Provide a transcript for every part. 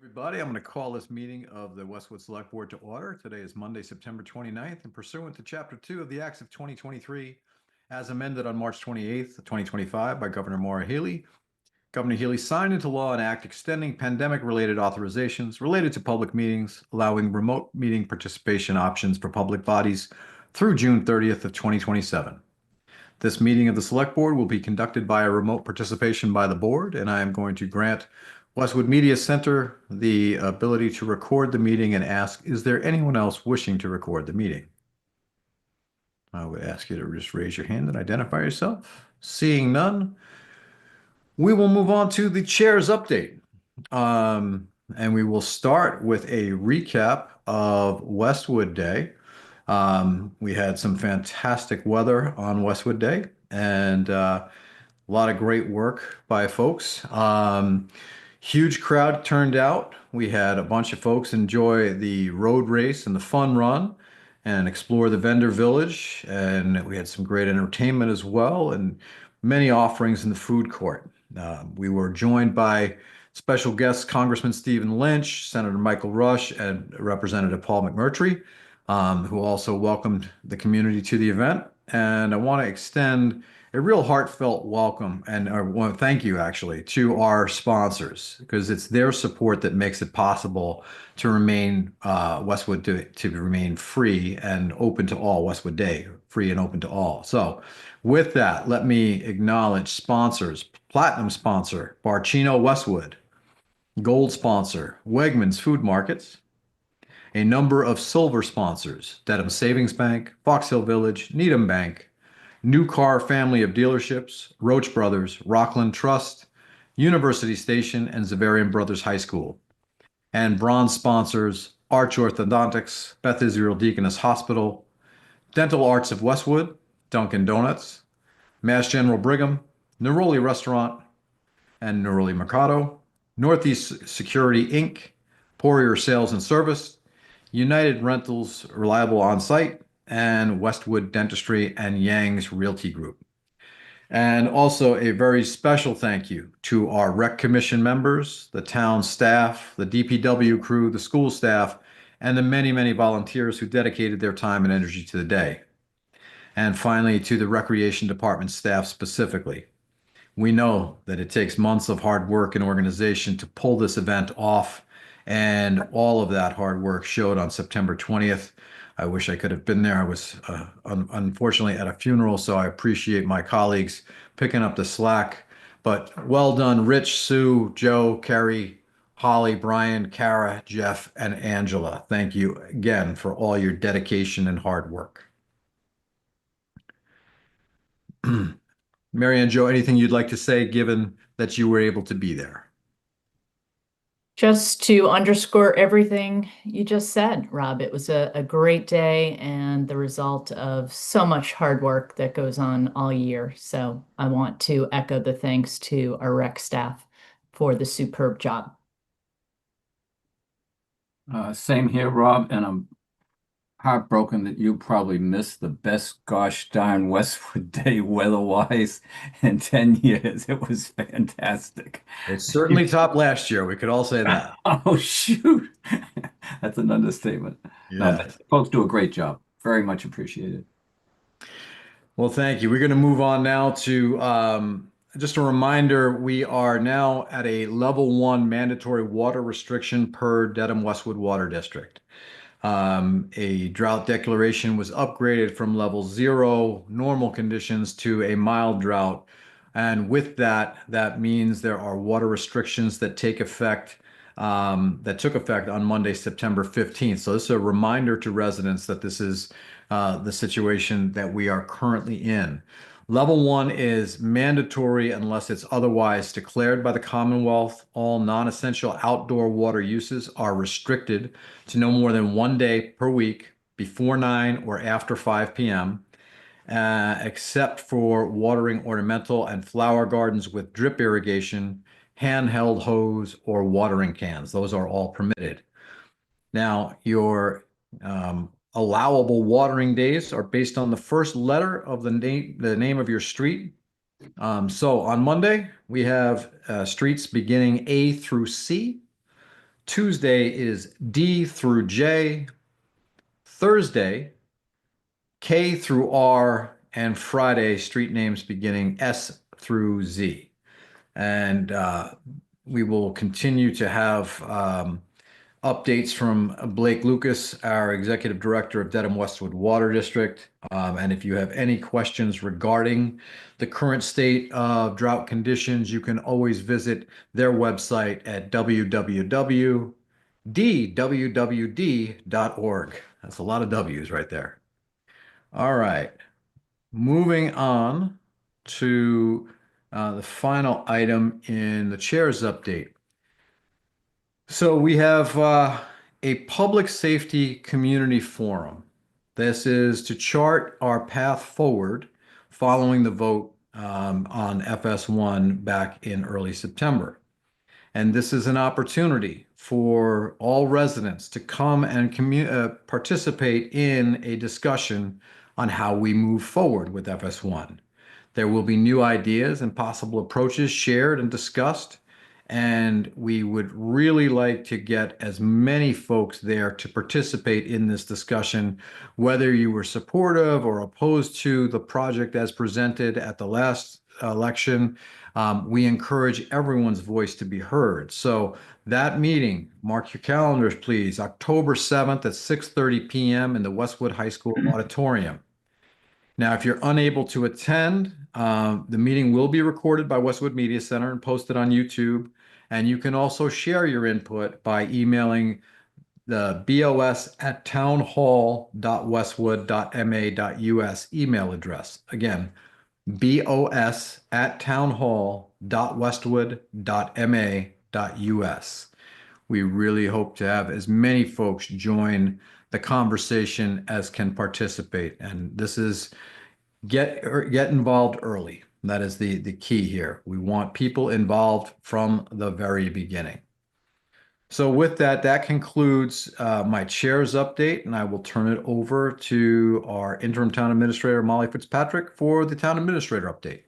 Everybody, I'm going to call this meeting of the Westwood Select Board to order. Today is Monday, September 29th, and pursuant to Chapter 2 of the Acts of 2023, as amended on March 28th, 2025 by Governor Maura Healey, Governor Healey signed into law an act extending pandemic-related authorizations related to public meetings, allowing remote meeting participation options for public bodies through June 30th of 2027. This meeting of the Select Board will be conducted by a remote participation by the board, and I am going to grant Westwood Media Center the ability to record the meeting and ask, is there anyone else wishing to record the meeting? I would ask you to just raise your hand and identify yourself. Seeing none, we will move on to the chair's update. And we will start with a recap of Westwood Day. We had some fantastic weather on Westwood Day and a lot of great work by folks. Huge crowd turned out. We had a bunch of folks enjoy the road race and the fun run and explore the vendor village. And we had some great entertainment as well and many offerings in the food court. We were joined by special guests, Congressman Stephen Lynch, Senator Michael Rush, and Representative Paul McMurtry, who also welcomed the community to the event. And I want to extend a real heartfelt welcome and I want to thank you actually to our sponsors because it's their support that makes it possible to remain Westwood to remain free and open to all. Westwood Day, free and open to all. So with that, let me acknowledge sponsors. Platinum sponsor, Barcino Westwood. Gold sponsor, Wegmans Food Markets. A number of silver sponsors, Dedham Savings Bank, Fox Hill Village, Needham Bank, New Car family of dealerships, Roach Brothers, Rockland Trust, University Station, and Zavarian Brothers High School. And bronze sponsors, Arch Orthodontics, Beth Israel Deaconess Hospital, Dental Arts of Westwood, Dunkin' Donuts, Mass General Brigham, Neroli Restaurant, and Neroli Mercado, Northeast Security Inc., Poirier Sales and Service, United Rentals Reliable On-Site, and Westwood Dentistry and Yang's Realty Group. And also a very special thank you to our Rec Commission members, the town staff, the DPW crew, the school staff, and the many, many volunteers who dedicated their time and energy to the day. And finally, to the Recreation Department staff specifically. We know that it takes months of hard work and organization to pull this event off, and all of that hard work showed on September 20th. I wish I could have been there. I was unfortunately at a funeral, so I appreciate my colleagues picking up the slack. But well done, Rich, Sue, Joe, Kerry, Holly, Brian, Kara, Jeff, and Angela. Thank you again for all your dedication and hard work. Mary Ann, Joe, anything you'd like to say, given that you were able to be there? Just to underscore everything you just said, Rob, it was a great day and the result of so much hard work that goes on all year. So I want to echo the thanks to our rec staff for the superb job. Same here, Rob, and I'm heartbroken that you probably missed the best gosh darn Westwood Day weather-wise in 10 years. It was fantastic. It certainly topped last year. We could all say that. Oh, shoot. That's an understatement. Yeah. No, folks do a great job. Very much appreciated. Well, thank you. We're going to move on now to just a reminder, we are now at a level 1 mandatory water restriction per Dedham Westwood Water District. A drought declaration was upgraded from level 0 normal conditions to a mild drought. And with that, that means there are water restrictions that took effect on Monday, September 15th. So this is a reminder to residents that this is the situation that we are currently in. Level 1 is mandatory unless it's otherwise declared by the Commonwealth. All non-essential outdoor water uses are restricted to no more than 1 day per week before 9 or after 5 p.m., except for watering ornamental and flower gardens with drip irrigation, handheld hose, or watering cans. Those are all permitted. Now, your allowable watering days are based on the first letter of the name of your street. So on Monday, we have streets beginning A through C. Tuesday is D through J. Thursday, K through R, and Friday, street names beginning S through Z. And we will continue to have updates from Blake Lucas, our Executive Director of Dedham Westwood Water District. And if you have any questions regarding the current state of drought conditions, you can always visit their website at www.dwwd.org. That's a lot of W's right there. All right. Moving on to the final item in the chair's update. So we have a public safety community forum. This is to chart our path forward following the vote on FS1 back in early September. And this is an opportunity for all residents to come and participate in a discussion on how we move forward with FS1. There will be new ideas and possible approaches shared and discussed, and we would really like to get as many folks there to participate in this discussion, whether you were supportive or opposed to the project as presented at the last election. We encourage everyone's voice to be heard. So that meeting, mark your calendars, please, October 7th at 6:30 p.m. in the Westwood High School auditorium. Now, if you're unable to attend, the meeting will be recorded by Westwood Media Center and posted on YouTube. And you can also share your input by emailing the bos@townhall.westwood.ma.us email address. Again, bos@townhall.westwood.ma.us. We really hope to have as many folks join the conversation as can participate. And this is get involved early. That is the key here. We want people involved from the very beginning. So with that, that concludes my chair's update, and I will turn it over to our interim town administrator, Molly Fitzpatrick, for the town administrator update.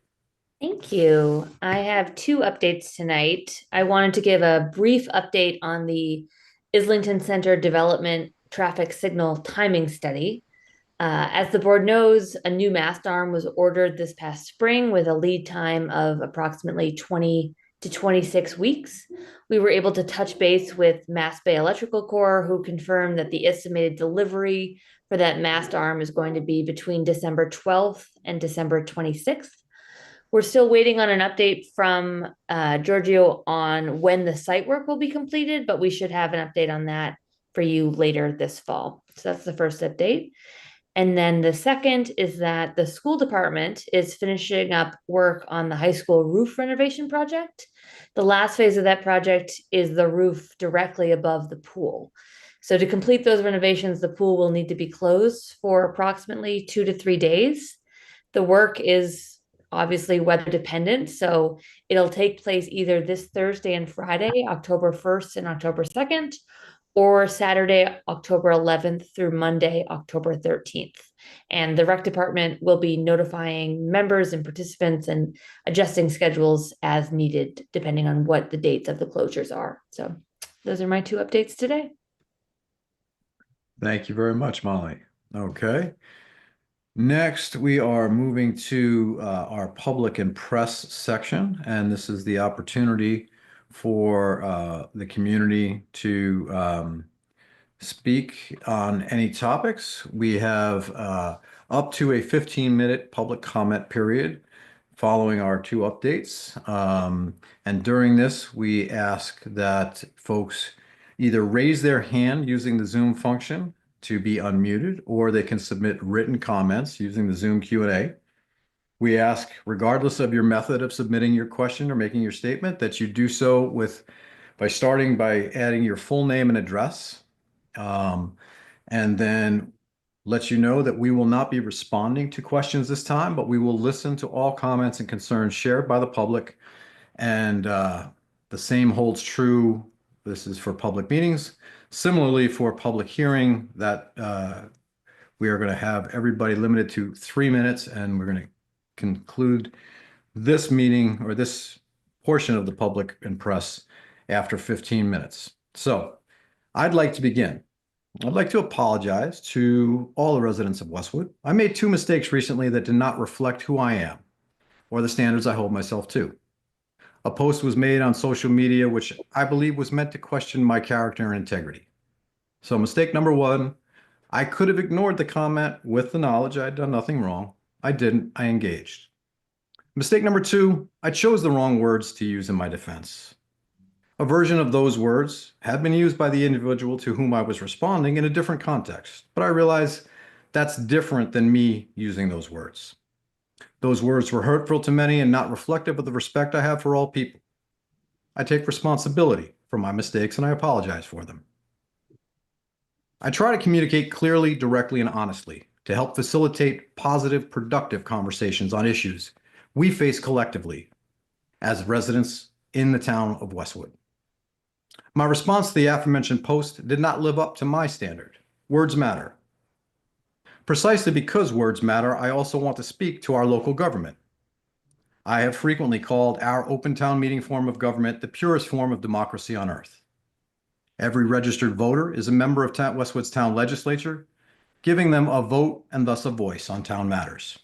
Thank you. I have two updates tonight. I wanted to give a brief update on the Islington Center Development Traffic Signal Timing Study. As the board knows, a new mast arm was ordered this past spring with a lead time of approximately 20 to 26 weeks. We were able to touch base with Mass Bay Electrical Corps, who confirmed that the estimated delivery for that mast arm is going to be between December 12th and December 26th. We're still waiting on an update from Giorgio on when the site work will be completed, but we should have an update on that for you later this fall. So that's the first update. And then the second is that the school department is finishing up work on the high school roof renovation project. The last phase of that project is the roof directly above the pool. So to complete those renovations, the pool will need to be closed for approximately 2 to 3 days. The work is obviously weather dependent, so it'll take place either this Thursday and Friday, October 1st and October 2nd, or Saturday, October 11th through Monday, October 13th. And the rec department will be notifying members and participants and adjusting schedules as needed, depending on what the dates of the closures are. So those are my two updates today. Thank you very much, Molly. Okay. Next, we are moving to our public and press section, and this is the opportunity for the community to speak on any topics. We have up to a 15-minute public comment period following our two updates. And during this, we ask that folks either raise their hand using the Zoom function to be unmuted, or they can submit written comments using the Zoom Q&A. We ask, regardless of your method of submitting your question or making your statement, that you do so by starting by adding your full name and address, and then let you know that we will not be responding to questions this time, but we will listen to all comments and concerns shared by the public. And the same holds true. This is for public meetings. Similarly, for public hearing, that we are going to have everybody limited to 3 minutes, and we're going to conclude this meeting or this portion of the public and press after 15 minutes. So I'd like to begin. I'd like to apologize to all the residents of Westwood. I made 2 mistakes recently that did not reflect who I am or the standards I hold myself to. A post was made on social media which I believe was meant to question my character and integrity. So mistake number 1, I could have ignored the comment with the knowledge I had done nothing wrong. I didn't. I engaged. Mistake number 2, I chose the wrong words to use in my defense. A version of those words had been used by the individual to whom I was responding in a different context, but I realize that's different than me using those words. Those words were hurtful to many and not reflective of the respect I have for all people. I take responsibility for my mistakes and I apologize for them. I try to communicate clearly, directly, and honestly to help facilitate positive, productive conversations on issues we face collectively as residents in the town of Westwood. My response to the aforementioned post did not live up to my standard. Words matter. Precisely because words matter, I also want to speak to our local government. I have frequently called our open town meeting form of government the purest form of democracy on earth. Every registered voter is a member of Westwood's town legislature, giving them a vote and thus a voice on town matters.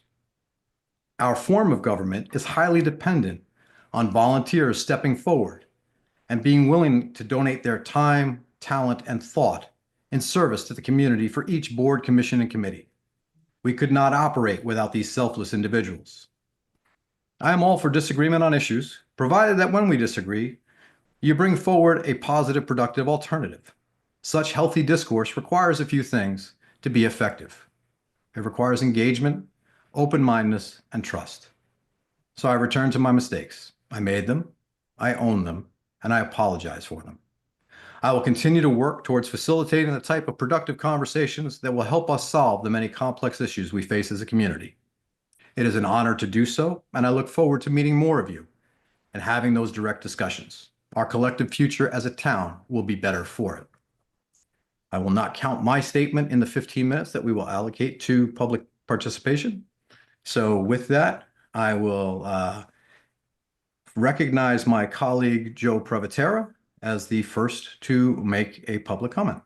Our form of government is highly dependent on volunteers stepping forward and being willing to donate their time, talent, and thought in service to the community for each board, commission, and committee. We could not operate without these selfless individuals. I am all for disagreement on issues, provided that when we disagree, you bring forward a positive, productive alternative. Such healthy discourse requires a few things to be effective. It requires engagement, open-mindedness, and trust. So I return to my mistakes. I made them, I own them, and I apologize for them. I will continue to work towards facilitating the type of productive conversations that will help us solve the many complex issues we face as a community. It is an honor to do so, and I look forward to meeting more of you and having those direct discussions. Our collective future as a town will be better for it. I will not count my statement in the 15 minutes that we will allocate to public participation. So with that, I will recognize my colleague Joe Privatera as the first to make a public comment.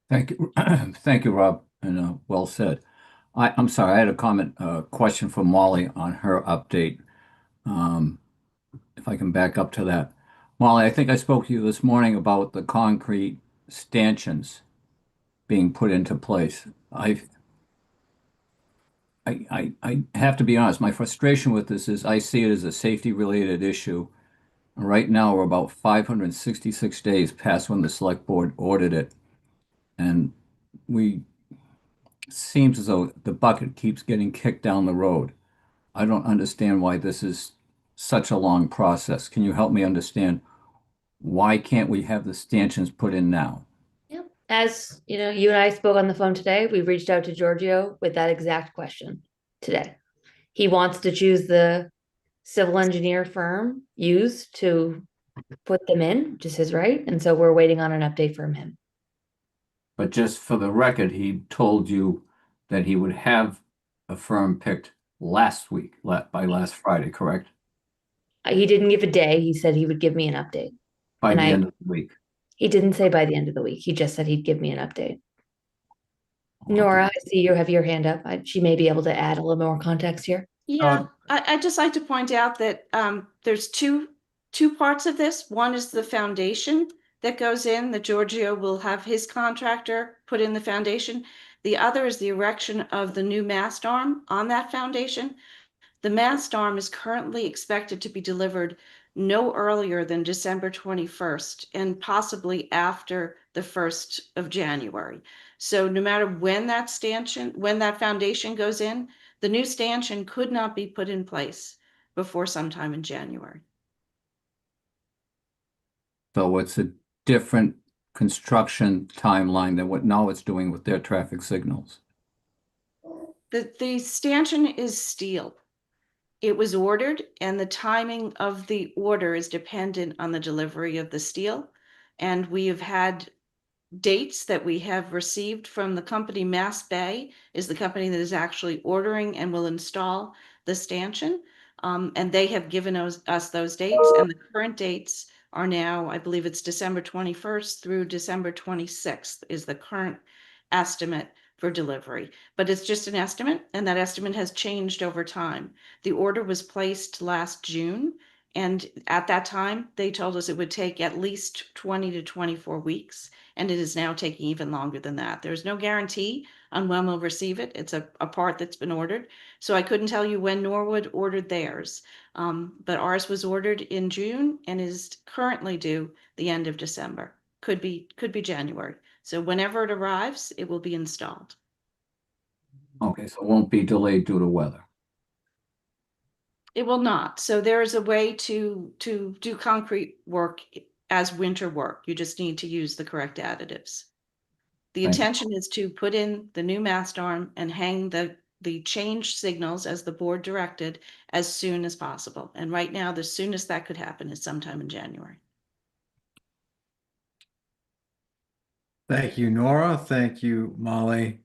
Thank you. Thank you, Rob, and well said. I'm sorry, I had a question for Molly on her update. If I can back up to that. Molly, I think I spoke to you this morning about the concrete stanchions being put into place. I have to be honest, my frustration with this is I see it as a safety-related issue. Right now, we're about 566 days past when the select board ordered it. And seems as though the bucket keeps getting kicked down the road. I don't understand why this is such a long process. Can you help me understand why can't we have the stanchions put in now? Yep. As you know, you and I spoke on the phone today. We reached out to Giorgio with that exact question today. He wants to choose the civil engineer firm used to put them in, which is his right. And so we're waiting on an update from him. But just for the record, he told you that he would have a firm picked last week, by last Friday, correct? He didn't give a day. He said he would give me an update. By the end of the week. He didn't say by the end of the week. He just said he'd give me an update. Nora, I see you have your hand up. She may be able to add a little more context here. Yeah, I'd just like to point out that there's two parts of this. One is the foundation that goes in, that Giorgio will have his contractor put in the foundation. The other is the erection of the new mast arm on that foundation. The mast arm is currently expected to be delivered no earlier than December 21st and possibly after the 1st of January. So no matter when that foundation goes in, the new stanchion could not be put in place before sometime in January. So it's a different construction timeline than what now it's doing with their traffic signals. The stanchion is steel. It was ordered, and the timing of the order is dependent on the delivery of the steel. And we have had dates that we have received from the company. Mass Bay is the company that is actually ordering and will install the stanchion. And they have given us those dates, and the current dates are now, I believe it's December 21st through December 26th is the current estimate for delivery. But it's just an estimate, and that estimate has changed over time. The order was placed last June, and at that time, they told us it would take at least 20 to 24 weeks, and it is now taking even longer than that. There's no guarantee on when we'll receive it. It's a part that's been ordered. So I couldn't tell you when Norwood ordered theirs. But ours was ordered in June and is currently due the end of December. Could be January. So whenever it arrives, it will be installed. Okay, so it won't be delayed due to weather. It will not. So there is a way to do concrete work as winter work. You just need to use the correct additives. The Thank you. intention is to put in the new mast arm and hang the change signals as the board directed as soon as possible. And right now, the soonest that could happen is sometime in January. Thank you, Nora. Thank you, Molly.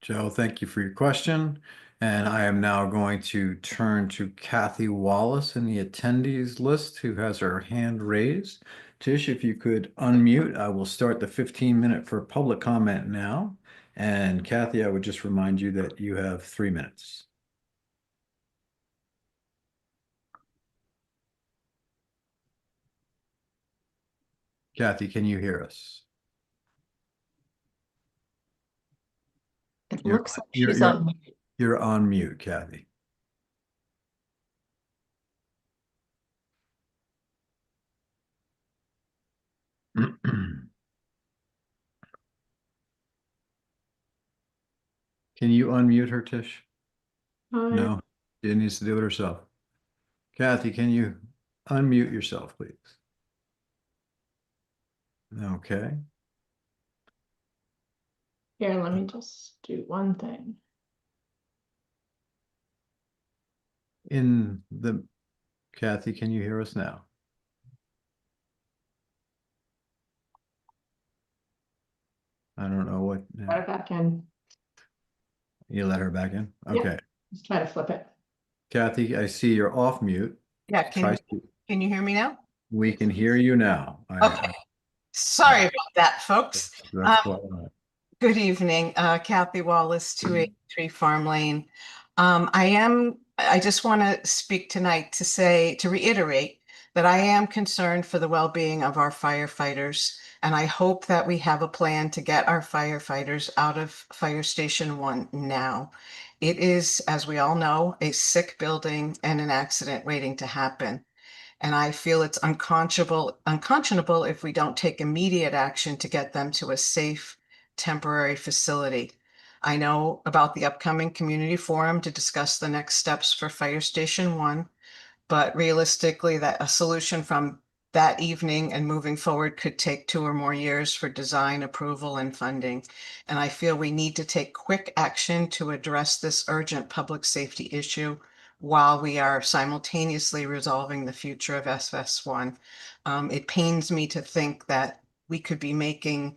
Joe, thank you for your question. And I am now going to turn to Kathy Wallace in the attendees list, who has her hand raised. Tish, if you could unmute, I will start the 15-minute for public comment now. And Kathy, I would just remind you that you have 3 minutes. Kathy, can you hear us? It You're- looks like you're- she's you're- on. You're on mute, Kathy. Can you unmute her, Tish? No, she needs to do it herself. Kathy, can you unmute yourself, please? Okay. Here, let me just do one thing. Kathy, can you hear us now? I don't know what. Put it back in. You let her back in? Yep. Okay. Let's try to flip it. Kathy, I see you're off mute. Yeah, Try to- can you hear me now? We can hear you now. Okay. Sorry about that, folks. That's quite all right. Good evening, Kathy Wallace, 283 Farm Lane. I just want to speak tonight to reiterate that I am concerned for the well-being of our firefighters, and I hope that we have a plan to get our firefighters out of Fire Station 1 now. It is, as we all know, a sick building and an accident waiting to happen. And I feel it's unconscionable if we don't take immediate action to get them to a safe temporary facility. I know about the upcoming community forum to discuss the next steps for Fire Station 1, but realistically, that a solution from that evening and moving forward could take 2 or more years for design approval and funding. And I feel we need to take quick action to address this urgent public safety issue while we are simultaneously resolving the future of FS1. It pains me to think that we could be making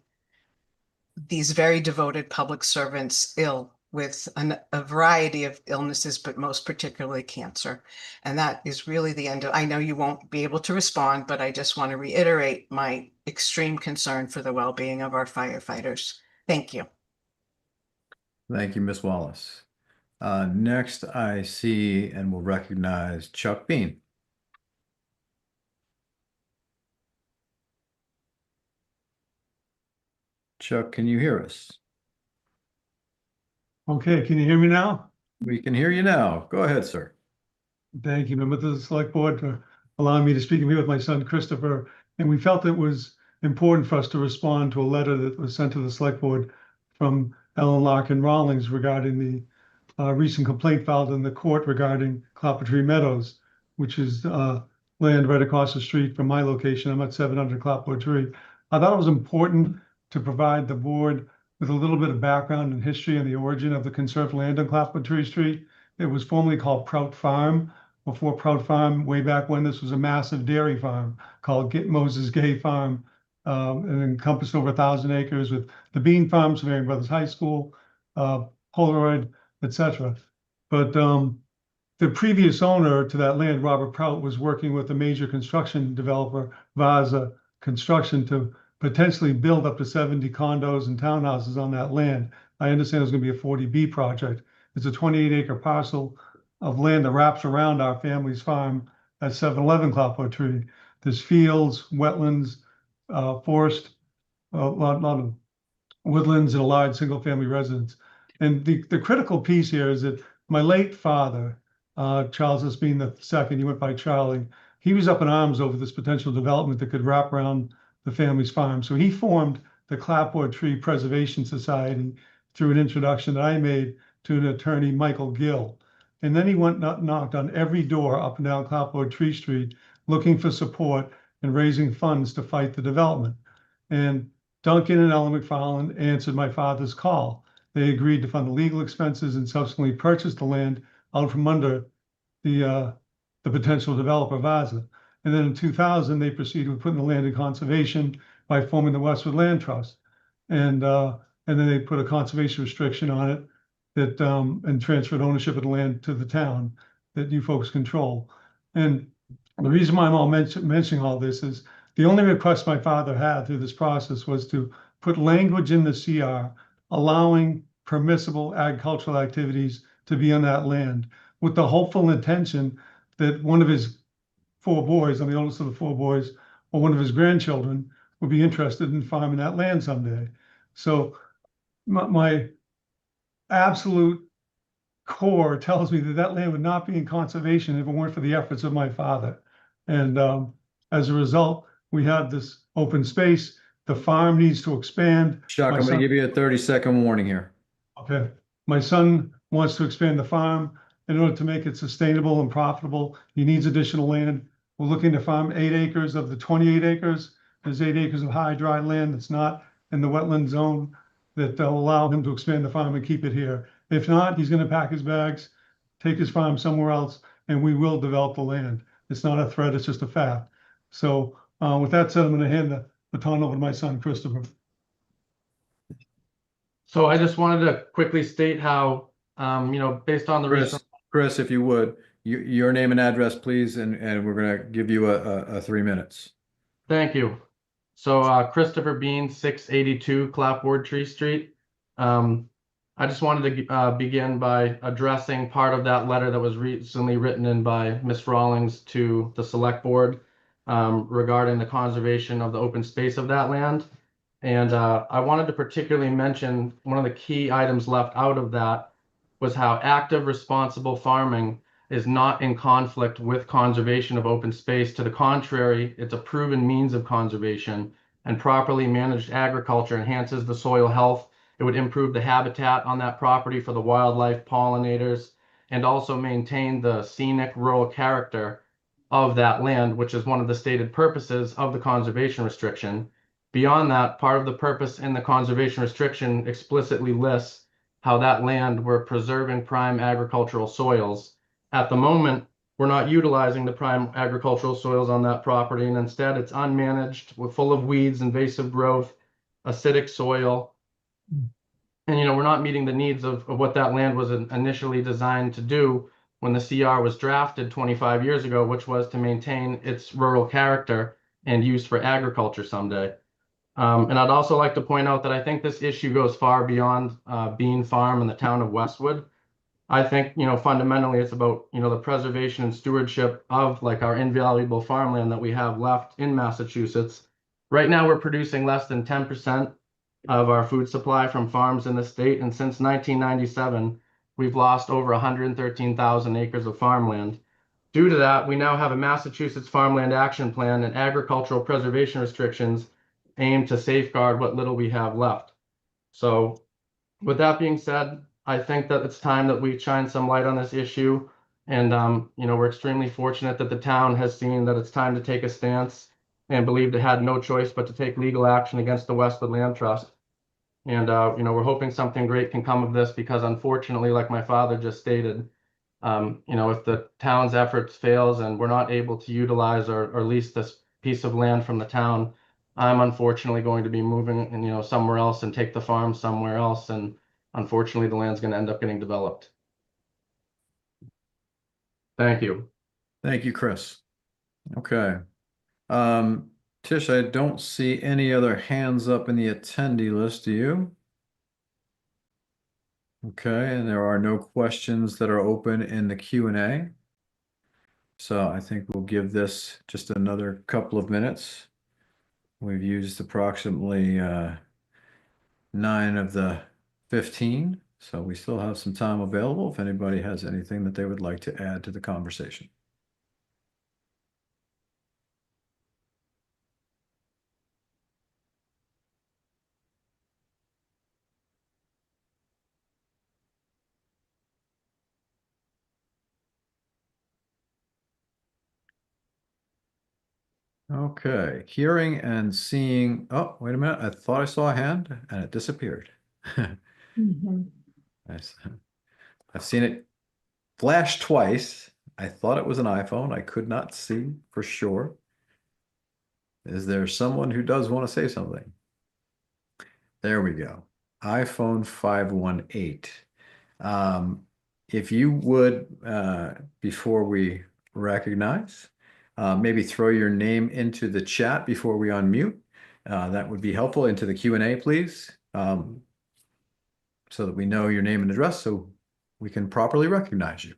these very devoted public servants ill with a variety of illnesses, but most particularly cancer. And that is really the end of, I know you won't be able to respond, but I just want to reiterate my extreme concern for the well-being of our firefighters. Thank you. Thank you, Ms. Wallace. Next, I see and will recognize Chuck Bean. Chuck, can you hear us? Okay, can you hear me now? We can hear you now. Go ahead, sir. Thank you, members of the select board, for allowing me to speak with my son Christopher. And we felt it was important for us to respond to a letter that was sent to the select board from Ellen Larkin Rawlings regarding the recent complaint filed in the court regarding Clapboardtree Meadows, which is land right across the street from my location. I'm at 700 Clapboardtree. I thought it was important to provide the board with a little bit of background and history and the origin of the conserved land on Clapboardtree Street. It was formerly called Prout Farm. Before Prout Farm, way back when, this was a massive dairy farm called Moses Gay Farm, and encompassed over 1,000 acres with the bean farms, Marion Brothers High School, Polaroid, etc. But the previous owner to that land, Robert Prout, was working with a major construction developer, Vaza Construction, to potentially build up to 70 condos and townhouses on that land. I understand it was going to be a 40B project. It's a 28-acre parcel of land that wraps around our family's farm at 711 Clapboardtree. There's fields, wetlands, forest, a lot of woodlands, and a large single-family residence. And the critical piece here is that my late father, Charles S. Bean II, he went by Charlie, he was up in arms over this potential development that could wrap around the family's farm. So he formed the Clapboardtree Preservation Society through an introduction that I made to an attorney, Michael Gill. And then he went knocked on every door up and down Clapboardtree Street looking for support and raising funds to fight the development. And Duncan and Ellen McFarland answered my father's call. They agreed to fund the legal expenses and subsequently purchased the land out from under the potential developer, Vaza. And then in 2000, they proceeded with putting the land in conservation by forming the Westwood Land Trust. And then they put a conservation restriction on it that and transferred ownership of the land to the town that you folks control. And the reason why I'm all mentioning all this is the only request my father had through this process was to put language in the CR allowing permissible agricultural activities to be on that land, with the hopeful intention that one of his 4 boys, I'm the oldest of the 4 boys, or one of his grandchildren would be interested in farming that land someday. So my absolute core tells me that that land would not be in conservation if it weren't for the efforts of my father. And as a result, we have this open space. The farm needs to expand. Chuck, My I'm going son- to give you a 30-second warning here. Okay. My son wants to expand the farm. In order to make it sustainable and profitable, he needs additional land. We're looking to farm 8 acres of the 28 acres. There's 8 acres of high, dry land that's not in the wetland zone that will allow him to expand the farm and keep it here. If not, he's going to pack his bags, take his farm somewhere else, and we will develop the land. It's not a threat, it's just a fact. So with that said, I'm going to hand the baton over to my son, Christopher. So I just wanted to quickly state how, based on the recent. Chris, if you would, your name and address, please, and we're going to give you a 3 minutes. Thank you. So Christopher Bean, 682 Clapboardtree Street. I just wanted to begin by addressing part of that letter that was recently written in by Ms. Rawlings to the select board regarding the conservation of the open space of that land. And I wanted to particularly mention one of the key items left out of that was how active, responsible farming is not in conflict with conservation of open space. To the contrary, it's a proven means of conservation, and properly managed agriculture enhances the soil health. It would improve the habitat on that property for the wildlife, pollinators, and also maintain the scenic rural character of that land, which is one of the stated purposes of the conservation restriction. Beyond that, part of the purpose in the conservation restriction explicitly lists how that land we're preserving prime agricultural soils. At the moment, we're not utilizing the prime agricultural soils on that property, and instead it's unmanaged, with full of weeds, invasive growth, acidic soil. And we're not meeting the needs of what that land was initially designed to do when the CR was drafted 25 years ago, which was to maintain its rural character and use for agriculture someday. And I'd also like to point out that I think this issue goes far beyond Bean Farm and the town of Westwood. I think, fundamentally it's about, the preservation and stewardship of our invaluable farmland that we have left in Massachusetts. Right now, we're producing less than 10% of our food supply from farms in the state. And since 1997, we've lost over 113,000 acres of farmland. Due to that, we now have a Massachusetts Farmland Action Plan and agricultural preservation restrictions aimed to safeguard what little we have left. So with that being said, I think that it's time that we shine some light on this issue. And, we're extremely fortunate that the town has seen that it's time to take a stance and believed it had no choice but to take legal action against the Westwood Land Trust. And, we're hoping something great can come of this because unfortunately, like my father just stated, if the town's efforts fails and we're not able to utilize or lease this piece of land from the town, I'm unfortunately going to be moving somewhere else and take the farm somewhere else. And unfortunately, the land's going to end up getting developed. Thank you. Thank you, Chris. Okay. Tish, I don't see any other hands up in the attendee list. Do you? Okay, and there are no questions that are open in the Q&A. So I think we'll give this just another couple of minutes. We've used approximately 9 of the 15, so we still have some time available if anybody has anything that they would like to add to the conversation. Okay, hearing and seeing, oh, wait a minute, I thought I saw a hand and it disappeared. Nice. I've seen it flash twice. I thought it was an iPhone. I could not see for sure. Is there someone who does want to say something? There we go. iPhone 518. If you would, before we recognize, maybe throw your name into the chat before we unmute. That would be helpful into the Q&A, please, so that we know your name and address so we can properly recognize you.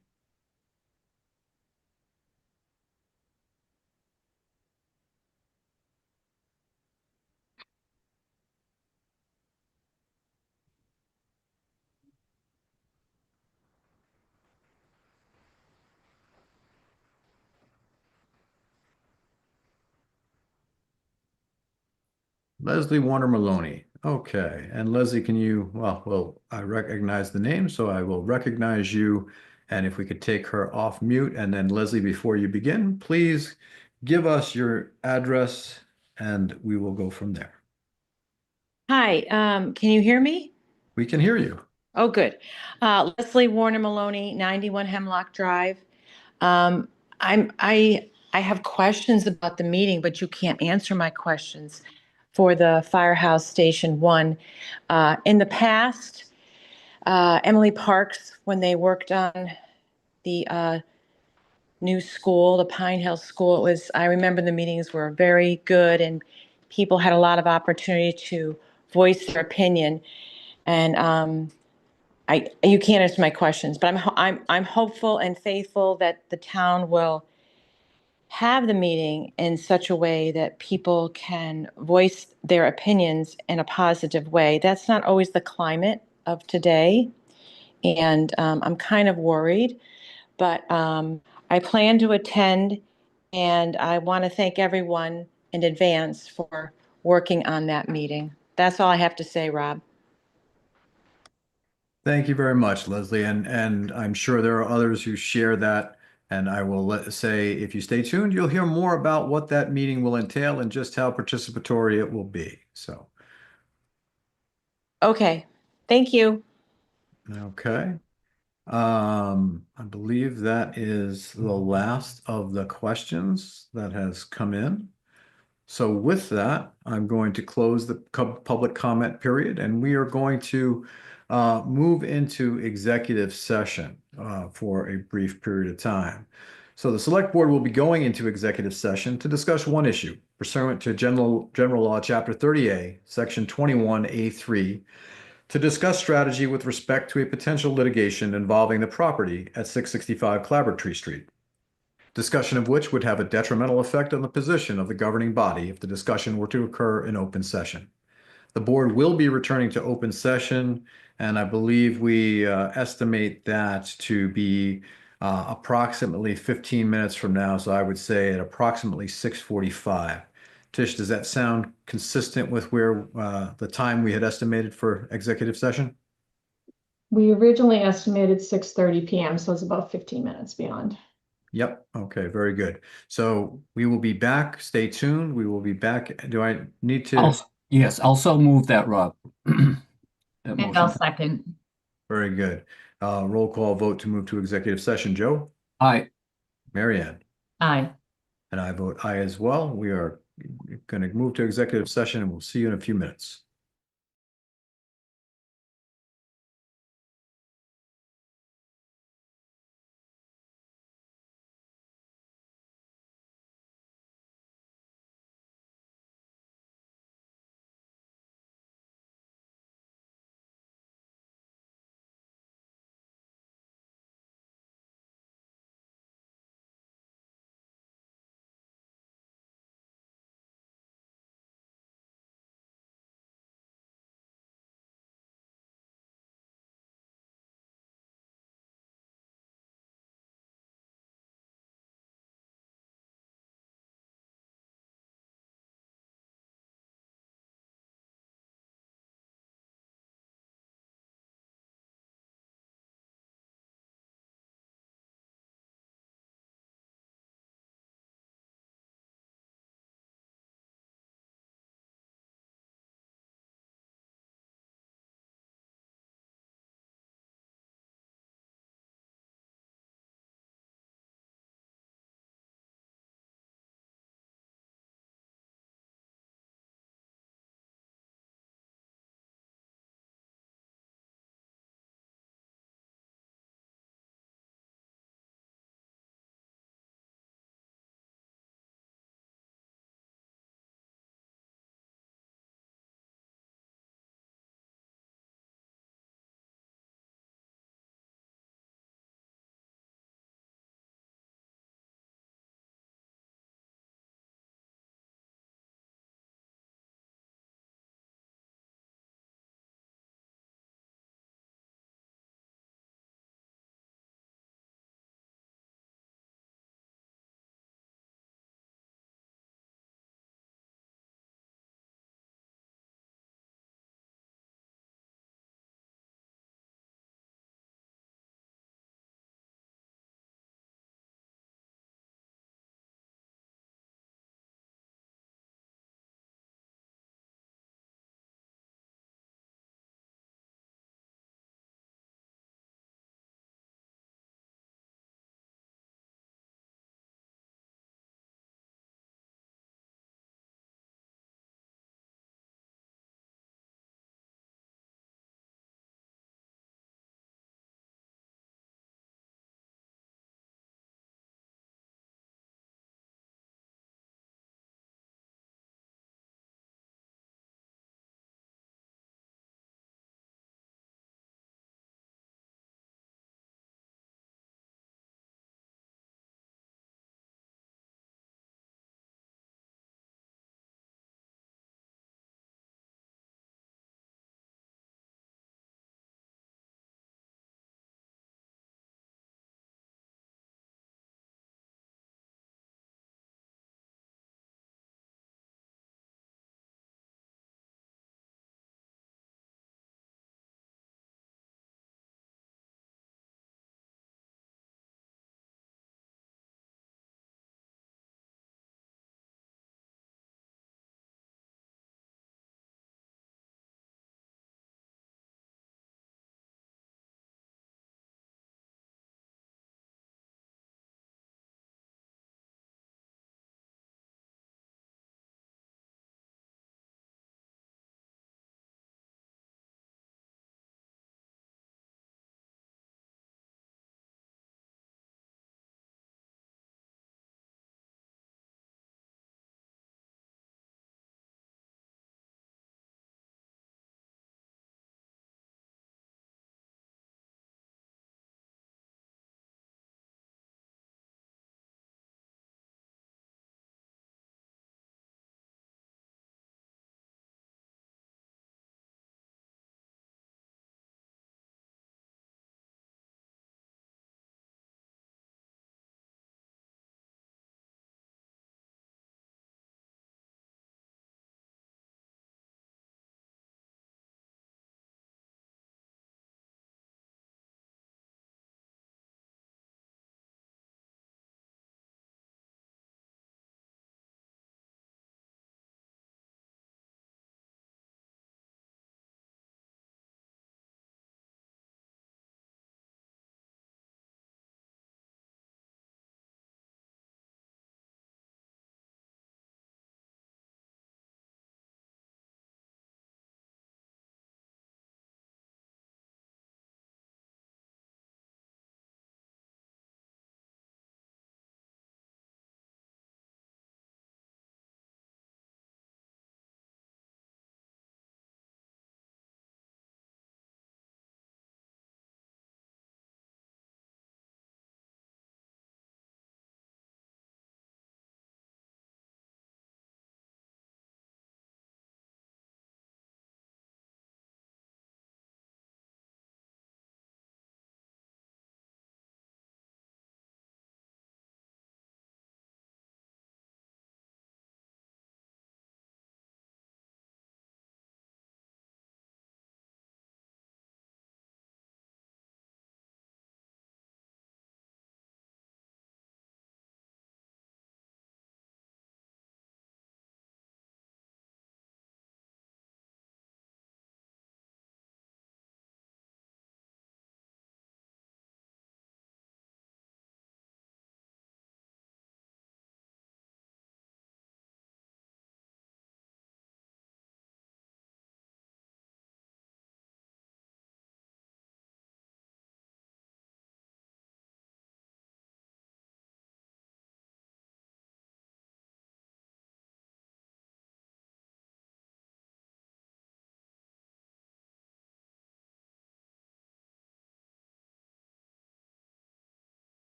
Leslie Warner Maloney. Okay, and Leslie, can you, well, I recognize the name, so I will recognize you. And if we could take her off mute, and then Leslie, before you begin, please give us your address and we will go from there. Hi, can you hear me? We can hear you. Oh, good. Leslie Warner Maloney, 91 Hemlock Drive. I have questions about the meeting, but you can't answer my questions for the Firehouse Station 1. In the past, Emily Parks, when they worked on the new school, the Pine Hill School, I remember the meetings were very good and people had a lot of opportunity to voice their opinion. And you can't answer my questions, but I'm hopeful and faithful that the town will have the meeting in such a way that people can voice their opinions in a positive way. That's not always the climate of today, and I'm kind of worried, but I plan to attend, and I want to thank everyone in advance for working on that meeting. That's all I have to say, Rob. Thank you very much, Leslie. And I'm sure there are others who share that. And I will say, if you stay tuned, you'll hear more about what that meeting will entail and just how participatory it will be. So. Okay, thank you. Okay. I believe that is the last of the questions that has come in. So with that, I'm going to close the public comment period, and we are going to move into executive session for a brief period of time. So the select board will be going into executive session to discuss one issue pursuant to General Law, Chapter 30A, Section 21A3, to discuss strategy with respect to a potential litigation involving the property at 665 Clapboardtree Street. Discussion of which would have a detrimental effect on the position of the governing body if the discussion were to occur in open session. The board will be returning to open session, and I believe we estimate that to be approximately 15 minutes from now. So I would say at approximately 6:45. Tish, does that sound consistent with where the time we had estimated for executive session? We originally estimated 6:30 p.m., so it's about 15 minutes beyond. Yep. Okay. Very good. So we will be back. Stay tuned. We will be back. Do I need to? Yes, also move that, Rob. That And motion. I'll second. Very good. Roll call vote to move to executive session. Joe? Aye. Mary Ann? Aye. And I vote aye as well. We are going to move to executive session and we'll see you in a few minutes.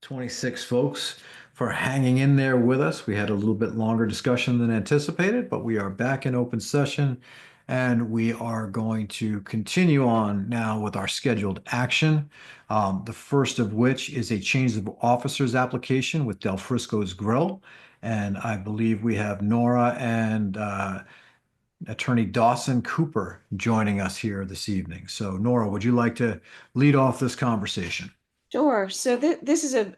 26 folks for hanging in there with us. We had a little bit longer discussion than anticipated, but we are back in open session and we are going to continue on now with our scheduled action. The first of which is a change of officers application with Del Frisco's Grille. And I believe we have Nora and Attorney Dawson Cooper joining us here this evening. So Nora, would you like to lead off this conversation? Sure. So this is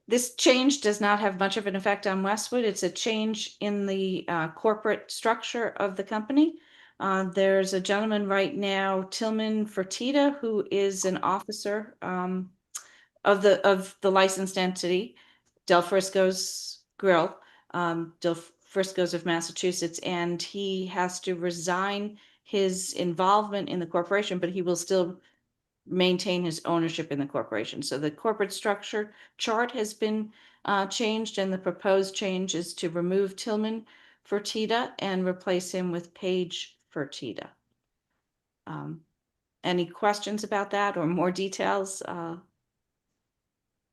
this change does not have much of an effect on Westwood. It's a change in the corporate structure of the company. There's a gentleman right now, Tillman Fertitta, who is an officer of the licensed entity, Del Frisco's Grille, Del Frisco's of Massachusetts, and he has to resign his involvement in the corporation, but he will still maintain his ownership in the corporation. So the corporate structure chart has been changed, and the proposed change is to remove Tillman Fertitta and replace him with Paige Fertitta. Any questions about that or more details? I'll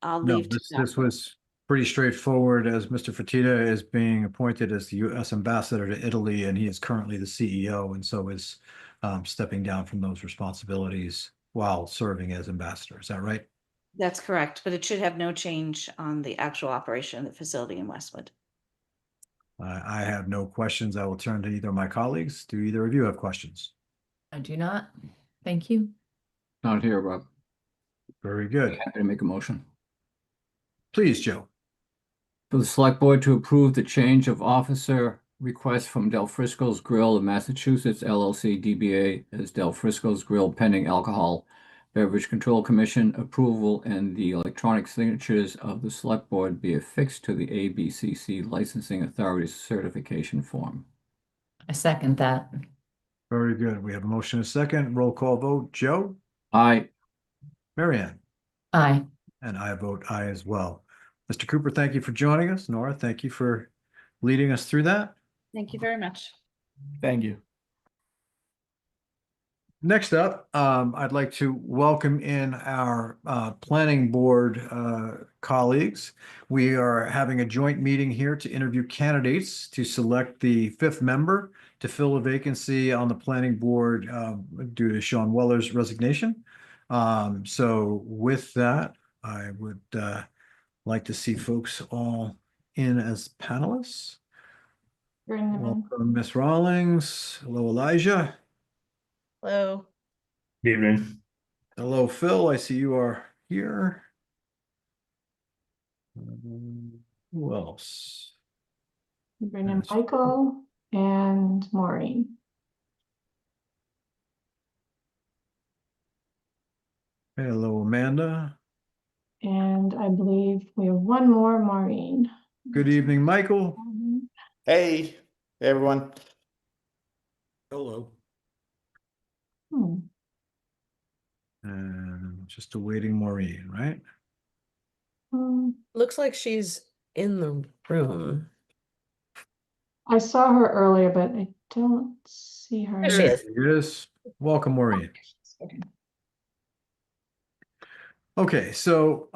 No, leave to that. this was pretty straightforward, as Mr. Fertitta is being appointed as the U.S. ambassador to Italy, and he is currently the CEO, and so is stepping down from those responsibilities while serving as ambassador. Is that right? That's correct, but it should have no change on the actual operation of the facility in Westwood. I have no questions. I will turn to either of my colleagues. Do either of you have questions? I do not. Thank you. Not here, Rob. Very good. Happy to make a motion. Please, Joe. For the select board to approve the change of officer request from Del Frisco's Grille of Massachusetts LLC DBA as Del Frisco's Grille pending alcohol beverage control commission approval, and the electronic signatures of the select board be affixed to the ABCC licensing authority certification form. I second that. Very good. We have a motion and a second. Roll call vote. Joe? Aye. Marianne? Aye. And I vote aye as well. Mr. Cooper, thank you for joining us. Nora, thank you for leading us through that. Thank you very much. Thank you. Next up, I'd like to welcome in our planning board colleagues. We are having a joint meeting here to interview candidates to select the fifth member to fill a vacancy on the planning board due to Sean Weller's resignation. So with that, I would like to see folks all in as panelists. Bring them in. Welcome, Ms. Rawlings. Hello, Elijah. Hello. Good evening. Hello, Phil. I see you are here. Who else? Bring in Yes. Michael and Maureen. Hello, Amanda. And I believe we have one more, Maureen. Good evening, Michael. Hey, everyone. Hello. Hmm. And just awaiting Maureen, right? Looks like she's in the room. I saw her earlier, but I don't see her. There she now. is. Here it is. Welcome, Maureen. Okay. Okay, so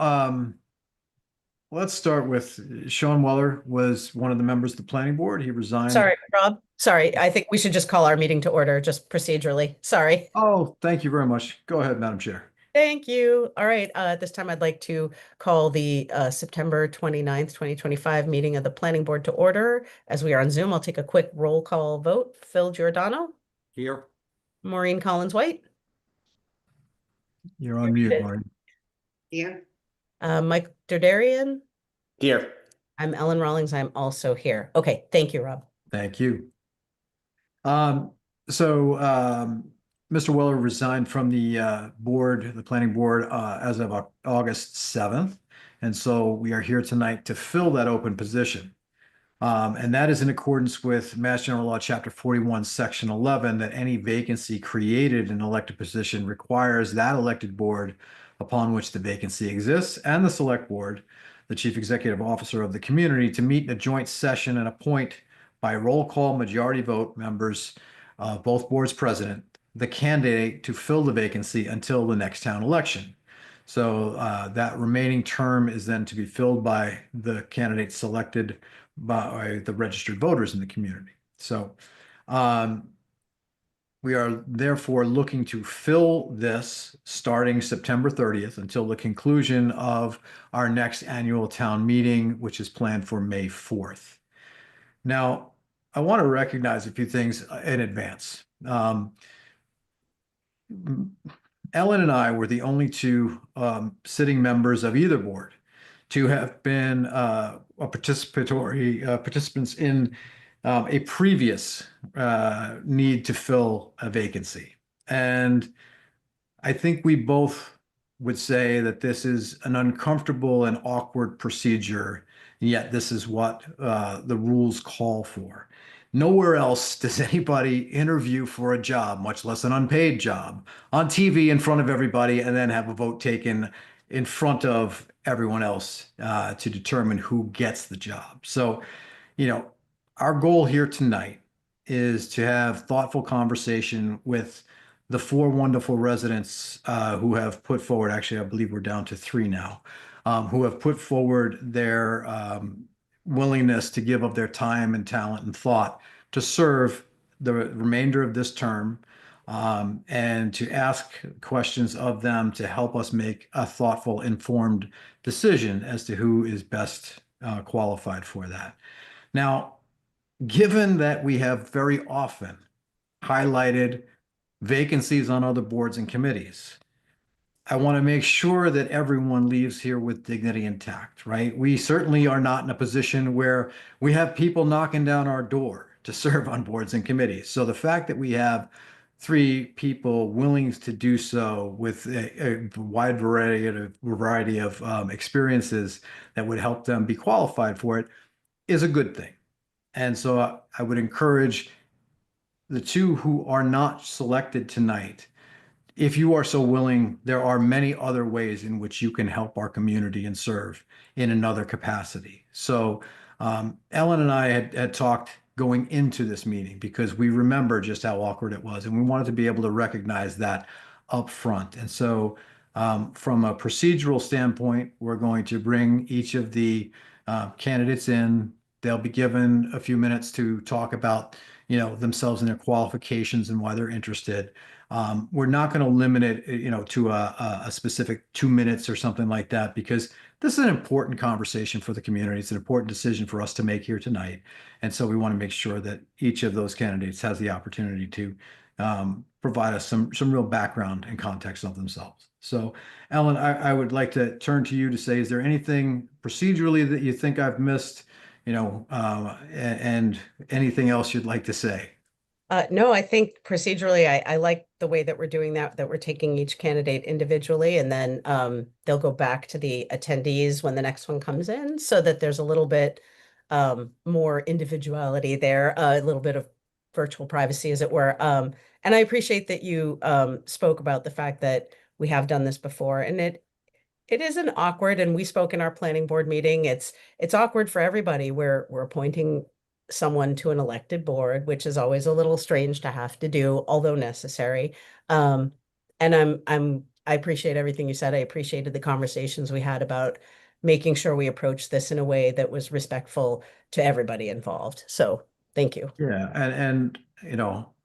let's start with Sean Weller was one of the members of the planning board. He resigned. Sorry, Rob. Sorry, I think we should just call our meeting to order, just procedurally. Sorry. Oh, thank you very much. Go ahead, Madam Chair. Thank you. All right, at this time, I'd like to call the September 29th, 2025 meeting of the planning board to order. As we are on Zoom, I'll take a quick roll call vote. Phil Giordano, Here. Maureen Collins-White, You're on mute, Maureen. Here. Mike Derderian. Here. I'm Ellen Rawlings. I'm also here. Okay, thank you, Rob. Thank you. Mr. Weller resigned from the board, the planning board, as of August 7th. And so we are here tonight to fill that open position. And that is in accordance with Mass General Law, Chapter 41, Section 11, that any vacancy created in an elected position requires that elected board upon which the vacancy exists and the select board, the chief executive officer of the community, to meet in a joint session and appoint by roll call majority vote members of both boards president, the candidate to fill the vacancy until the next town election. So that remaining term is then to be filled by the candidate selected by the registered voters in the community. So we are therefore looking to fill this starting September 30th until the conclusion of our next annual town meeting, which is planned for May 4th. Now, I want to recognize a few things in advance. Ellen and I were the only two sitting members of either board to have been participants in a previous need to fill a vacancy. And I think we both would say that this is an uncomfortable and awkward procedure, yet this is what the rules call for. Nowhere else does anybody interview for a job, much less an unpaid job, on TV in front of everybody and then have a vote taken in front of everyone else to determine who gets the job. So, our goal here tonight is to have thoughtful conversation with the 4 wonderful residents who have put forward, actually, I believe we're down to 3 now, who have put forward their willingness to give of their time and talent and thought to serve the remainder of this term, and to ask questions of them to help us make a thoughtful, informed decision as to who is best qualified for that. Now, given that we have very often highlighted vacancies on other boards and committees, I want to make sure that everyone leaves here with dignity intact, right? We certainly are not in a position where we have people knocking down our door to serve on boards and committees. So the fact that we have 3 people willing to do so with a wide variety of experiences that would help them be qualified for it is a good thing. And so I would encourage the 2 who are not selected tonight, if you are so willing, there are many other ways in which you can help our community and serve in another capacity. So Ellen and I had talked going into this meeting because we remember just how awkward it was, and we wanted to be able to recognize that up front. And so from a procedural standpoint, we're going to bring each of the candidates in. They'll be given a few minutes to talk about, themselves and their qualifications and why they're interested. We're not going to limit it, to a specific 2 minutes or something like that, because this is an important conversation for the community. It's an important decision for us to make here tonight. And so we want to make sure that each of those candidates has the opportunity to provide us some real background and context of themselves. So, Ellen, I would like to turn to you to say, is there anything procedurally that you think I've missed, and anything else you'd like to say? No, I think procedurally, I like the way that we're doing that we're taking each candidate individually, and then they'll go back to the attendees when the next one comes in, so that there's a little bit more individuality there, a little bit of virtual privacy, as it were. And I appreciate that you spoke about the fact that we have done this before, and it isn't awkward. And we spoke in our planning board meeting. It's awkward for everybody. We're appointing someone to an elected board, which is always a little strange to have to do, although necessary. And I appreciate everything you said. I appreciated the conversations we had about making sure we approach this in a way that was respectful to everybody involved. So thank you. Yeah, and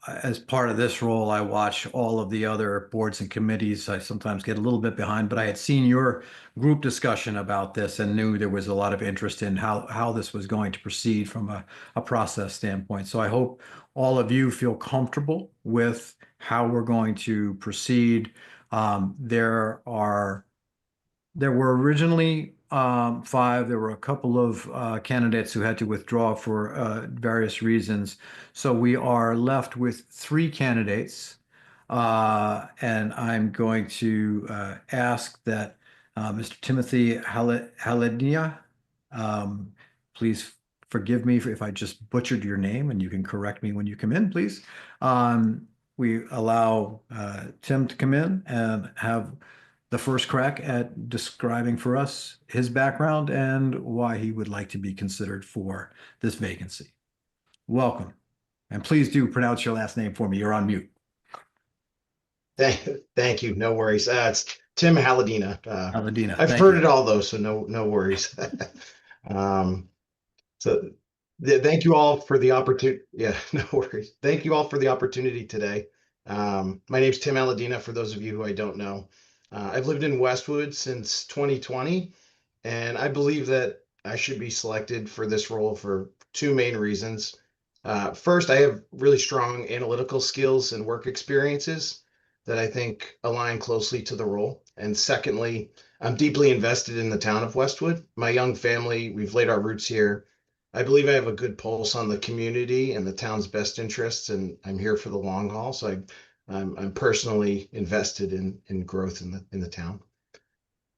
as part of this role, I watch all of the other boards and committees. I sometimes get a little bit behind, but I had seen your group discussion about this and knew there was a lot of interest in how this was going to proceed from a process standpoint. So I hope all of you feel comfortable with how we're going to proceed. There were originally 5. There were a couple of candidates who had to withdraw for various reasons. So we are left with 3 candidates. And I'm going to ask that Mr. Timothy Halenia, please forgive me if I just butchered your name, and you can correct me when you come in, please. We allow Tim to come in and have the first crack at describing for us his background and why he would like to be considered for this vacancy. Welcome. And please do pronounce your last name for me. You're on mute. Thank you. No worries. It's Tim Halladina. Aladina, I've thank heard you. it all though, so no worries. Um, so thank you all for the opportunity. Yeah, no worries. Thank you all for the opportunity today. My name's Tim Aladina, for those of you who I don't know. I've lived in Westwood since 2020, and I believe that I should be selected for this role for two main reasons. First, I have really strong analytical skills and work experiences that I think align closely to the role. And secondly, I'm deeply invested in the town of Westwood. My young family, we've laid our roots here. I believe I have a good pulse on the community and the town's best interests, and I'm here for the long haul. So I'm personally invested in growth in the town.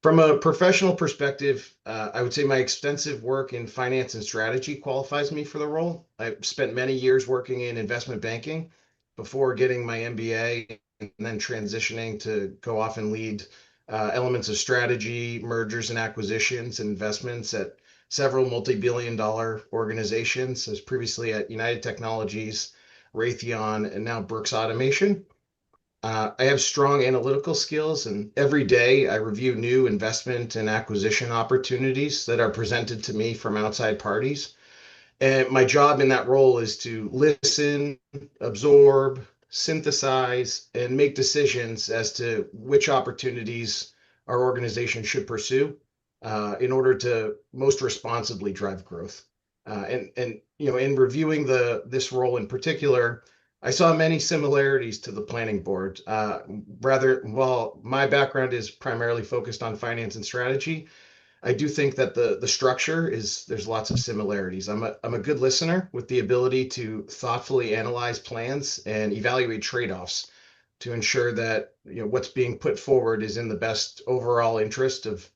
From a professional perspective, I would say my extensive work in finance and strategy qualifies me for the role. I've spent many years working in investment banking before getting my MBA and then transitioning to go off and lead elements of strategy, mergers and acquisitions, and investments at several multi-billion-dollar organizations, as previously at United Technologies, Raytheon, and now Brooks Automation. I have strong analytical skills, and every day I review new investment and acquisition opportunities that are presented to me from outside parties. And my job in that role is to listen, absorb, synthesize, and make decisions as to which opportunities our organization should pursue in order to most responsibly drive growth. And in reviewing this role in particular, I saw many similarities to the planning board. While my background is primarily focused on finance and strategy, I do think that the structure there's lots of similarities. I'm a good listener with the ability to thoughtfully analyze plans and evaluate trade-offs to ensure that what's being put forward is in the best overall interest of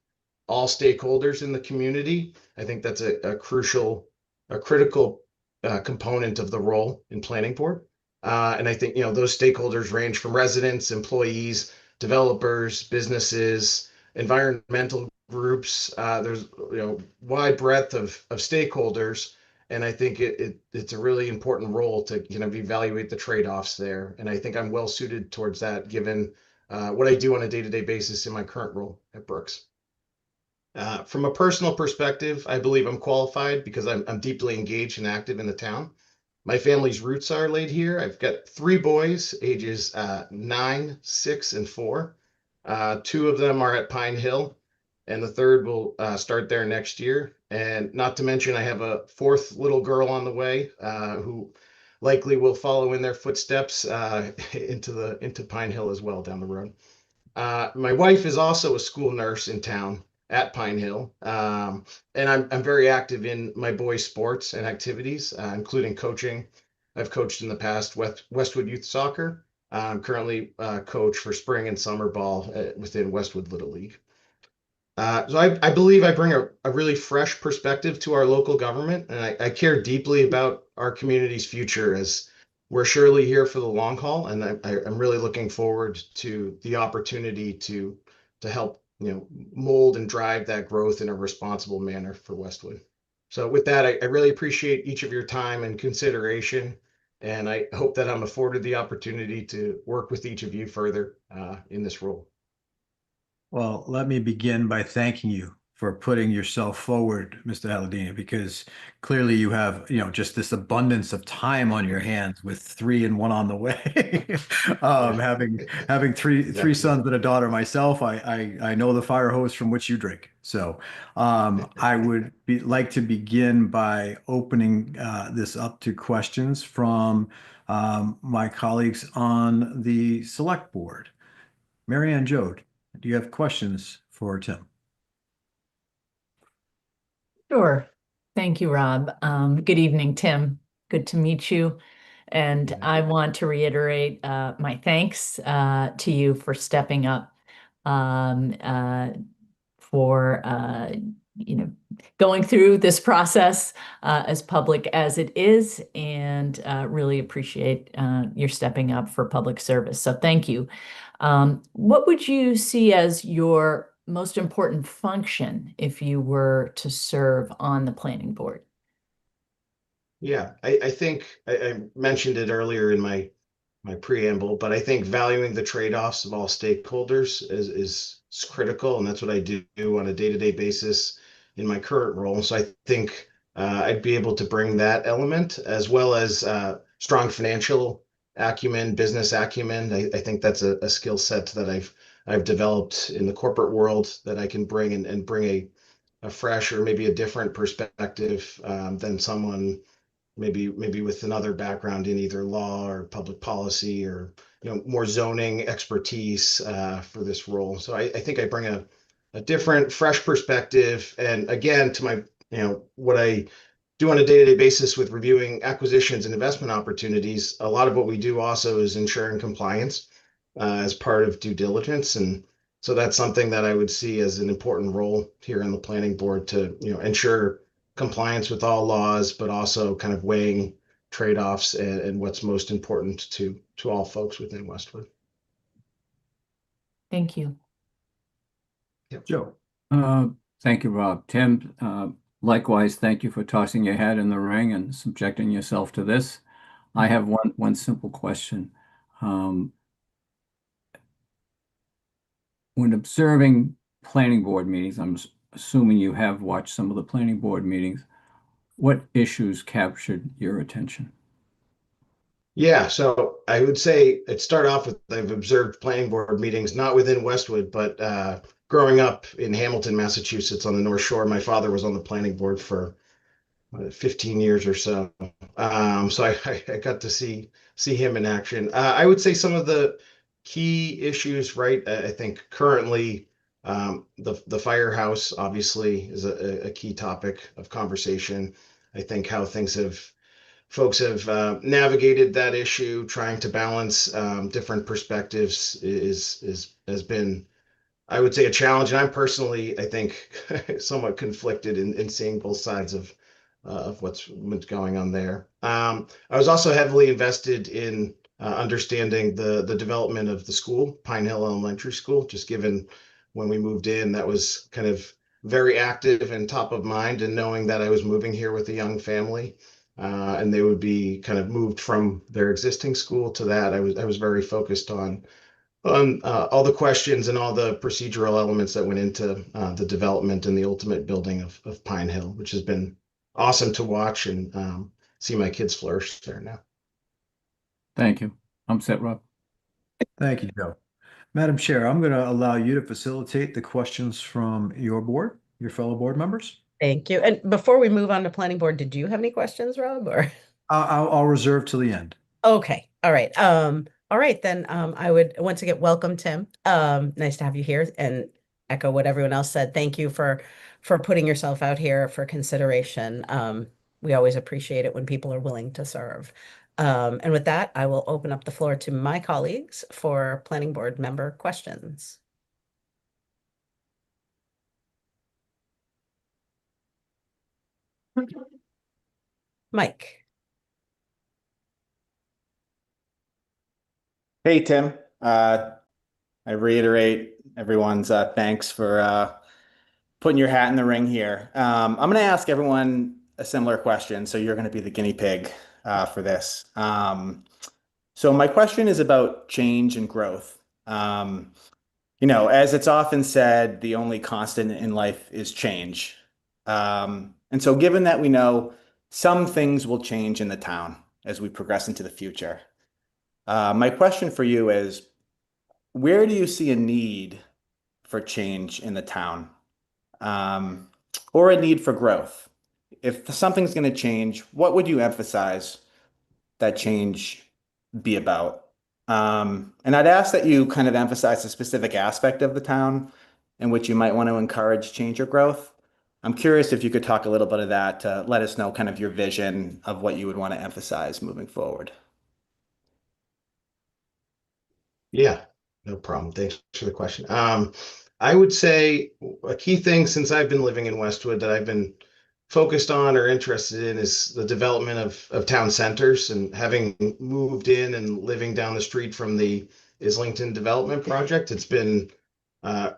all stakeholders in the community. I think that's a critical component of the role in planning board. And I think those stakeholders range from residents, employees, developers, businesses, environmental groups. There's wide breadth of stakeholders, and I think it's a really important role to evaluate the trade-offs there. And I think I'm well suited towards that, given what I do on a day-to-day basis in my current role at Brooks. From a personal perspective, I believe I'm qualified because I'm deeply engaged and active in the town. My family's roots are laid here. I've got three boys, ages 9, 6, and 4. Two of them are at Pine Hill, and the third will start there next year. And not to mention, I have a fourth little girl on the way who likely will follow in their footsteps into Pine Hill as well down the road. My wife is also a school nurse in town at Pine Hill. And I'm very active in my boys' sports and activities, including coaching. I've coached in the past Westwood Youth Soccer. I'm currently coach for spring and summer ball within Westwood Little League. So I believe I bring a really fresh perspective to our local government, and I care deeply about our community's future, as we're surely here for the long haul. And I'm really looking forward to the opportunity to help mold and drive that growth in a responsible manner for Westwood. So with that, I really appreciate each of your time and consideration, and I hope that I'm afforded the opportunity to work with each of you further in this role. Well, let me begin by thanking you for putting yourself forward, Mr. Aladina, because clearly you have, just this abundance of time on your hands with 3 and 1 on the way. Having three sons and a daughter myself, I know the fire hose from which you drink. So I would like to begin by opening this up to questions from my colleagues on the select board. Mary Ann Jode, do you have questions for Tim? Sure. Thank you, Rob. Good evening, Tim. Good to meet you. And I want to reiterate my thanks to you for stepping up, for going through this process as public as it is, and really appreciate your stepping up for public service. So thank you. What would you see as your most important function if you were to serve on the planning board? Yeah, I think I mentioned it earlier in my my preamble, but I think valuing the trade-offs of all stakeholders is critical, and that's what I do on a day-to-day basis in my current role. So I think I'd be able to bring that element as well as strong financial acumen, business acumen. I think that's a skill set that I've developed in the corporate world that I can bring and bring a fresh or maybe a different perspective than someone maybe with another background in either law or public policy or more zoning expertise for this role. So I think I bring a different, fresh perspective. And again, to my what I do on a day-to-day basis with reviewing acquisitions and investment opportunities, a lot of what we do also is ensuring compliance as part of due diligence. And so that's something that I would see as an important role here in the planning board to ensure compliance with all laws, but also kind of weighing trade-offs and what's most important to all folks within Westwood. Thank you. Yep. Joe. Thank you, Rob. Tim, likewise, thank you for tossing your head in the ring and subjecting yourself to this. I have one simple question. When observing planning board meetings, I'm assuming you have watched some of the planning board meetings. What issues captured your attention? Yeah, so I would say it start off with I've observed planning board meetings, not within Westwood, but growing up in Hamilton, Massachusetts on the North Shore. My father was on the planning board for 15 years or so. So I got to see him in action. I would say some of the key issues, right? I think currently the firehouse obviously is a key topic of conversation. I think how folks have navigated that issue, trying to balance different perspectives has been, I would say, a challenge. And I'm personally, I think, somewhat conflicted in seeing both sides of what's going on there. I was also heavily invested in understanding the development of the school, Pine Hill Elementary School, just given when we moved in, that was kind of very active and top of mind, and knowing that I was moving here with a young family. And they would be kind of moved from their existing school to that. I was very focused on all the questions and all the procedural elements that went into the development and the ultimate building of Pine Hill, which has been awesome to watch and see my kids flourish there now. Thank you. I'm set, Rob. Thank you, Joe. Madam Chair, I'm going to allow you to facilitate the questions from your fellow board members. Thank you. And before we move on to planning board, did you have any questions, Rob? Or I'll reserve till the end. okay, all right. All right, then I would once again welcome Tim. Nice to have you here, and echo what everyone else said. Thank you for putting yourself out here for consideration. We always appreciate it when people are willing to serve. And with that, I will open up the floor to my colleagues for planning board member questions. Mike. Hey, Tim. I reiterate everyone's thanks for putting your hat in the ring here. I'm going to ask everyone a similar question, so you're going to be the guinea pig for this. So my question is about change and growth. As it's often said, the only constant in life is change. And so given that we know some things will change in the town as we progress into the future, my question for you is, where do you see a need for change in the town, or a need for growth? If something's going to change, what would you emphasize that change be about? And I'd ask that you kind of emphasize a specific aspect of the town in which you might want to encourage change or growth. I'm curious if you could talk a little bit of that to let us know kind of your vision of what you would want to emphasize moving forward. Yeah, no problem. Thanks for the question. I would say a key thing since I've been living in Westwood that I've been focused on or interested in is the development of town centers, and having moved in and living down the street from the Islington development project, it's been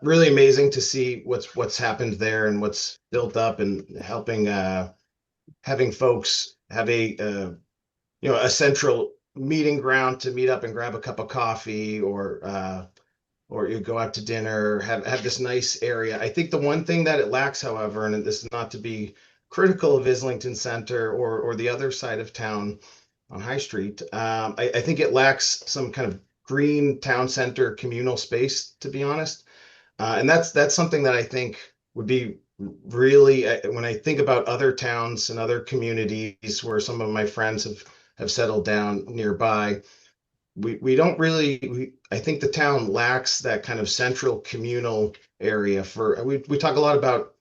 really amazing to see what's happened there and what's built up, and helping having folks have a central meeting ground to meet up and grab a cup of coffee, or you go out to dinner, have this nice area. I think the one thing that it lacks, however, and this is not to be critical of Islington Center or the other side of town on High Street, I think it lacks some kind of green town center communal space, to be honest. And that's something that I think would be really, when I think about other towns and other communities where some of my friends have settled down nearby, we don't really, I think the town lacks that kind of central communal area for, we talk a lot about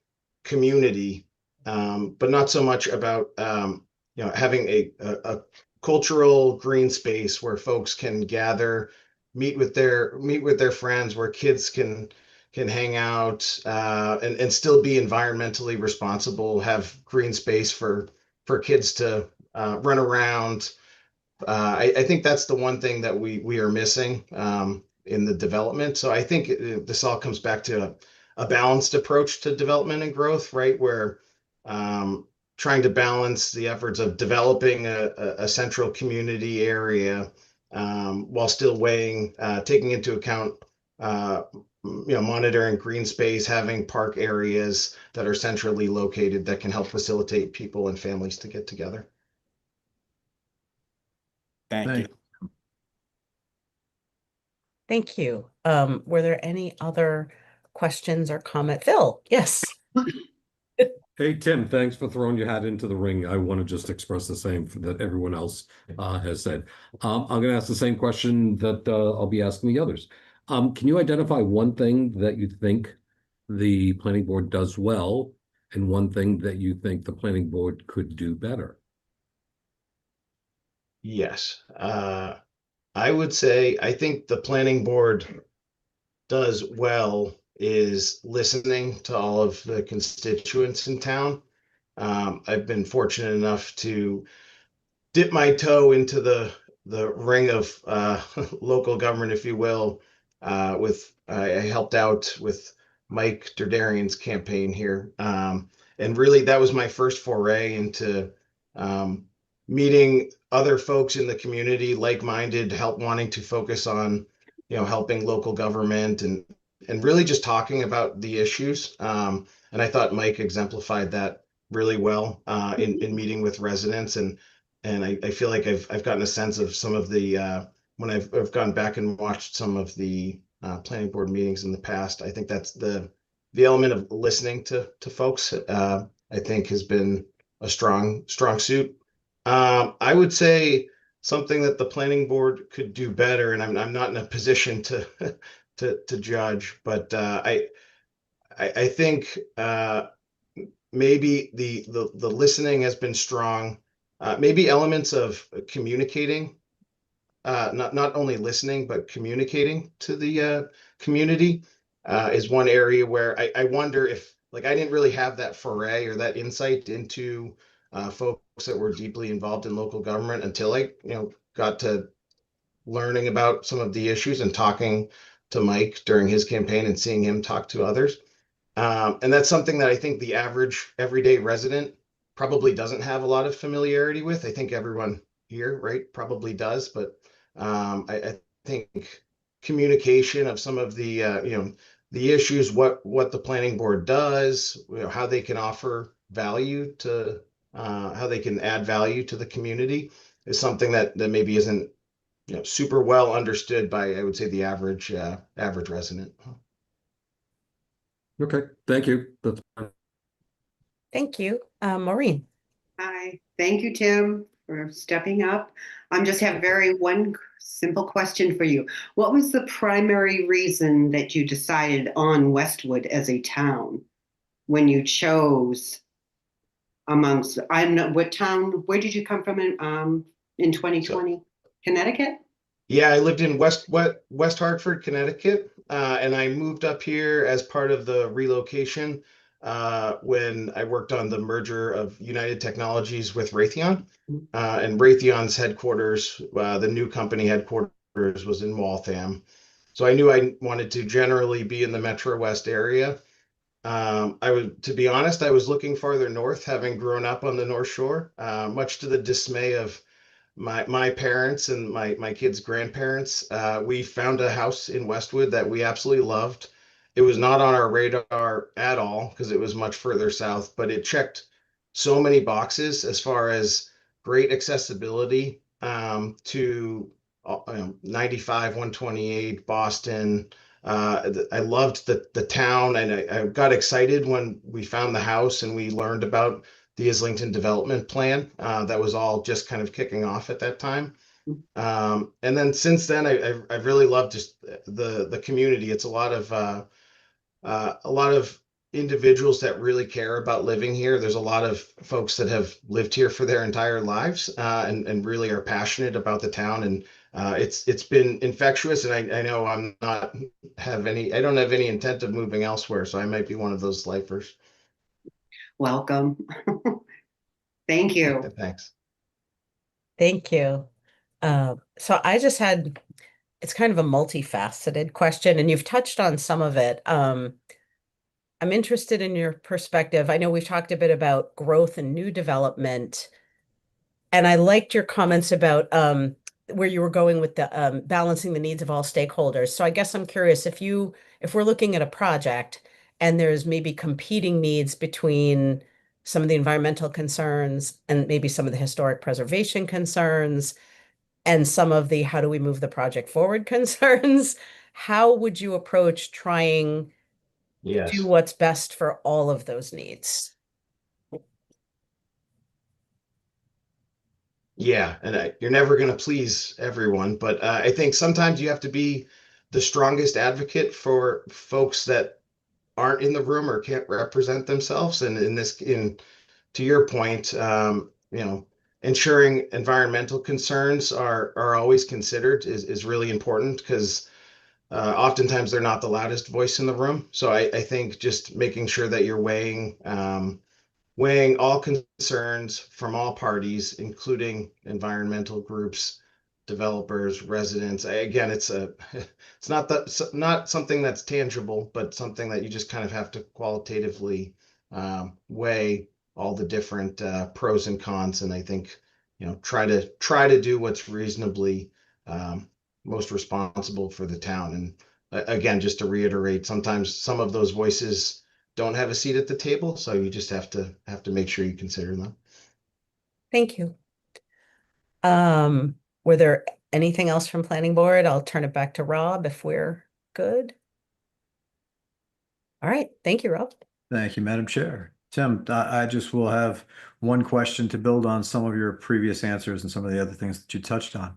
community, but not so much about, having a cultural green space where folks can gather, meet with their friends, where kids can hang out, and still be environmentally responsible, have green space for kids to run around. I think that's the one thing that we are missing in the development. So I think this all comes back to a balanced approach to development and growth, right? Where trying to balance the efforts of developing a central community area, while still taking into account, monitoring green space, having park areas that are centrally located that can help facilitate people and families to get together. Thank you. Thank you. Were there any other questions or comment? Phil, yes. Hey, Tim, thanks for throwing your hat into the ring. I want to just express the same that everyone else has said. I'm going to ask the same question that I'll be asking the others. Can you identify one thing that you think the planning board does well and one thing that you think the planning board could do better? Yes. I would say I think the planning board does well is listening to all of the constituents in town. I've been fortunate enough to dip my toe into the ring of local government, if you will. I helped out with Mike Derderian's campaign here, and really that was my first foray into meeting other folks in the community, like-minded, wanting to focus on, helping local government and really just talking about the issues. And I thought Mike exemplified that really well in meeting with residents, and I feel like I've gotten a sense of some of the when I've gone back and watched some of the planning board meetings in the past. I think that's the element of listening to folks. I think has been a strong suit. I would say something that the planning board could do better, and I'm not in a position to to judge, but I think maybe the listening has been strong. Maybe elements of communicating, not only listening but communicating to the community is one area where I wonder if, like, I didn't really have that foray or that insight into folks that were deeply involved in local government until I got to learning about some of the issues and talking to Mike during his campaign and seeing him talk to others. And that's something that I think the average everyday resident probably doesn't have a lot of familiarity with. I think everyone here, right, probably does, but I think communication of some of the the issues, what the planning board does, how they can offer value to how they can add value to the community is something that maybe isn't super well understood by, I would say, the average resident. Okay, thank you. That's fine. Thank you. Maureen. Hi, thank you, Tim, for stepping up. Just have one simple question for you. What was the primary reason that you decided on Westwood as a town when you chose amongst, I don't know, what town, where did you come from in 2020? Connecticut? Yeah, I lived in West Hartford, Connecticut, and I moved up here as part of the relocation when I worked on the merger of United Technologies with Raytheon. And Raytheon's headquarters, the new company headquarters, was in Waltham. So I knew I wanted to generally be in the Metro West area. To be honest, I was looking farther north, having grown up on the North Shore, much to the dismay of my parents and my kids' grandparents, we found a house in Westwood that we absolutely loved. It was not on our radar at all because it was much further south, but it checked so many boxes as far as great accessibility to 95, 128, Boston. I loved the town, and I got excited when we found the house and we learned about the Islington development plan. That was all just kind of kicking off at that time. And then since then, I've really loved just the community. It's a lot of individuals that really care about living here. There's a lot of folks that have lived here for their entire lives and really are passionate about the town. And it's been infectious. And I know I don't have any intent of moving elsewhere. So I might be one of those lifers. Welcome. Thank you. Thanks. Thank you. So I just had, it's kind of a multifaceted question, and you've touched on some of it. I'm interested in your perspective. I know we've talked a bit about growth and new development, and I liked your comments about where you were going with the balancing the needs of all stakeholders. So I guess I'm curious if we're looking at a project and there's maybe competing needs between some of the environmental concerns and maybe some of the historic preservation concerns and some of the how do we move the project forward concerns, how would you approach trying to do what's best for all of those needs? Yeah, and you're never going to please everyone, but I think sometimes you have to be the strongest advocate for folks that aren't in the room or can't represent themselves. And to your point, ensuring environmental concerns are always considered is really important because oftentimes they're not the loudest voice in the room. So I think just making sure that you're weighing all concerns from all parties, including environmental groups, developers, residents. Again, it's not something that's tangible, but something that you just kind of have to qualitatively weigh all the different pros and cons. And I think try to do what's reasonably most responsible for the town. And again, just to reiterate, sometimes some of those voices don't have a seat at the table, so you just have to make sure you consider them. Thank you. Were there anything else from planning board? I'll turn it back to Rob if we're good. All right. Thank you, Rob. Thank you, Madam Chair. Tim, I just will have one question to build on some of your previous answers and some of the other things that you touched on.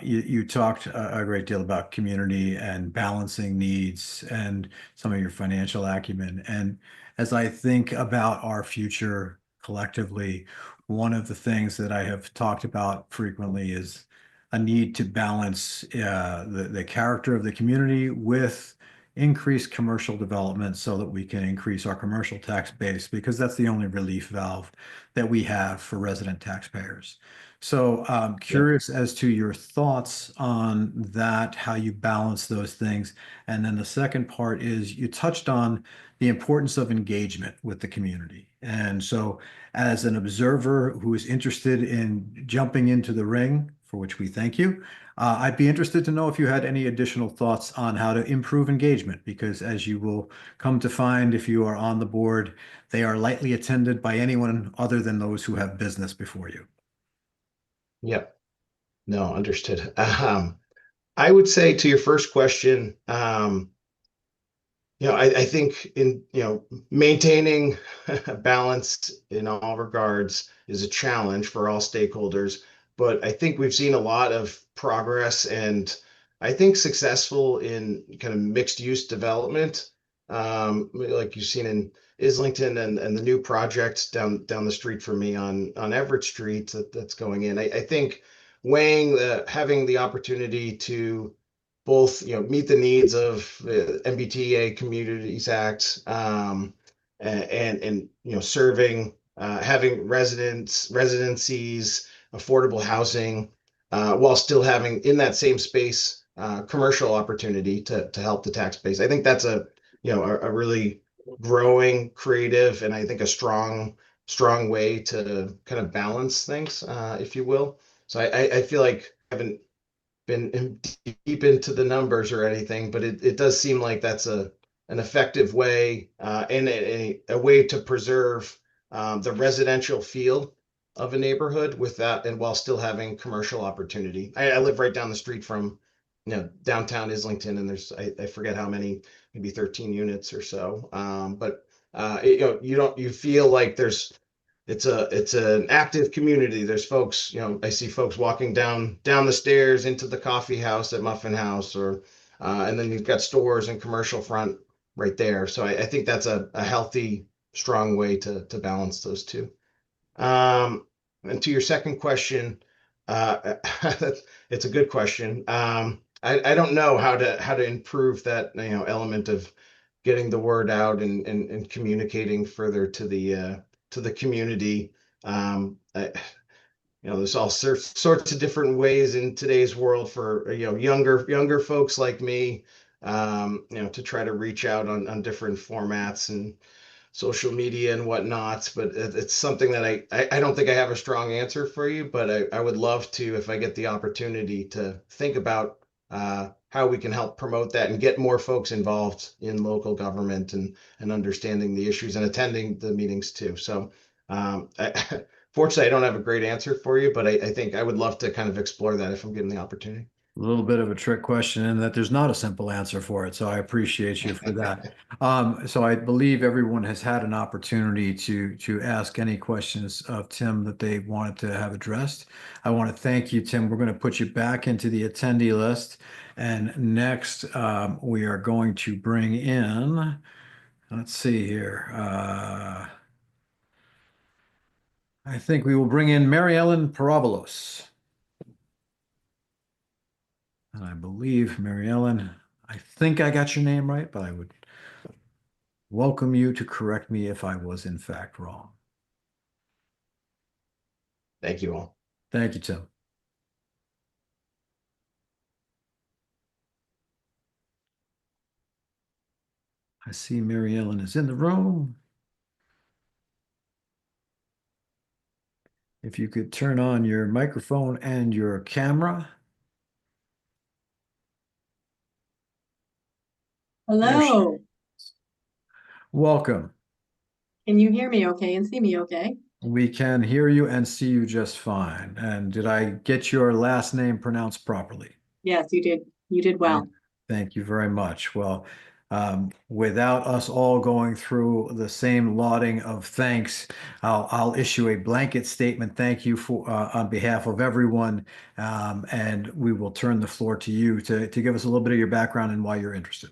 You talked a great deal about community and balancing needs and some of your financial acumen. And as I think about our future collectively, one of the things that I have talked about frequently is a need to balance the character of the community with increase commercial development so that we can increase our commercial tax base, because that's the only relief valve that we have for resident taxpayers. So I'm curious as to your thoughts on that, how you balance those things. And then the second part is you touched on the importance of engagement with the community. And so as an observer who is interested in jumping into the ring, for which we thank you, I'd be interested to know if you had any additional thoughts on how to improve engagement, because as you will come to find if you are on the board, they are lightly attended by anyone other than those who have business before you. Yep. No, understood. I would say to your first question, I think maintaining balance in all regards is a challenge for all stakeholders. But I think we've seen a lot of progress and I think successful in kind of mixed use development, like you've seen in Islington and the new project down the street from me on Everett Street that's going in. I think having the opportunity to both meet the needs of MBTA Communities Act and serving having residencies, affordable housing, while still having in that same space commercial opportunity to help the tax base. I think that's a really growing, creative, and I think a strong way to kind of balance things, if you will. So I feel like I haven't been deep into the numbers or anything, but it does seem like that's an effective way and a way to preserve the residential feel of a neighborhood with that, and while still having commercial opportunity. I live right down the street from, downtown Islington, and there's I forget how many, maybe 13 units or so. But you feel like it's an active community. There's folks, I see folks walking down the stairs into the coffee house at Muffin House, or and then you've got stores and commercial front right there. So I think that's a healthy, strong way to balance those two. And to your second question, it's a good question. I don't know how to improve that, element of getting the word out and communicating further to the community. There's all sorts of different ways in today's world for younger folks like me, to try to reach out on different formats and social media and whatnot. But it's something that I don't think I have a strong answer for you, but I would love to, if I get the opportunity, to think about how we can help promote that and get more folks involved in local government and understanding the issues and attending the meetings too. So fortunately, I don't have a great answer for you, but I think I would love to kind of explore that if I'm given the opportunity. A little bit of a trick question in that there's not a simple answer for it, so I appreciate you for that. So I believe everyone has had an opportunity to ask any questions of Tim that they wanted to have addressed. I want to thank you, Tim. We're going to put you back into the attendee list, and next we are going to bring in. Let's see here. I think we will bring in Mary Ellen Parabolos. And I believe, Mary Ellen, I think I got your name right, but I would welcome you to correct me if I was in fact wrong. Thank you all. Thank you, Tim. I see Mary Ellen is in the room. If you could turn on your microphone and your camera. Hello. Welcome. Can you hear me okay and see me okay? We can hear you and see you just fine. And did I get your last name pronounced properly? Yes, you did. You did well. Thank you very much. Well, without us all going through the same lauding of thanks, I'll issue a blanket statement. Thank you for on behalf of everyone, and we will turn the floor to you to give us a little bit of your background and why you're interested.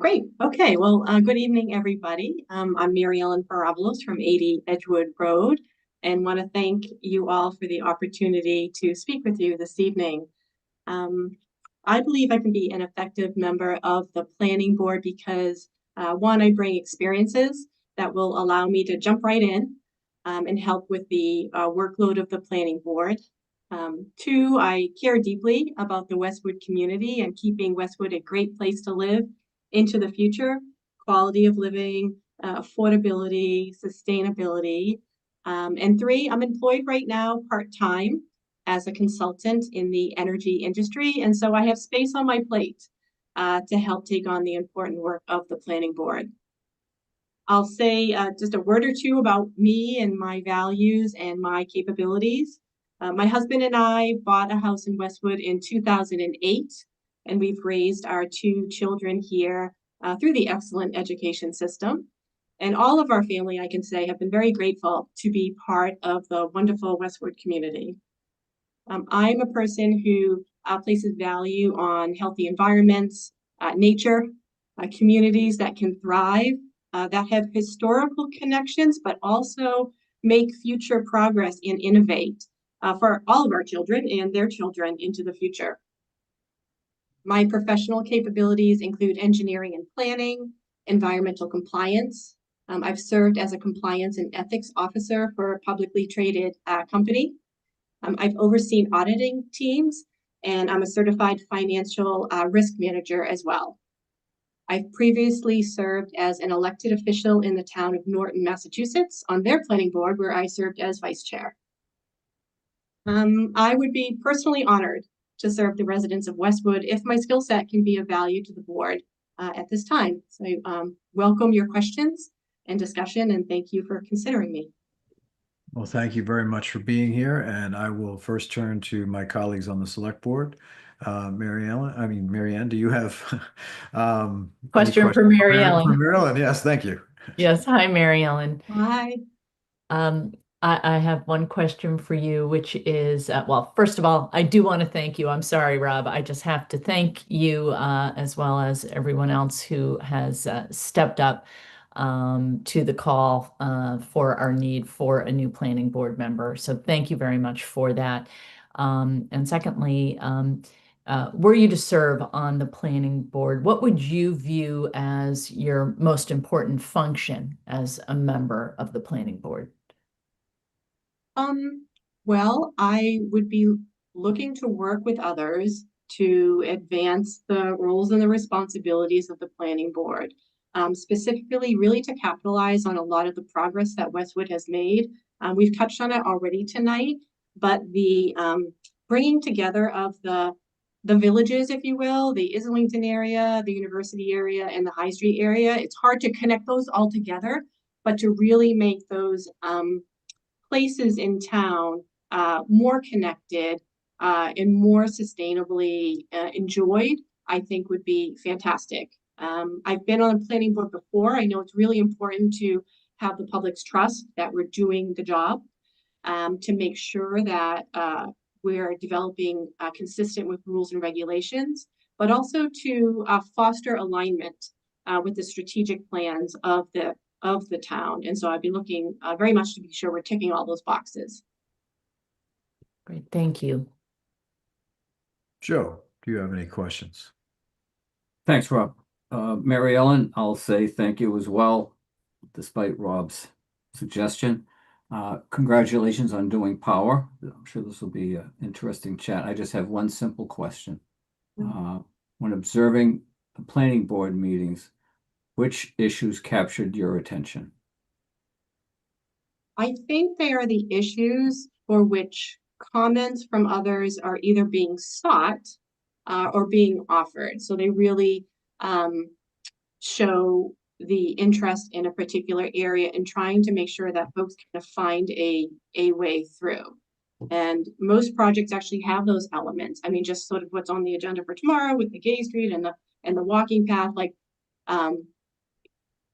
Great. Okay. Well, good evening, everybody. I'm Mary Ellen Parabolos from 80 Edgewood Road, and want to thank you all for the opportunity to speak with you this evening. I believe I can be an effective member of the planning board because one, I bring experiences that will allow me to jump right in and help with the workload of the planning board. Two, I care deeply about the Westwood community and keeping Westwood a great place to live into the future, quality of living, affordability, sustainability. And three, I'm employed right now part-time as a consultant in the energy industry. And so I have space on my plate to help take on the important work of the planning board. I'll say just a word or two about me and my values and my capabilities. My husband and I bought a house in Westwood in 2008, and we've raised our two children here through the excellent education system. And all of our family, I can say, have been very grateful to be part of the wonderful Westwood community. I'm a person who places value on healthy environments, nature, communities that can thrive, that have historical connections, but also make future progress and innovate for all of our children and their children into the future. My professional capabilities include engineering and planning, environmental compliance. I've served as a compliance and ethics officer for a publicly traded company. I've overseen auditing teams, and I'm a certified financial risk manager as well. I've previously served as an elected official in the town of Norton, Massachusetts, on their planning board, where I served as vice chair. I would be personally honored to serve the residents of Westwood if my skill set can be of value to the board at this time. So welcome your questions and discussion, and thank you for considering me. Well, thank you very much for being here, and I will first turn to my colleagues on the select board. Mary Ann, do you have any Question for Mary Ellen. For Mary Ellen, yes, thank you. Yes, hi, Mary Ellen. Hi. I have one question for you, which is, well, first of all, I do want to thank you. I'm sorry, Rob. I just have to thank you as well as everyone else who has stepped up to the call for our need for a new planning board member. So thank you very much for that. And secondly, were you to serve on the planning board, what would you view as your most important function as a member of the planning board? Well, I would be looking to work with others to advance the roles and the responsibilities of the planning board, specifically really to capitalize on a lot of the progress that Westwood has made. We've touched on it already tonight, but the bringing together of the villages, if you will, the Islington area, the university area, and the High Street area, it's hard to connect those all together, but to really make those places in town more connected and more sustainably enjoyed, I think would be fantastic. I've been on the planning board before. I know it's really important to have the public's trust that we're doing the job, to make sure that we're developing consistent with rules and regulations, but also to foster alignment with the strategic plans of the town. And so I'd be looking very much to be sure we're ticking all those boxes. Great, thank you. Joe, do you have any questions? Thanks, Rob. Mary Ellen, I'll say thank you as well, despite Rob's suggestion. Congratulations on doing power. I'm sure this will be an interesting chat. I just have one simple question. When observing the planning board meetings, which issues captured your attention? I think they are the issues for which comments from others are either being sought or being offered. So they really show the interest in a particular area and trying to make sure that folks can find a way through. And most projects actually have those elements. I mean, just sort of what's on the agenda for tomorrow with the Gay Street and the walking path, like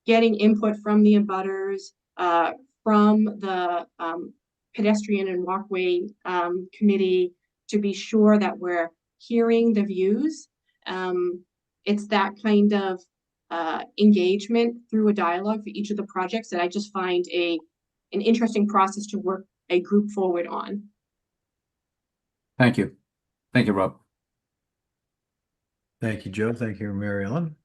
getting input from the abutters, from the pedestrian and walkway committee, to be sure that we're hearing the views. It's that kind of engagement through a dialogue for each of the projects that I just find an interesting process to work a group forward on. Thank you. Thank you, Rob. Thank you, Joe. Thank you, Mary Ellen.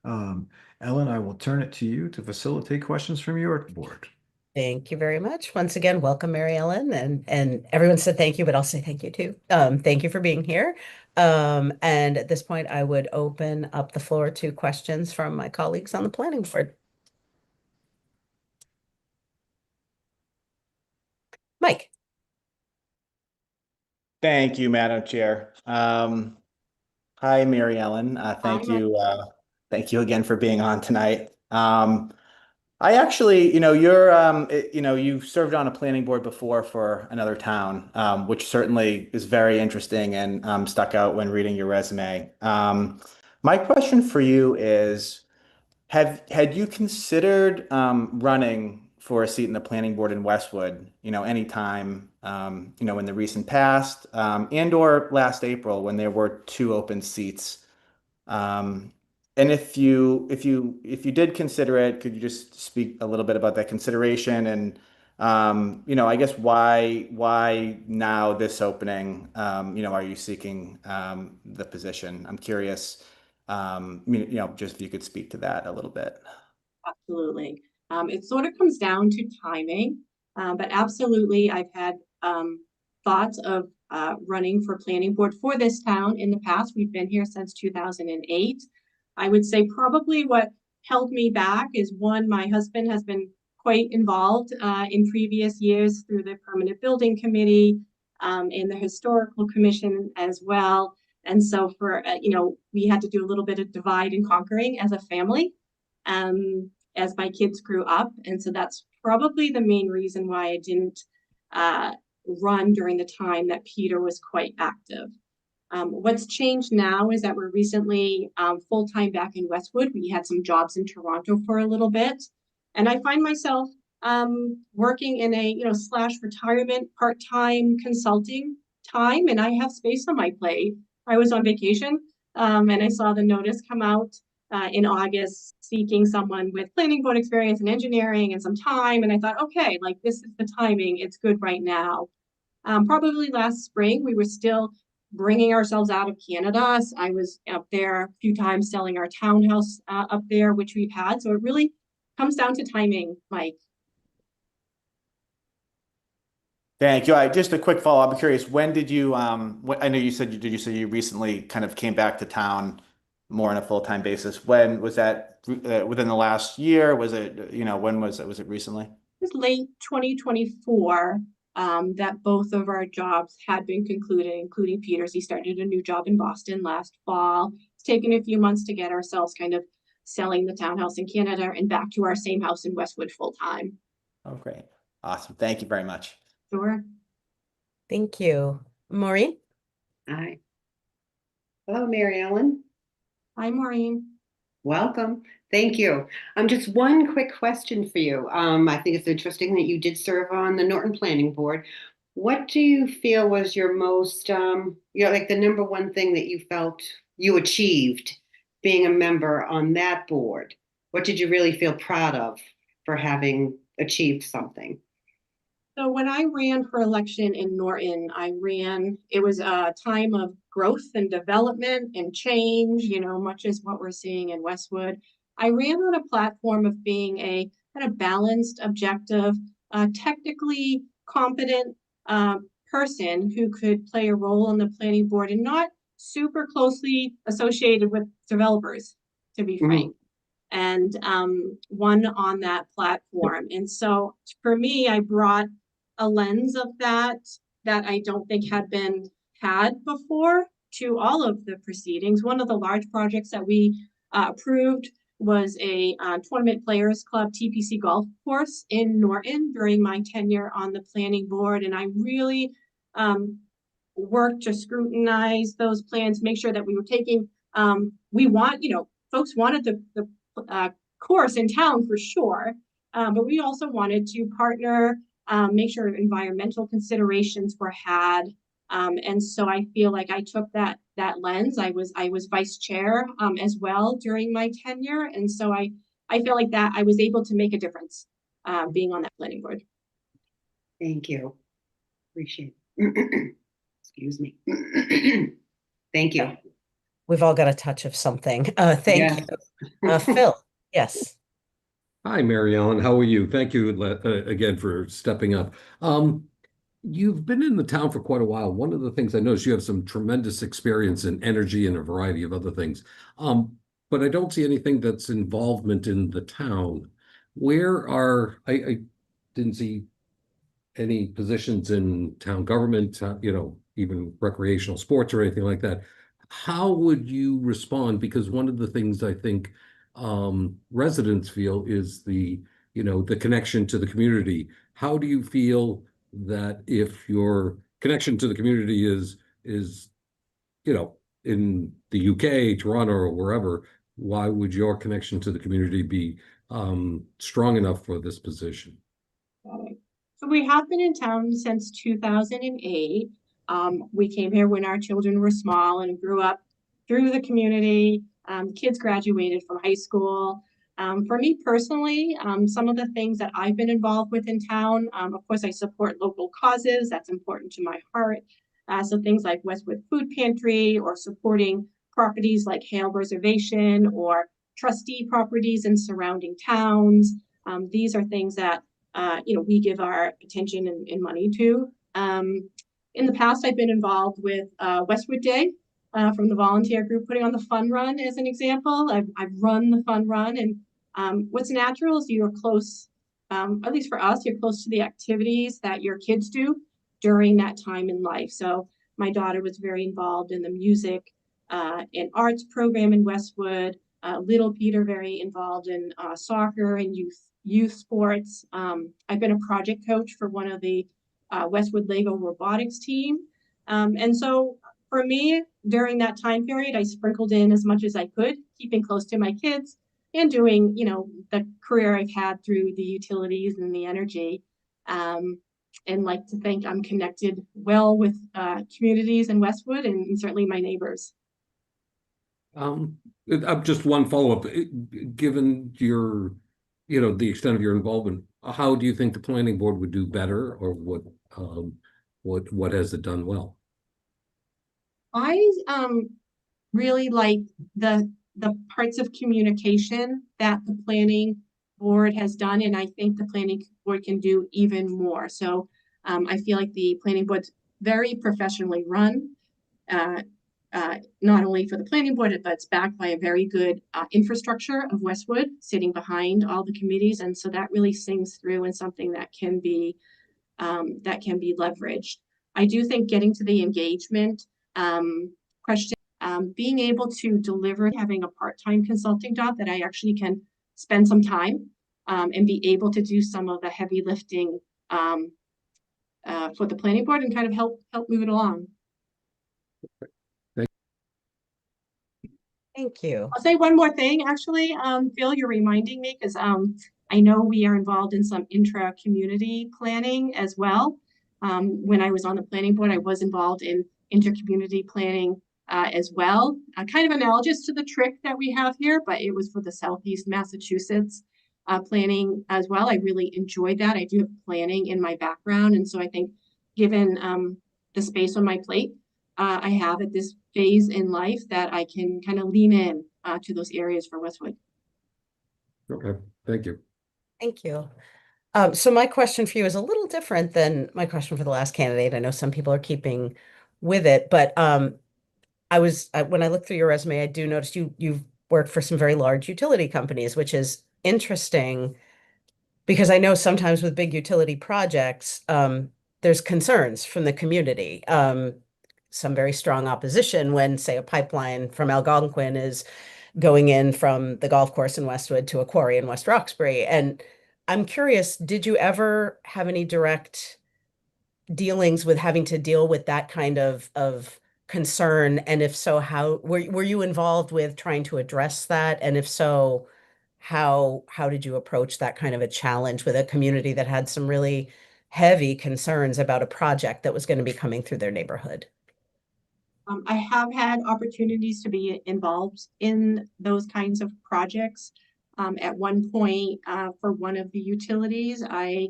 Ellen, I will turn it to you to facilitate questions from your board. Thank you very much. Once again, welcome, Mary Ellen. And everyone said thank you, but I'll say thank you too. Thank you for being here. And at this point, I would open up the floor to questions from my colleagues on the planning board. Mike. Thank you, Madam Chair. Hi, Mary Ellen. Thank you again for being on tonight. I actually, you've served on a planning board before for another town, which certainly is very interesting and stuck out when reading your resume. My question for you is, had you considered running for a seat in the planning board in Westwood, anytime, in the recent past, and or last April when there were 2 open seats? And if you did consider it, could you just speak a little bit about that consideration and, I guess why now this opening, are you seeking the position? I'm curious, just if you could speak to that a little bit. Absolutely. It sort of comes down to timing, but absolutely, I've had thoughts of running for planning board for this town in the past. We've been here since 2008. I would say probably what held me back is, one, my husband has been quite involved in previous years through the Permanent Building Committee, in the historical commission as well. And so for, we had to do a little bit of divide and conquering as a family as my kids grew up. And so that's probably the main reason why I didn't run during the time that Peter was quite active. What's changed now is that we're recently full-time back in Westwood. We had some jobs in Toronto for a little bit. And I find myself working in a, / retirement part-time consulting time, and I have space on my plate. I was on vacation and I saw the notice come out in August seeking someone with planning board experience and engineering and some time. And I thought, okay, like this is the timing. It's good right now. Probably last spring, we were still bringing ourselves out of Canada. So I was up there a few times selling our townhouse up there, which we've had. So it really comes down to timing, Mike. Thank you. Just a quick follow-up. I'm curious, when did you, I know you said, did you say you recently kind of came back to town more on a full-time basis? When was that, within the last year? Was it, when was it? Was it recently? It was late 2024 that both of our jobs had been concluded, including Peter's. He started a new job in Boston last fall. It's taken a few months to get ourselves kind of selling the townhouse in Canada and back to our same house in Westwood full-time. Oh, great. Awesome. Thank you very much. Sure. Thank you. Maureen? Hi. Hello, Mary Ellen. Hi, Maureen. Welcome. Thank you. Just one quick question for you. I think it's interesting that you did serve on the Norton Planning Board. What do you feel was your most, like the number one thing that you felt you achieved being a member on that board? What did you really feel proud of for having achieved something? So when I ran for election in Norton, it was a time of growth and development and change, much as what we're seeing in Westwood. I ran on a platform of being a kind of balanced, objective, technically competent person who could play a role on the planning board and not super closely associated with developers, to be frank. And won on that platform. And so for me, I brought a lens of that I don't think had been had before to all of the proceedings. One of the large projects that we approved was a Tournament Players Club TPC golf course in Norton during my tenure on the planning board. And I really worked to scrutinize those plans, make sure that we were taking, folks wanted the course in town for sure, but we also wanted to partner, make sure environmental considerations were had. And so I feel like I took that lens. I was vice chair as well during my tenure. And so I feel like that I was able to make a difference being on that planning board. Thank you. Appreciate it. Excuse me. Thank you. We've all got a touch of something. Thank you. Phil, yes. Hi, Mary Ellen. How are you? Thank you again for stepping up. You've been in the town for quite a while. One of the things I noticed, you have some tremendous experience in energy and a variety of other things. But I don't see anything that's involvement in the town. I didn't see any positions in town government, even recreational sports or anything like that. How would you respond? Because one of the things I think residents feel is the connection to the community. How do you feel that if your connection to the community is in the UK, Toronto, or wherever, why would your connection to the community be strong enough for this position? So we have been in town since 2008. We came here when our children were small and grew up through the community. Kids graduated from high school. For me personally, some of the things that I've been involved with in town, of course, I support local causes. That's important to my heart. So things like Westwood Food Pantry or supporting properties like Hale Reservation or trustee properties in surrounding towns. These are things that we give our attention and money to. In the past, I've been involved with Westwood Day from the volunteer group, putting on the fun run as an example. I've run the fun run, and what's natural is you're close, at least for us, you're close to the activities that your kids do during that time in life. So my daughter was very involved in the music and arts program in Westwood. Little Peter very involved in soccer and youth sports. I've been a project coach for one of the Westwood Lego robotics team. And so for me, during that time period, I sprinkled in as much as I could, keeping close to my kids and doing, the career I've had through the utilities and the energy. And like to think I'm connected well with communities in Westwood and certainly my neighbors. Just one follow-up. Given your, the extent of your involvement, how do you think the planning board would do better, or what has it done well? I really like the parts of communication that the planning board has done, and I think the planning board can do even more. So I feel like the planning board's very professionally run, not only for the planning board, but it's backed by a very good infrastructure of Westwood sitting behind all the committees, and so that really sings through and something that can be leveraged. I do think getting to the engagement question, being able to deliver, having a part-time consulting job that I actually can spend some time and be able to do some of the heavy lifting for the planning board and kind of help move it along. Thank you. I'll say one more thing, actually. Phil, you're reminding me because I know we are involved in some intra-community planning as well. When I was on the planning board, I was involved in inter-community planning as well. Kind of analogous to the trick that we have here, but it was for the Southeast Massachusetts planning as well. I really enjoyed that. I do have planning in my background. And so I think given the space on my plate, I have at this phase in life that I can kind of lean in to those areas for Westwood. Okay, thank you. Thank you. So my question for you is a little different than my question for the last candidate. I know some people are keeping with it, but when I looked through your resume, I do notice you've worked for some very large utility companies, which is interesting because I know sometimes with big utility projects, there's concerns from the community. Some very strong opposition when, say, a pipeline from Algonquin is going in from the golf course in Westwood to a quarry in West Roxbury. And I'm curious, did you ever have any direct dealings with having to deal with that kind of concern? And if so, how were you involved with trying to address that? And if so, how did you approach that kind of a challenge with a community that had some really heavy concerns about a project that was going to be coming through their neighborhood? I have had opportunities to be involved in those kinds of projects. At one point, for one of the utilities, I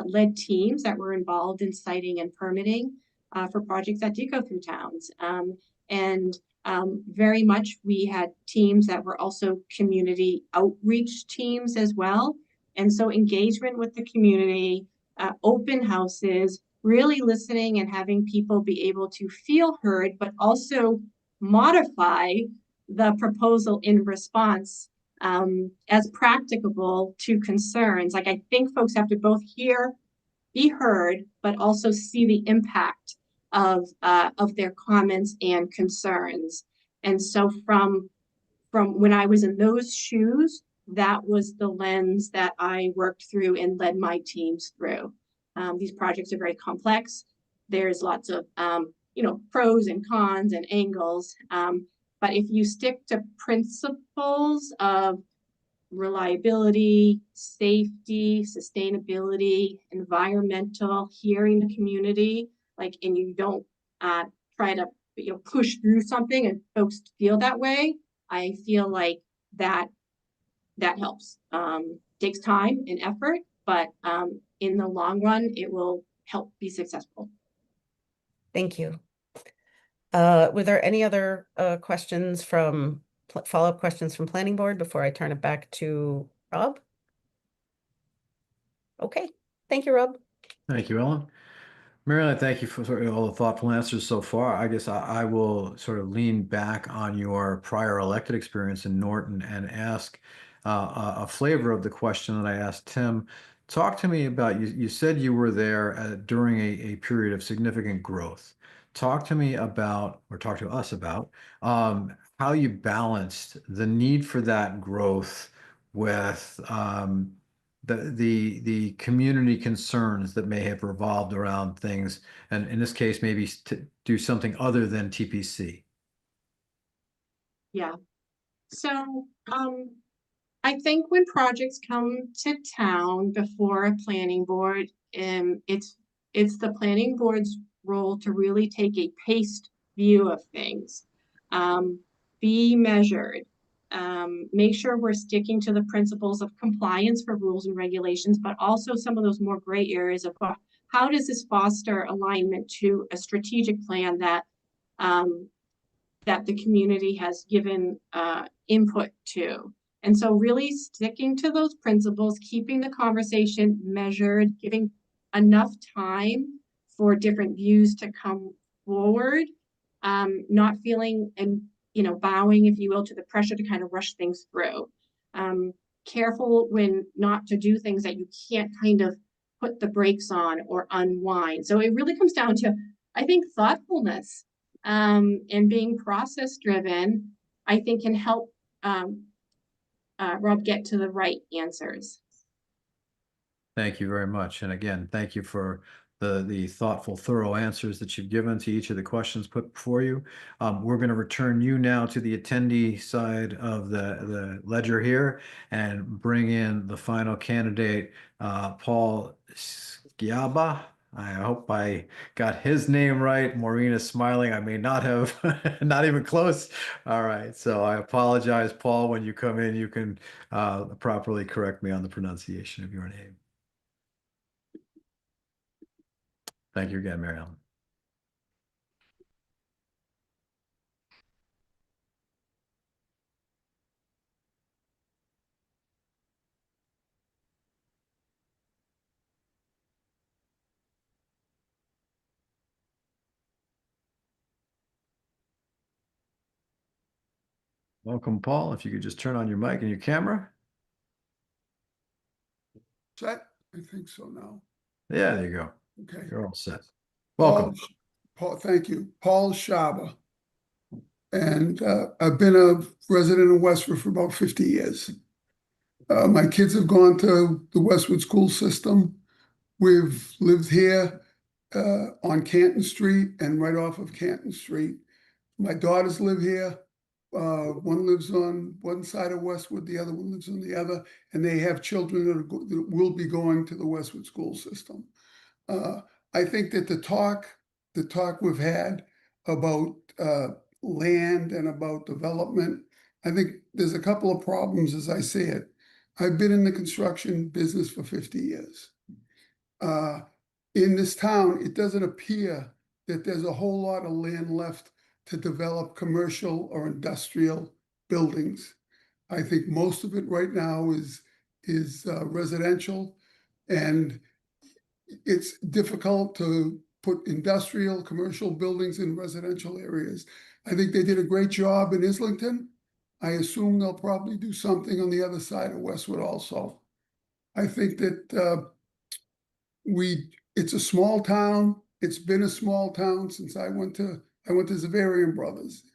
led teams that were involved in siting and permitting for projects that did go through towns. Very much we had teams that were also community outreach teams as well. And so engagement with the community, open houses, really listening and having people be able to feel heard, but also modify the proposal in response as practicable to concerns. Like, I think folks have to both hear, be heard, but also see the impact of their comments and concerns. And so from when I was in those shoes, that was the lens that I worked through and led my teams through. These projects are very complex. There's lots of, pros and cons and angles. But if you stick to principles of reliability, safety, sustainability, environmental, hearing the community, and you don't try to push through something and folks feel that way, I feel like that helps. Takes time and effort, but in the long run, it will help be successful. Thank you. Were there any other questions follow-up questions from planning board before I turn it back to Rob? Okay, thank you, Rob. Thank you, Ellen. Marilyn, thank you for sort of all the thoughtful answers so far. I guess I will sort of lean back on your prior elected experience in Norton and ask a flavor of the question that I asked Tim Talk to me about, you said you were there during a period of significant growth. Talk to me about, or talk to us about, how you balanced the need for that growth with the community concerns that may have revolved around things, and in this case, maybe to do something other than TPC. Yeah. So, I think when projects come to town before a planning board, it's the planning board's role to really take a paced view of things. Be measured. Make sure we're sticking to the principles of compliance for rules and regulations, but also some of those more gray areas of how does this foster alignment to a strategic plan that that the community has given input to. And so really sticking to those principles, keeping the conversation measured, giving enough time for different views to come forward, not feeling and, bowing, if you will, to the pressure to kind of rush things through. Careful when not to do things that you can't kind of put the brakes on or unwind. So it really comes down to, I think, thoughtfulness and being process driven, I think can help Rob get to the right answers. Thank you very much. And again, thank you for the thoughtful, thorough answers that you've given to each of the questions put before you. We're going to return you now to the attendee side of the ledger here and bring in the final candidate, Paul Sciaba. I hope I got his name right. Maureen is smiling. I may not have, not even close. All right. So I apologize, Paul. When you come in, you can properly correct me on the pronunciation of your name. Thank you again, Mary Ellen. Welcome, Paul. If you could just turn on your mic and your camera. Set? I think so now. Yeah, there you go. Okay. You're all set. Welcome. Paul, thank you. Paul Sciaba. And I've been a resident of Westwood for about 50 years. My kids have gone to the Westwood school system. We've lived here on Canton Street and right off of Canton Street. My daughters live here. One lives on one side of Westwood, the other one lives on the other, and they have children that will be going to the Westwood school system. I think that the talk we've had about land and about development, I think there's a couple of problems as I see it. I've been in the construction business for 50 years. In this town, it doesn't appear that there's a whole lot of land left to develop commercial or industrial buildings. I think most of it right now is residential, and it's difficult to put industrial, commercial buildings in residential areas. I think they did a great job in Islington. I assume they'll probably do something on the other side of Westwood also. I think that it's a small town. It's been a small town since I went to Zavarian Brothers.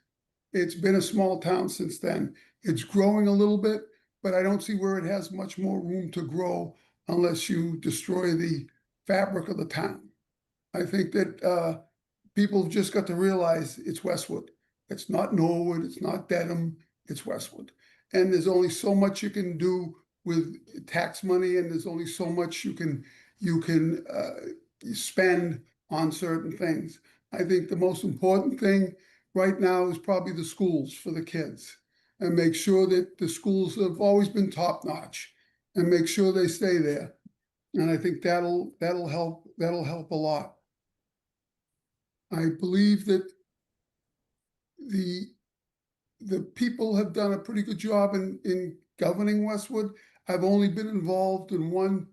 It's been a small town since then. It's growing a little bit, but I don't see where it has much more room to grow unless you destroy the fabric of the town. I think that people have just got to realize it's Westwood. It's not Norwood, it's not Dedham, it's Westwood. And there's only so much you can do with tax money, and there's only so much you can spend on certain things. I think the most important thing right now is probably the schools for the kids, and make sure that the schools have always been top notch, and make sure they stay there. And I think that'll help a lot. I believe that the people have done a pretty good job in governing Westwood. I've only been involved in one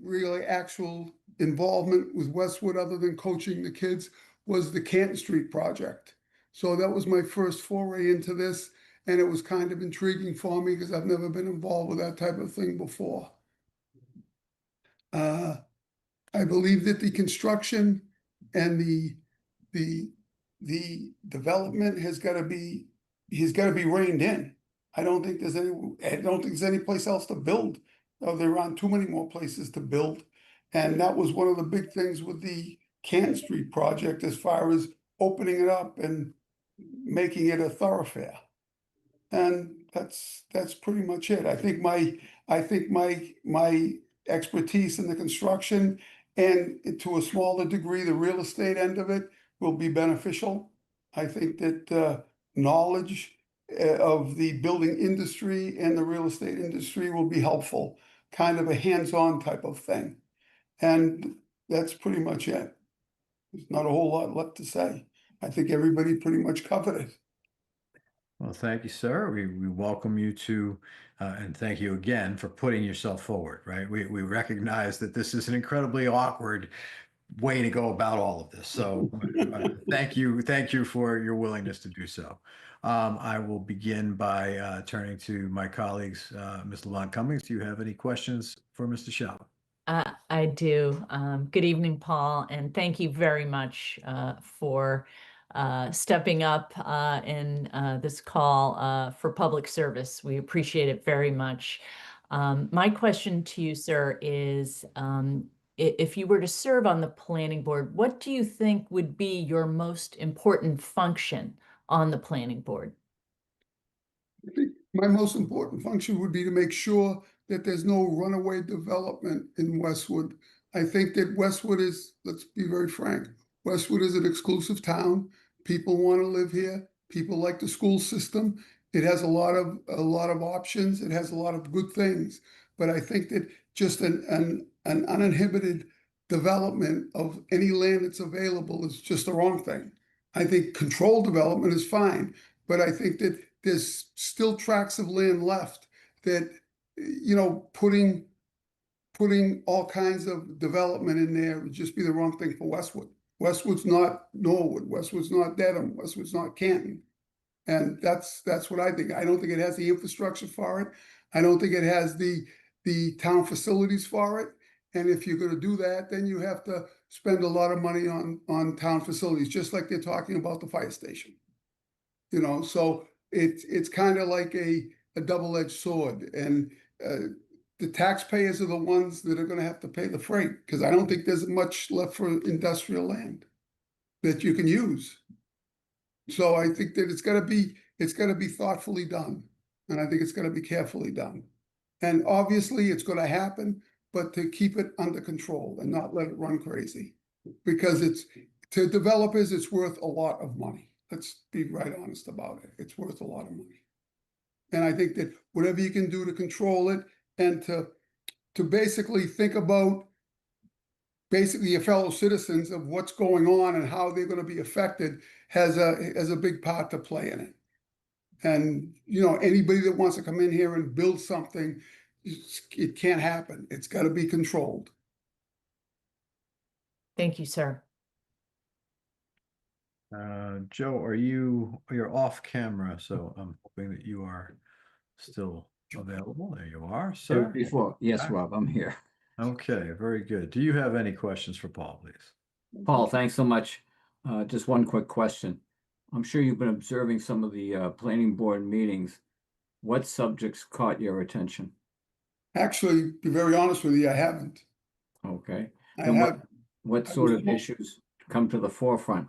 really actual involvement with Westwood, other than coaching the kids, was the Canton Street project. So that was my first foray into this, and it was kind of intriguing for me because I've never been involved with that type of thing before. I believe that the construction and the development has got to be reined in. I don't think there's any place else to build. There aren't too many more places to build. And that was one of the big things with the Canton Street project as far as opening it up and making it a thoroughfare. And that's pretty much it. I think my expertise in the construction and to a smaller degree, the real estate end of it will be beneficial. I think that knowledge of the building industry and the real estate industry will be helpful, kind of a hands-on type of thing. And that's pretty much it. There's not a whole lot left to say. I think everybody pretty much covered it. Well, thank you, sir. We welcome you to, and thank you again for putting yourself forward, right? We recognize that this is an incredibly awkward way to go about all of this. So thank you for your willingness to do so. I will begin by turning to my colleagues. Ms. Levon Cummings, do you have any questions for Mr. Shaba? I do. Good evening, Paul, and thank you very much for stepping up in this call for public service. We appreciate it very much. My question to you, sir, is if you were to serve on the planning board, what do you think would be your most important function on the planning board? I think my most important function would be to make sure that there's no runaway development in Westwood. I think that Westwood is, let's be very frank, Westwood is an exclusive town. People want to live here. People like the school system. It has a lot of options. It has a lot of good things. But I think that just an uninhibited development of any land that's available is just the wrong thing. I think controlled development is fine, but I think that there's still tracts of land left that, putting all kinds of development in there would just be the wrong thing for Westwood. Westwood's not Norwood. Westwood's not Dedham. Westwood's not Canton. And that's what I think. I don't think it has the infrastructure for it. I don't think it has the town facilities for it. And if you're going to do that, then you have to spend a lot of money on town facilities, just like they're talking about the fire station. So it's kind of like a double-edged sword. And the taxpayers are the ones that are going to have to pay the freight, because I don't think there's much left for industrial land that you can use. So I think that it's got to be thoughtfully done, and I think it's got to be carefully done. And obviously, it's going to happen, but to keep it under control and not let it run crazy, because to developers, it's worth a lot of money. Let's be right honest about it. It's worth a lot of money, and I think that whatever you can do to control it and to basically think about your fellow citizens of what's going on and how they're going to be affected has a big part to play in it. And anybody that wants to come in here and build something, it can't happen. It's got to be controlled. Thank you, sir. Joe, you're off camera, so I'm hoping that you are still available. There you are, sir. Yes, Rob, I'm here. Okay, very good. Do you have any questions for Paul, please? Paul, thanks so much. Just one quick question. I'm sure you've been observing some of the planning board meetings. What subjects caught your attention? Actually, to be very honest with you, I haven't. Okay. And what sort of issues come to the forefront?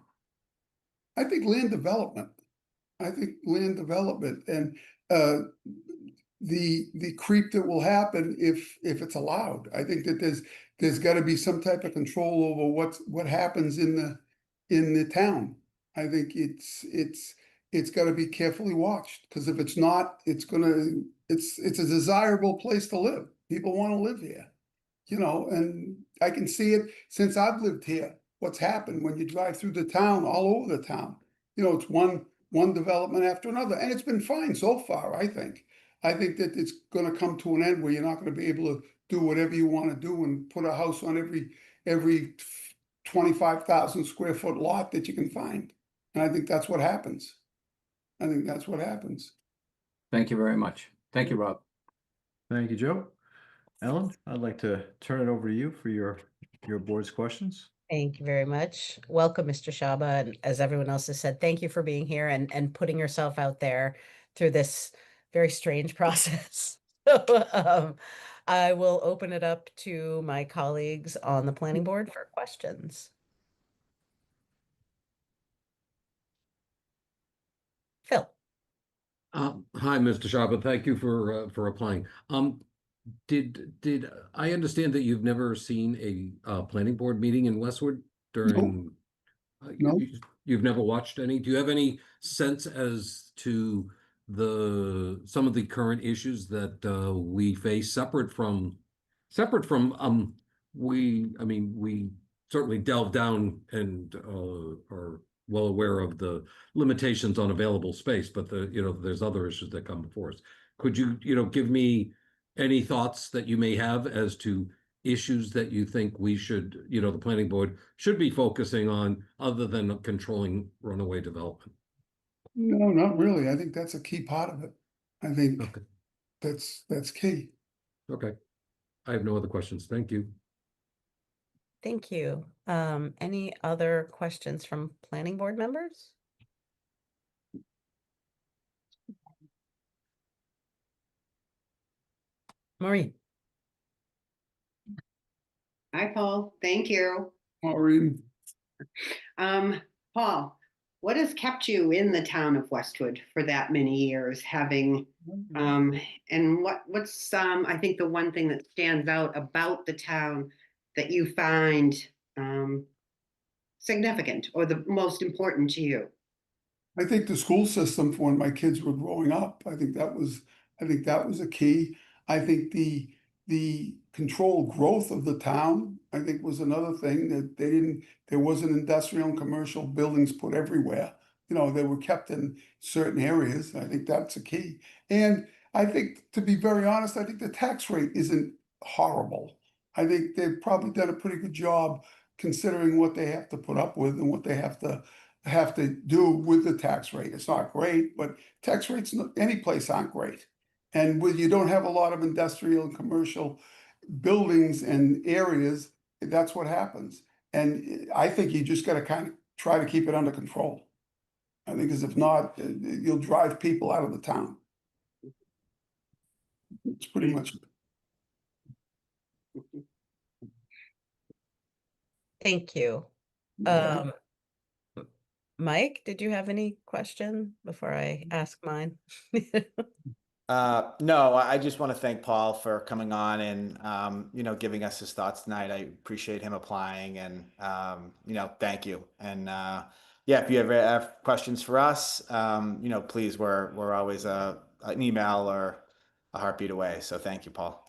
I think land development. And the creep that will happen if it's allowed. I think that there's got to be some type of control over what happens in the town. I think it's got to be carefully watched, because if it's not, it's a desirable place to live. People want to live here, and I can see it since I've lived here. What's happened when you drive through the town, all over the town? It's one development after another, and it's been fine so far. I think that it's going to come to an end where you're not going to be able to do whatever you want to do and put a house on every 25,000 square foot lot that you can find. And I think that's what happens. Thank you very much. Thank you, Rob. Thank you, Joe. Ellen, I'd like to turn it over to you for your board's questions. Thank you very much. Welcome, Mr. Shaba. And as everyone else has said, thank you for being here and putting yourself out there through this very strange process. I will open it up to my colleagues on the planning board for questions. Phil. Hi, Mr. Shaba. Thank you for applying. Did I understand that you've never seen a planning board meeting in Westwood during? No. You've never watched any? Do you have any sense as to some of the current issues that we face separate from we certainly delve down and are well aware of the limitations on available space, but there's other issues that come before us. Could you give me any thoughts that you may have as to issues that you think we should, the planning board should be focusing on other than controlling runaway development? No, not really. I think that's a key part of it. I think Okay. that's key. Okay. I have no other questions. Thank you. Thank you. Any other questions from planning board members? Maureen. Hi, Paul. Thank you. Maureen. Paul, what has kept you in the town of Westwood for that many years, having and what's I think the one thing that stands out about the town that you find significant or the most important to you? I think the school system for when my kids were growing up, I think that was a key. I think the controlled growth of the town, I think, was another thing that there wasn't industrial and commercial buildings put everywhere. They were kept in certain areas. I think that's a key. And I think, to be very honest, I think the tax rate isn't horrible. I think they've probably done a pretty good job considering what they have to put up with and what they have to do with the tax rate. It's not great, but tax rates any place aren't great. And when you don't have a lot of industrial and commercial buildings and areas, that's what happens. And I think you just got to kind of try to keep it under control. I think, because if not, you'll drive people out of the town. It's pretty much it. Thank you. Yeah. Mike, did you have any question before I ask mine? No, I just want to thank Paul for coming on and, giving us his thoughts tonight. I appreciate him applying and, thank you. And, if you ever have questions for us, please, we're always an email or a heartbeat away. So thank you, Paul.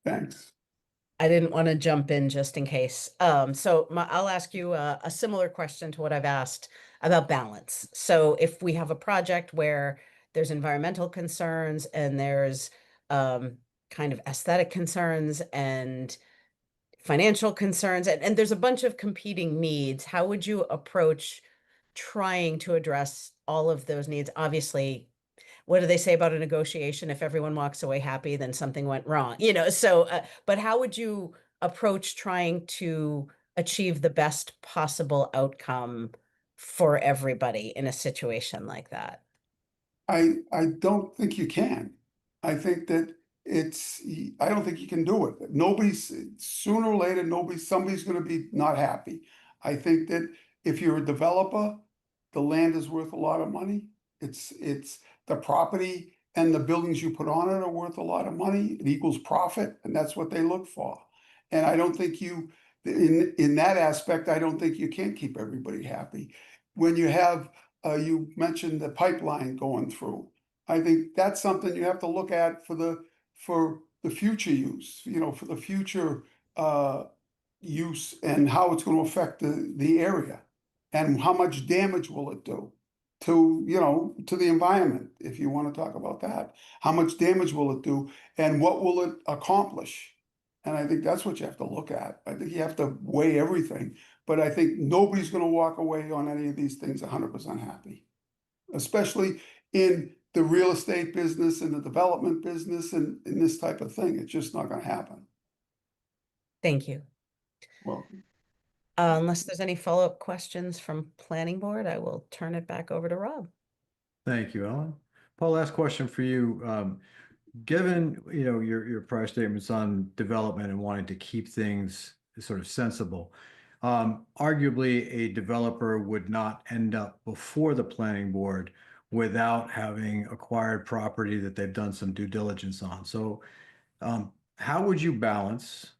Thanks. I didn't want to jump in just in case. So I'll ask you a similar question to what I've asked about balance. So if we have a project where there's environmental concerns and there's kind of aesthetic concerns and financial concerns, and there's a bunch of competing needs, how would you approach trying to address all of those needs? Obviously, what do they say about a negotiation? If everyone walks away happy, then something went wrong, but how would you approach trying to achieve the best possible outcome for everybody in a situation like that? I don't think you can. I think that I don't think you can do it. Sooner or later, somebody's going to be not happy. I think that if you're a developer, the land is worth a lot of money. It's the property and the buildings you put on it are worth a lot of money. It equals profit, and that's what they look for. And I don't think in that aspect, I don't think you can keep everybody happy. When you have, you mentioned the pipeline going through. I think that's something you have to look at for the future use, for the future use and how it's going to affect the area and how much damage will it do to the environment, if you want to talk about that. How much damage will it do and what will it accomplish? And I think that's what you have to look at. I think you have to weigh everything, but I think nobody's going to walk away on any of these things 100% happy, especially in the real estate business and the development business and this type of thing. It's just not going to happen. Thank you. Well, Unless there's any follow-up questions from planning board, I will turn it back over to Rob. Thank you, Ellen. Paul, last question for you. Given, your prior statements on development and wanting to keep things sort of sensible, arguably a developer would not end up before the planning board without having acquired property that they've done some due diligence on. So, how would you balance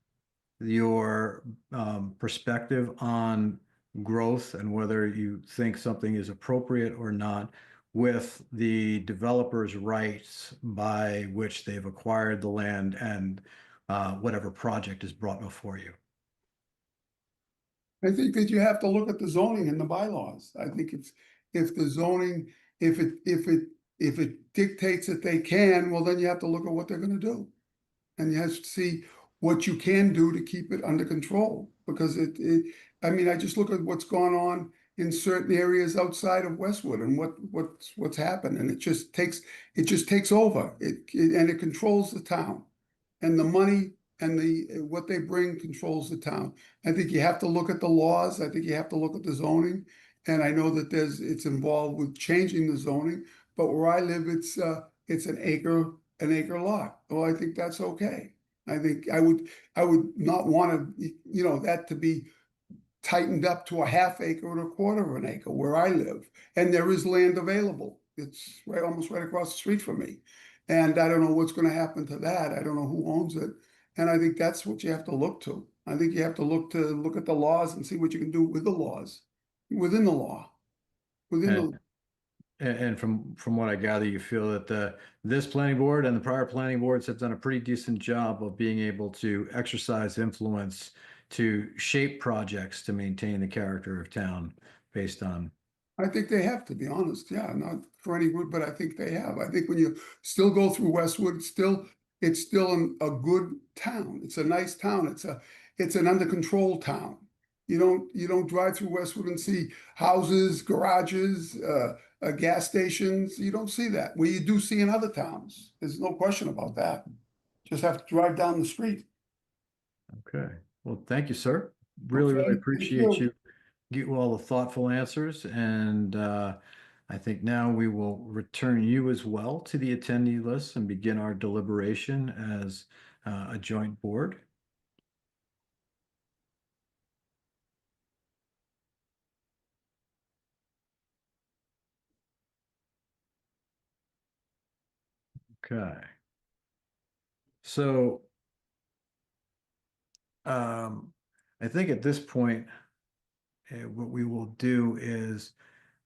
your perspective on growth and whether you think something is appropriate or not with the developer's rights by which they've acquired the land and whatever project is brought before you? I think that you have to look at the zoning and the bylaws. I think if the zoning, if it dictates that they can, well, then you have to look at what they're gonna do. And you have to see what you can do to keep it under control, because I mean, I just look at what's gone on in certain areas outside of Westwood and what's happened, and it just takes over. It controls the town, and the money and what they bring controls the town. I think you have to look at the laws. I think you have to look at the zoning, and I know that it's involved with changing the zoning. But where I live, it's an acre lot. Well, I think that's okay. I think I would not want to, that to be tightened up to a half acre or a quarter of an acre where I live. And there is land available. It's almost right across the street from me. And I don't know what's going to happen to that. I don't know who owns it. And I think that's what you have to look to. I think you have to look at the laws and see what you can do with the laws, within the law, And from what I gather, you feel that this planning board and the prior planning boards have done a pretty decent job of being able to exercise influence to shape projects to maintain the character of town based on. I think they have, to be honest. Yeah, not for any good, but I think they have. I think when you still go through Westwood, it's still a good town. It's a nice town. It's an under control town. You don't drive through Westwood and see houses, garages, gas stations. You don't see that. Where you do see in other towns. There's no question about that. Just have to drive down the street. Okay. Well, thank you, sir. Really Okay, appreciate you get all the thoughtful answers. And I think now we will return you as well to the attendee list and begin our deliberation as a joint board. Okay. So I think at this point, what we will do is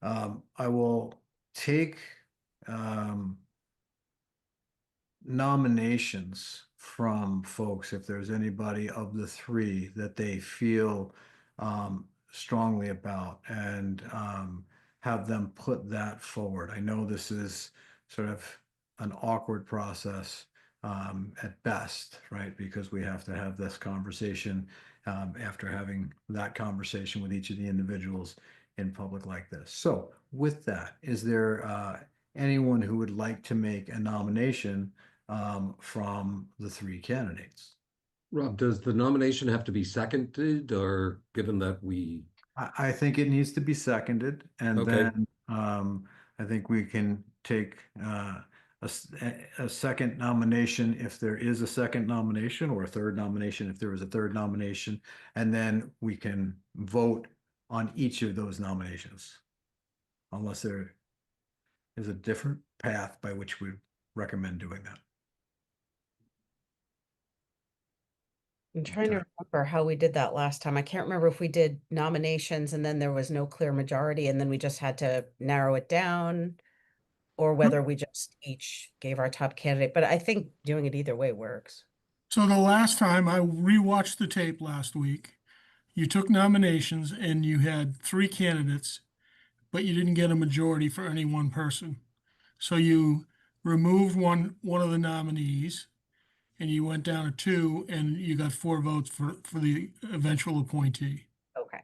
I will take nominations from folks if there's anybody of the three that they feel strongly about, and have them put that forward. I know this is sort of an awkward process at best, right? Because we have to have this conversation after having that conversation with each of the individuals in public like this. So with that, is there anyone who would like to make a nomination from the three candidates? Rob, does the nomination have to be seconded, or given that we? I think it needs to be seconded, and Okay. then I think we can take a second nomination if there is a second nomination, or a third nomination if there is a third nomination, and then we can vote on each of those nominations, unless there is a different path by which we recommend doing that. I'm trying to remember how we did that last time. I can't remember if we did nominations and then there was no clear majority and then we just had to narrow it down, or whether we just each gave our top candidate. But I think doing it either way works. So the last time I rewatched the tape last week, you took nominations and you had three candidates, but you didn't get a majority for any one person. So you removed one of the nominees and you went down to two, and you got 4 votes for the eventual appointee. Okay.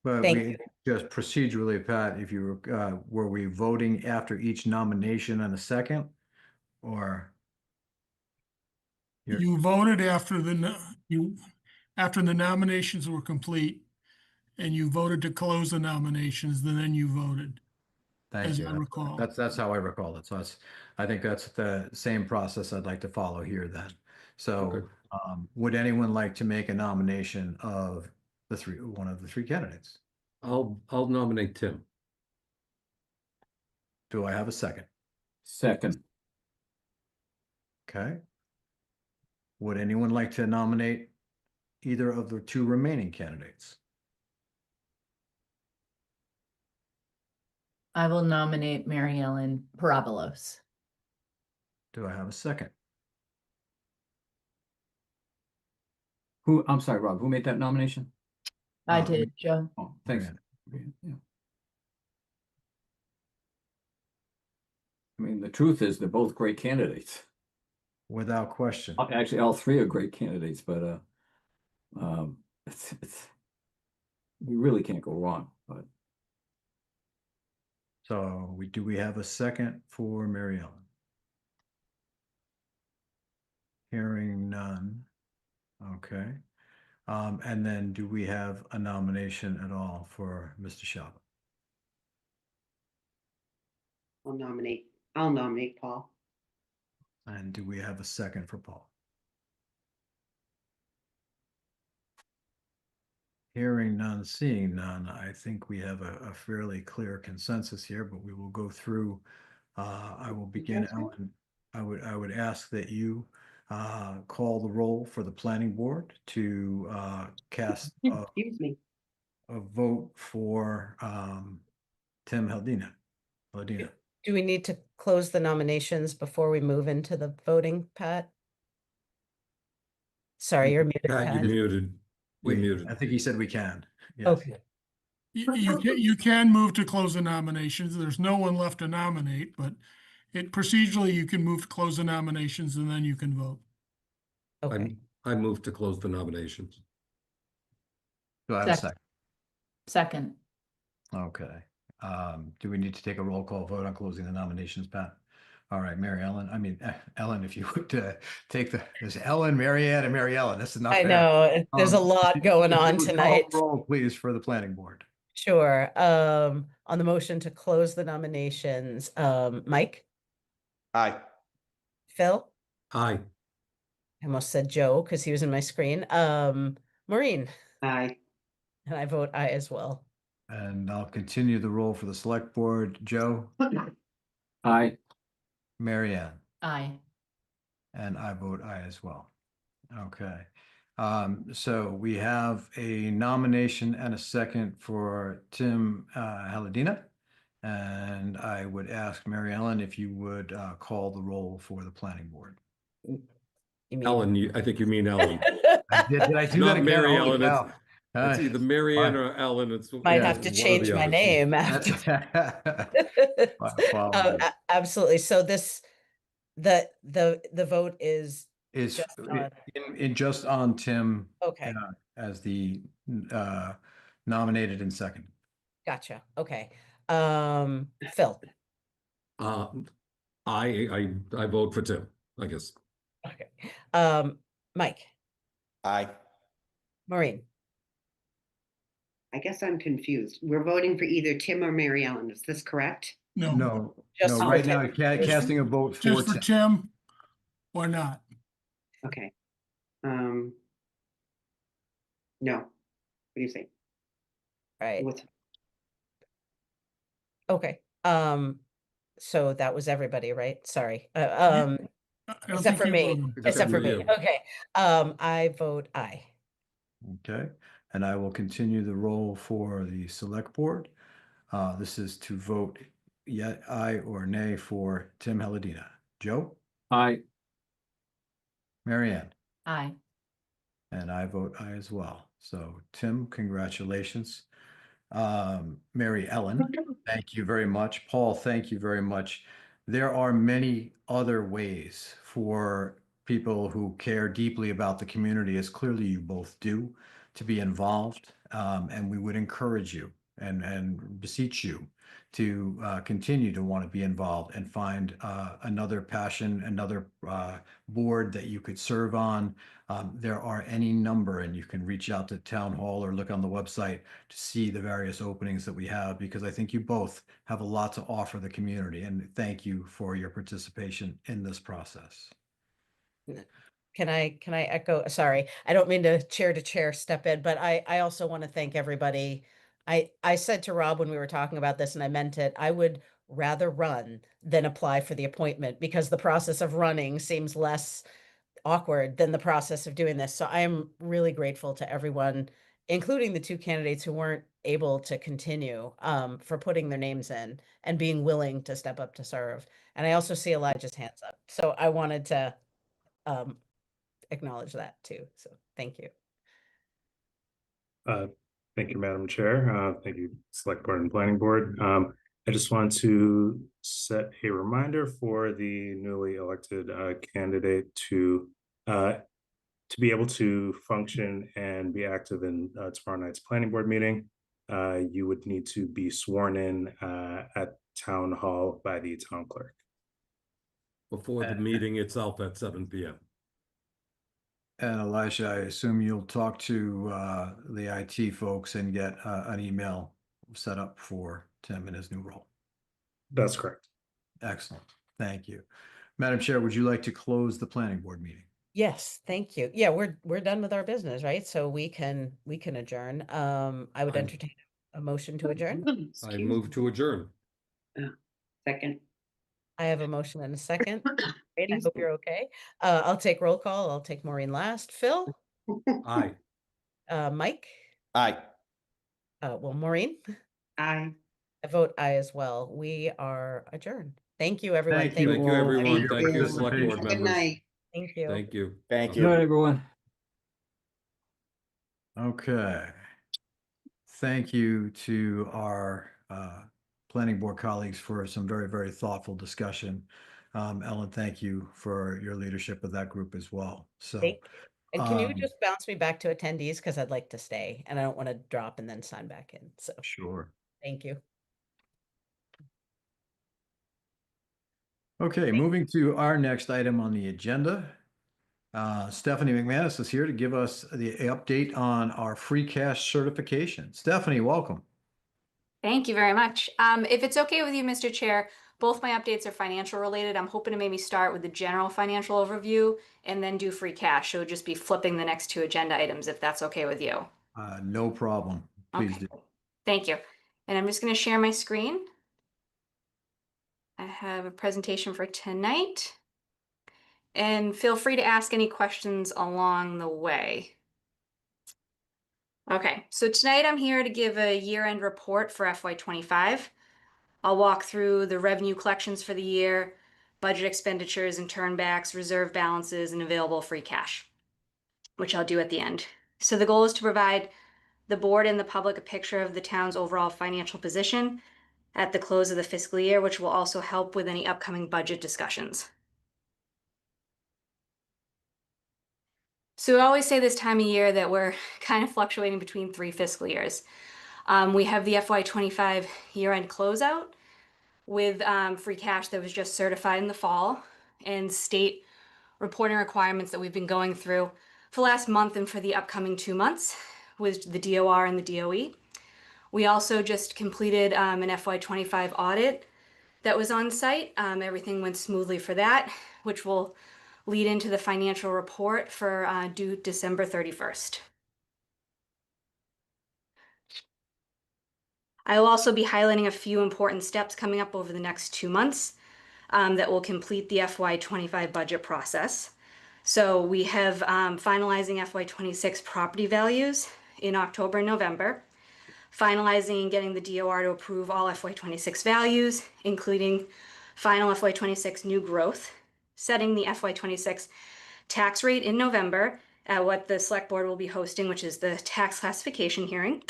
But Thank we just procedurally, Pat, if you were we voting after each nomination and a second, or? You voted after after the nominations were complete and you voted to close the nominations, then you voted, Thank as you. I recall. That's how I recall it. So I think that's the same process I'd like to follow here then. So Okay. would anyone like to make a nomination of one of the three candidates? I'll nominate Tim. Do I have a second? Second. Okay. Would anyone like to nominate either of the two remaining candidates? I will nominate Mary Ellen Parabolos. Do I have a second? I'm sorry, Rob, who made that nomination? I did, Joe. Oh, thanks. Marianne. Yeah. I mean, the truth is they're both great candidates. Without question. Actually, all three are great candidates, but we really can't go wrong. But So do we have a second for Mary Ellen? Hearing none. Okay. And then do we have a nomination at all for Mr. Shaba? I'll nominate Paul. And do we have a second for Paul? Hearing none, seeing none, I think we have a fairly clear consensus here, but we will go through. I will begin, Ellen. I would ask that you call the roll for the planning board to cast Excuse me. a vote for Tim Haldina. Do we need to close the nominations before we move into the voting, Pat? Sorry, you're muted, Pat, Pat. you're muted. You're muted. I think he said we can. Yes. Okay. You can move to close the nominations. There's no one left to nominate, but procedurally, you can move to close the nominations and then you can vote. Okay. I move to close the nominations. Do I have a second? Second. Okay. Do we need to take a roll call vote on closing the nominations, Pat? All right, Mary Ellen. I mean, Ellen, if you would take there's Ellen, Mary Ann, and Mary Ellen. That's enough. I know, there's a lot going if you on would call tonight. roll, please, for the planning board. Sure. On the motion to close the nominations, Mike? Aye. Phil? Aye. I almost said Joe because he was in my screen. Maureen? Aye. And I vote aye as well. And I'll continue the roll for the select board. Joe? aye. Mary Ann? Aye. And I vote aye as well. Okay. So we have a nomination and a second for Tim Haladina. And I would ask Mary Ellen if you would call the roll for the planning board. Ellen, I think you mean Ellen. Did I do Not that again? Mary Holy Ellen. cow. It's either Mary Ann or Ellen. Might have to change my name after. Absolutely. So the vote is Is just on Tim. Okay. As the nominated and second. Gotcha. Okay. Phil. I vote for Tim, I guess. Okay. Mike. Aye. Maureen. I guess I'm confused. We're voting for either Tim or Mary Ellen. Is this correct? No. Just No, right now, casting a vote for Just for Tim or not? Okay. No. What do you think? Right. Okay. So that was everybody, right? Sorry. Except for me. Except for me. Okay. I vote aye. Okay, and I will continue the roll for the select board. This is to vote yet aye or nay for Tim Haladina. Joe? Aye. Mary Ann? Aye. And I vote aye as well. So Tim, congratulations. Mary Ellen, thank you very much. Paul, thank you very much. There are many other ways for people who care deeply about the community, as clearly you both do, to be involved. And we would encourage you and beseech you to continue to want to be involved and find another passion, another board that you could serve on. There are any number, and you can reach out to Town Hall or look on the website to see the various openings that we have, because I think you both have a lot to offer the community, and thank you for your participation in this process. Can I echo, sorry, I don't mean to chair step in, but I also want to thank everybody. I said to Rob when we were talking about this, and I meant it, I would rather run than apply for the appointment, because the process of running seems less awkward than the process of doing this. So I am really grateful to everyone, including the two candidates who weren't able to continue, for putting their names in and being willing to step up to serve. And I also see Elijah's hands up. So I wanted to acknowledge that too. So thank you. Thank you, Madam Chair. Thank you, Select Board and Planning Board. I just want to set a reminder for the newly elected candidate to be able to function and be active in tomorrow night's Planning Board meeting. You would need to be sworn in at Town Hall by the Town Clerk. Before the meeting itself at 7 p.m. And Elisha, I assume you'll talk to the IT folks and get an email set up for Tim in his new role. That's correct. Excellent. Thank you. Madam Chair, would you like to close the planning board meeting? Yes, thank you. Yeah, we're done with our business, right? So we can adjourn. I would entertain a motion to adjourn. I move to adjourn. Second. I have a motion and a second. Great, I hope you're okay. I'll take roll call. I'll take Maureen last. Phil? Aye. Mike? Aye. Well, Maureen? Aye. I vote aye as well. We are adjourned. Thank you, everyone. Thank you. Thank you, everyone. Thank Thank you, you. Select Board Good members. night. Thank you. Thank you. Thank Good night, you. everyone. Okay. Thank you to our planning board colleagues for some very, very thoughtful discussion. Ellen, thank you for your leadership of that group as well. So, Thank you. And can you just bounce me back to attendees? Because I'd like to stay and I don't want to drop and then sign back in. So sure. thank you. Okay, moving to our next item on the agenda. Stephanie McManus is here to give us the update on our free cash certification. Stephanie, welcome. Thank you very much. If it's okay with you, Mr. Chair, both my updates are financial related. I'm hoping to maybe start with the general financial overview and then do free cash. So just be flipping the next two agenda items if that's okay with you. No problem. Please do. Thank you. And I'm just going to share my screen. I have a presentation for tonight. And feel free to ask any questions along the way. Okay, so tonight I'm here to give a year-end report for FY25. I'll walk through the revenue collections for the year, budget expenditures and turnbacks, reserve balances, and available free cash, which I'll do at the end. So the goal is to provide the board and the public a picture of the town's overall financial position at the close of the fiscal year, which will also help with any upcoming budget discussions. So I always say this time of year that we're kind of fluctuating between 3 fiscal years. We have the FY25 year-end closeout with free cash that was just certified in the fall and state reporting requirements that we've been going through for the last month and for the upcoming 2 months with the DOR and the DOE. We also just completed an FY25 audit that was on site. Everything went smoothly for that, which will lead into the financial report for due December 31st. I will also be highlighting a few important steps coming up over the next 2 months that will complete the FY25 budget process. So we have finalizing FY26 property values in October and November, finalizing and getting the DOR to approve all FY26 values, including final FY26 new growth, setting the FY26 tax rate in November at what the Select Board will be hosting, which is the tax classification hearing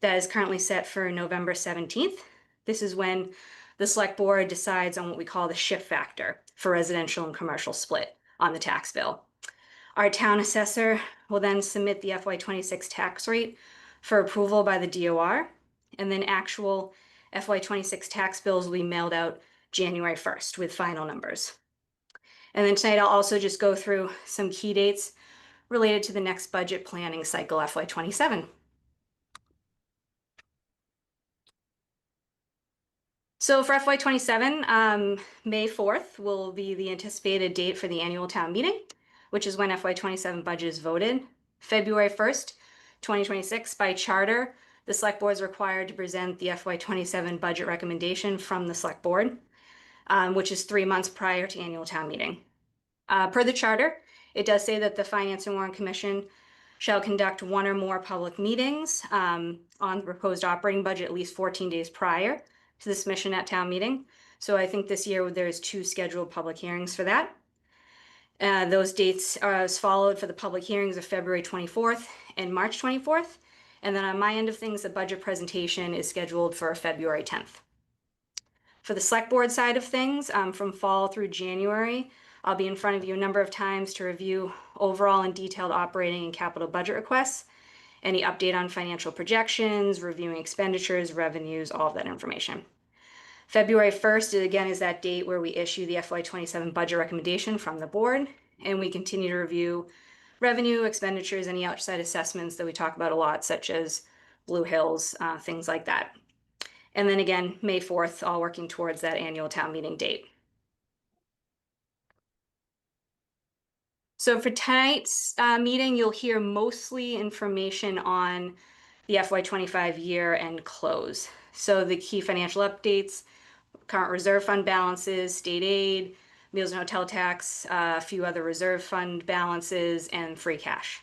that is currently set for November 17th. This is when the Select Board decides on what we call the shift factor for residential and commercial split on the tax bill. Our town assessor will then submit the FY26 tax rate for approval by the DOR, and then actual FY26 tax bills will be mailed out January 1st with final numbers. And then tonight I'll also just go through some key dates related to the next budget planning cycle, FY27. So for FY27, May 4th will be the anticipated date for the annual town meeting, which is when FY27 budget is voted. February 1st, 2026, by charter, the select board is required to present the FY27 budget recommendation from the select board, which is 3 months prior to annual town meeting. Per the charter, it does say that the Finance and Warrant Commission shall conduct one or more public meetings on the proposed operating budget at least 14 days prior to the submission at town meeting. So I think this year there's 2 scheduled public hearings for that. Those dates are as followed for the public hearings of February 24th and March 24th. And then on my end of things, the budget presentation is scheduled for February 10th. For the select board side of things, from fall through January, I'll be in front of you a number of times to review overall and detailed operating and capital budget requests, any update on financial projections, reviewing expenditures, revenues, all of that information. February 1st, again, is that date where we issue the FY27 budget recommendation from the board, and we continue to review revenue, expenditures, any outside assessments that we talk about a lot, such as Blue Hills, things like that. And then again, May 4th, all working towards that annual town meeting date. So for tonight's meeting, you'll hear mostly information on the FY25 year end close. So the key financial updates, current reserve fund balances, state aid, meals and hotel tax, a few other reserve fund balances, and free cash.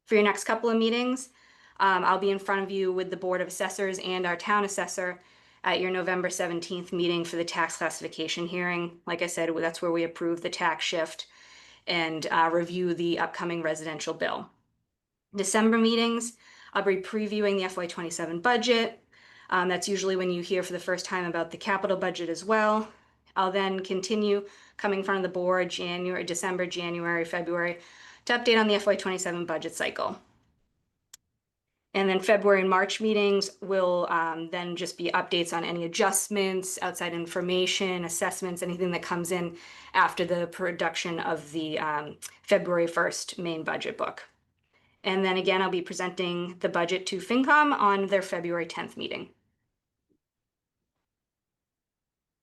For your next couple of meetings, I'll be in front of you with the Board of Assessors and our town assessor at your November 17th meeting for the tax classification hearing. Like I said, that's where we approve the tax shift and review the upcoming residential bill. December meetings, I'll be previewing the FY27 budget. That's usually when you hear for the first time about the capital budget as well. I'll then continue coming in front of the board December, January, February to update on the FY27 budget cycle. And then February and March meetings will then just be updates on any adjustments, outside information, assessments, anything that comes in after the production of the February 1st main budget book. And then again, I'll be presenting the budget to FinCom on their February 10th meeting.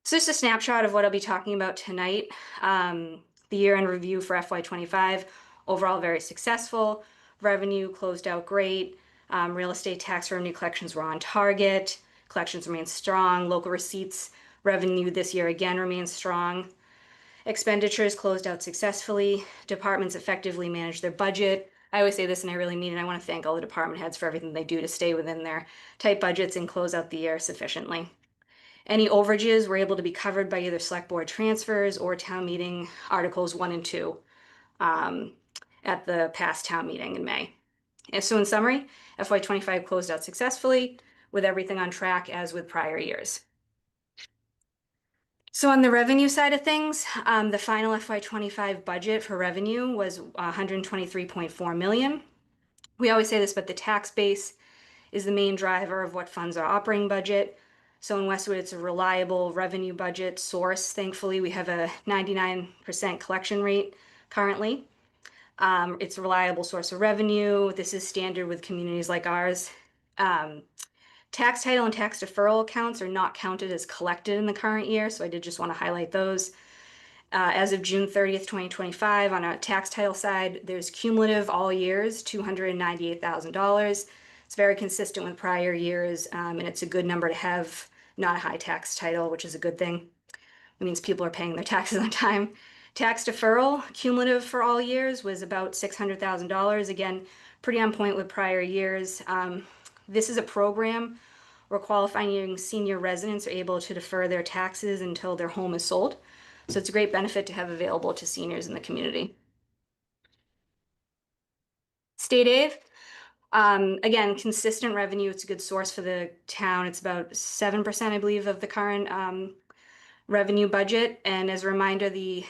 So just a snapshot of what I'll be talking about tonight. The year-end review for FY25, overall very successful. Revenue closed out great. Real estate tax revenue collections were on target. Collections remain strong. Local receipts revenue this year again remains strong. Expenditures closed out successfully. Departments effectively managed their budget. I always say this and I really mean it. I want to thank all the department heads for everything they do to stay within their tight budgets and close out the year sufficiently. Any overages were able to be covered by either select board transfers or town meeting articles 1 and 2 at the past town meeting in May. And so in summary, FY25 closed out successfully with everything on track as with prior years. So on the revenue side of things, the final FY25 budget for revenue was $123.4 million. We always say this, but the tax base is the main driver of what funds our operating budget. So in Westwood, it's a reliable revenue budget source. Thankfully, we have a 99% collection rate currently. It's a reliable source of revenue. This is standard with communities like ours. Tax title and tax deferral accounts are not counted as collected in the current year, so I did just want to highlight those. As of June 30th, 2025, on our tax title side, there's cumulative all years, $298,000. It's very consistent with prior years, and it's a good number to have, not a high tax title, which is a good thing. It means people are paying their taxes on time. Tax deferral, cumulative for all years, was about $600,000. Again, pretty on point with prior years. This is a program where qualifying senior residents are able to defer their taxes until their home is sold. So it's a great benefit to have available to seniors in the community. State aid, again, consistent revenue. It's a good source for the town. It's about 7%, I believe, of the current revenue budget. And as a reminder, the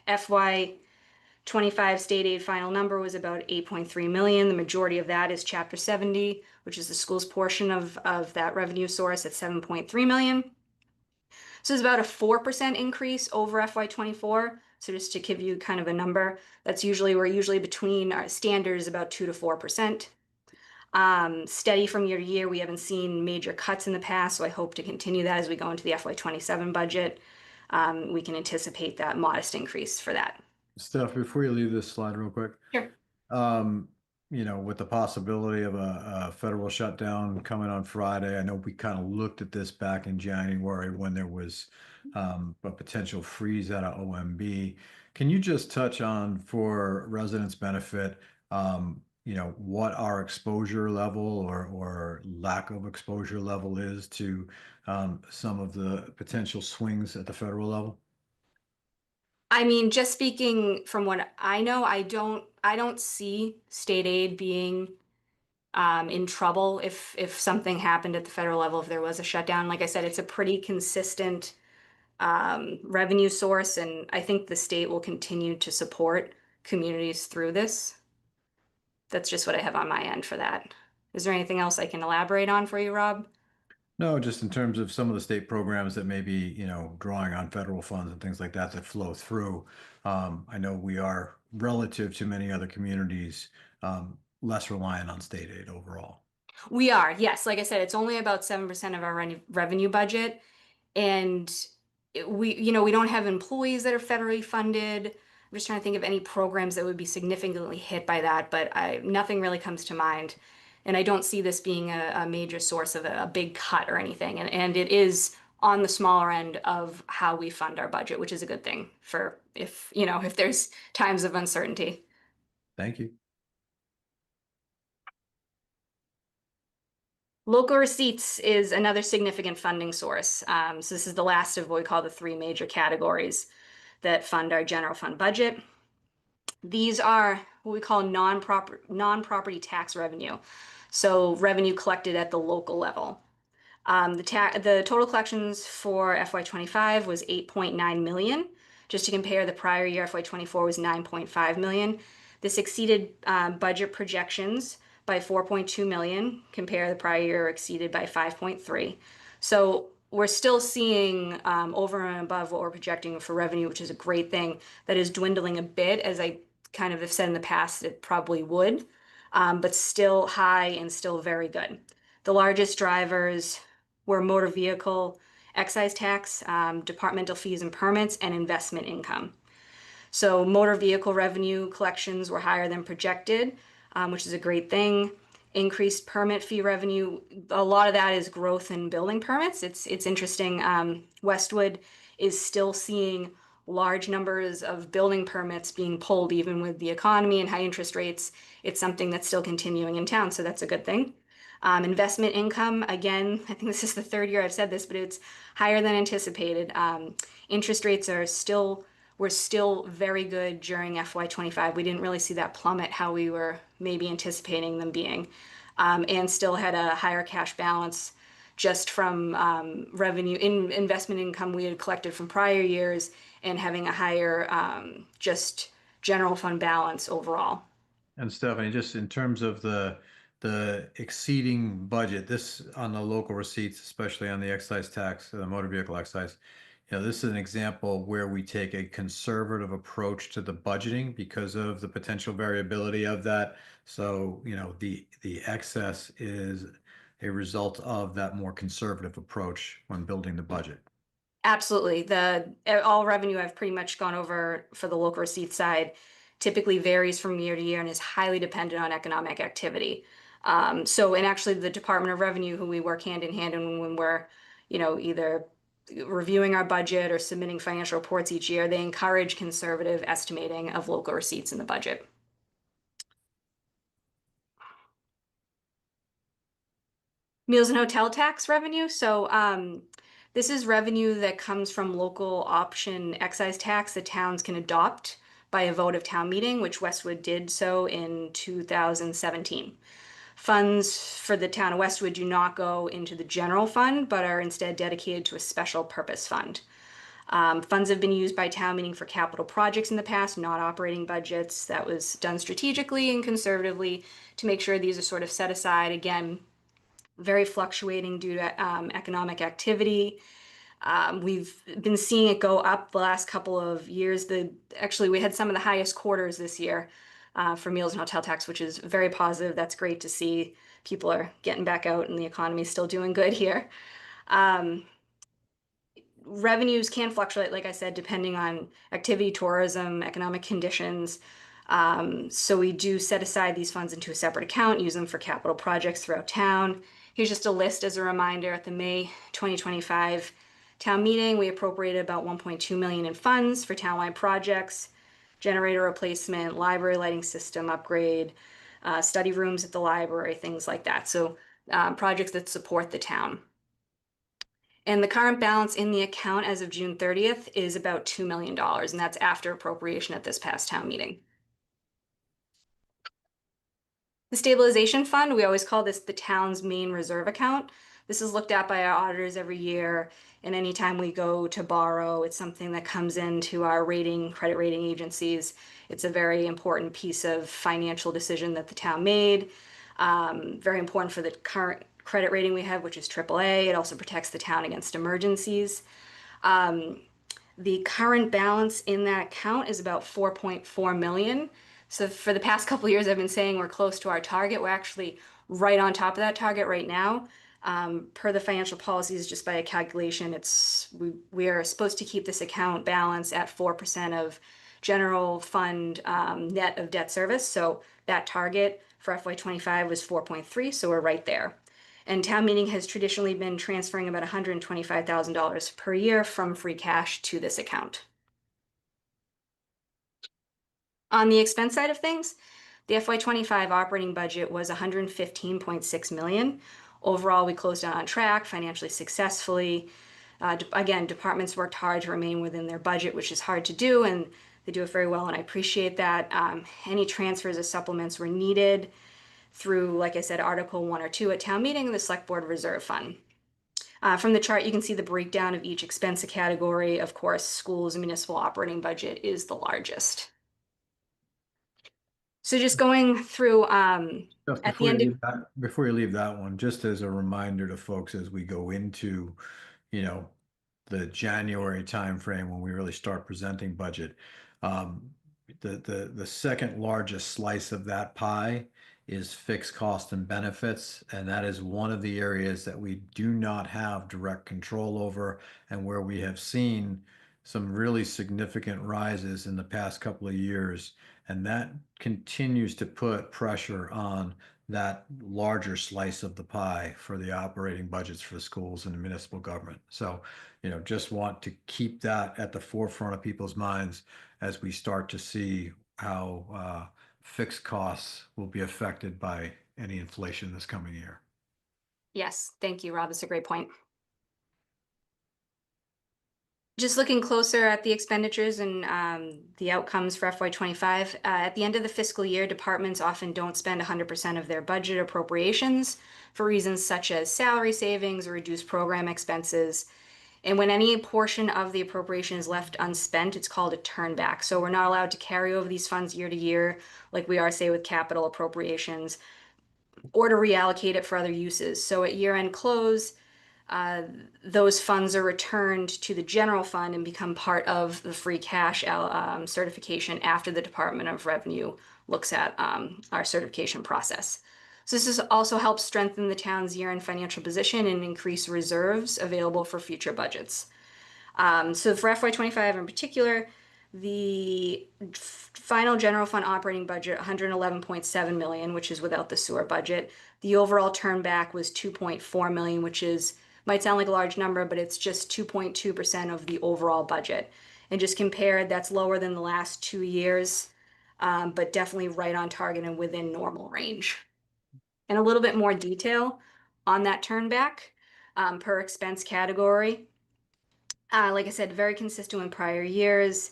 FY25 state aid final number was about $8.3 million. The majority of that is Chapter 70, which is the school's portion of that revenue source at $7.3 million. So it's about a 4% increase over FY24, So just to give you kind of a number, we're usually between our standards about 2 to 4%. Steady from year to year. We haven't seen major cuts in the past, so I hope to continue that as we go into the FY27 budget. We can anticipate that modest increase for that. Steph, before you leave this slide real quick. Sure. With the possibility of a federal shutdown coming on Friday, I know we kind of looked at this back in January when there was a potential freeze out of OMB. Can you just touch on, for residents' benefit, what our exposure level or lack of exposure level is to some of the potential swings at the federal level? I mean, just speaking from what I know, I don't see state aid being in trouble if something happened at the federal level, if there was a shutdown. Like I said, it's a pretty consistent revenue source, and I think the state will continue to support communities through this. That's just what I have on my end for that. Is there anything else I can elaborate on for you, Rob? No, just in terms of some of the state programs that may be, drawing on federal funds and things like that flow through. I know we are, relative to many other communities, less reliant on state aid overall. We are, yes. Like I said, it's only about 7% of our revenue budget. And we don't have employees that are federally funded. I'm just trying to think of any programs that would be significantly hit by that, but nothing really comes to mind. And I don't see this being a major source of a big cut or anything. And it is on the smaller end of how we fund our budget, which is a good thing for if there's times of uncertainty. Thank you. Local receipts is another significant funding source. So this is the last of what we call the three major categories that fund our general fund budget. These are what we call non-property tax revenue. So revenue collected at the local level. The total collections for FY25 was 8.9 million. Just to compare, the prior year, FY24 was 9.5 million. This exceeded budget projections by 4.2 million. Compare the prior year exceeded by 5.3. So we're still seeing over and above what we're projecting for revenue, which is a great thing. That is dwindling a bit, as I kind of have said in the past, it probably would, but still high and still very good. The largest drivers were motor vehicle excise tax, departmental fees and permits, and investment income. So motor vehicle revenue collections were higher than projected, which is a great thing. Increased permit fee revenue, a lot of that is growth in building permits. It's interesting. Westwood is still seeing large numbers of building permits being pulled, even with the economy and high interest rates. It's something that's still continuing in town, so that's a good thing. Investment income, again, I think this is the third year I've said this, but it's higher than anticipated. Interest rates were still very good during FY25. We didn't really see that plummet how we were maybe anticipating them being, and still had a higher cash balance just from revenue in investment income we had collected from prior years, and having a higher just general fund balance overall. And Stephanie, just in terms of the exceeding budget, this on the local receipts, especially on the excise tax, the motor vehicle excise, this is an example where we take a conservative approach to the budgeting because of the potential variability of that. So, the excess is a result of that more conservative approach when building the budget. Absolutely. All revenue I've pretty much gone over for the local receipt side typically varies from year to year and is highly dependent on economic activity. And actually the Department of Revenue, who we work hand in hand when we're, either reviewing our budget or submitting financial reports each year, they encourage conservative estimating of local receipts in the budget. Meals and hotel tax revenue. So this is revenue that comes from local option excise tax that towns can adopt by a vote of town meeting, which Westwood did so in 2017. Funds for the town of Westwood do not go into the general fund, but are instead dedicated to a special purpose fund. Funds have been used by town meeting for capital projects in the past, not operating budgets. That was done strategically and conservatively to make sure these are sort of set aside, again, very fluctuating due to economic activity. We've been seeing it go up the last couple of years. Actually, we had some of the highest quarters this year for meals and hotel tax, which is very positive. That's great to see. People are getting back out and the economy is still doing good here. Revenues can fluctuate, like I said, depending on activity, tourism, economic conditions. So we do set aside these funds into a separate account, use them for capital projects throughout town. Here's just a list as a reminder. At the May 2025 town meeting, we appropriated about 1.2 million in funds for townwide projects, generator replacement, library lighting system upgrade, study rooms at the library, things like that. So projects that support the town. And the current balance in the account as of June 30th is about $2 million, and that's after appropriation at this past town meeting. The stabilization fund, we always call this the town's main reserve account. This is looked at by our auditors every year, and anytime we go to borrow, it's something that comes into our credit rating agencies. It's a very important piece of financial decision that the town made. Very important for the current credit rating we have, which is AAA. It also protects the town against emergencies. The current balance in that account is about 4.4 million. So for the past couple of years, I've been saying we're close to our target. We're actually right on top of that target right now. Per the financial policies, just by a calculation, we are supposed to keep this account balance at 4% of general fund net of debt service. So that target for FY25 was 4.3, so we're right there. And town meeting has traditionally been transferring about $125,000 per year from free cash to this account. On the expense side of things, the FY25 operating budget was $115.6 million. Overall, we closed out on track, financially successfully. Again, departments worked hard to remain within their budget, which is hard to do, and they do it very well, and I appreciate that. Any transfers or supplements were needed through, like I said, Article 1 or 2 at town meeting and the Select Board Reserve Fund. From the chart, you can see the breakdown of each expense category. Of course, schools and municipal operating budget is the largest. So just going through Just at the end of before you leave that one, just as a reminder to folks as we go into, the January timeframe when we really start presenting budget, the second largest slice of that pie is fixed cost and benefits, and that is one of the areas that we do not have direct control over, and where we have seen some really significant rises in the past couple of years, and that continues to put pressure on that larger slice of the pie for the operating budgets for the schools and the municipal government. So, just want to keep that at the forefront of people's minds as we start to see how fixed costs will be affected by any inflation this coming year. Yes, thank you, Rob. That's a great point. Just looking closer at the expenditures and the outcomes for FY25, at the end of the fiscal year, departments often don't spend 100% of their budget appropriations for reasons such as salary savings or reduced program expenses. And when any portion of the appropriation is left unspent, it's called a turnback. So we're not allowed to carry over these funds year to year, like we are, say, with capital appropriations, or to reallocate it for other uses. So at year-end close, those funds are returned to the general fund and become part of the free cash certification after the Department of Revenue looks at our certification process. So this also helps strengthen the town's year-end financial position and increase reserves available for future budgets. So for FY25 in particular, the final general fund operating budget, $111.7 million, which is without the sewer budget. The overall turnback was $2.4 million, which might sound like a large number, but it's just 2.2% of the overall budget. And just compared, that's lower than the last 2 years, but definitely right on target and within normal range. And a little bit more detail on that turnback per expense category. Like I said, very consistent with prior years.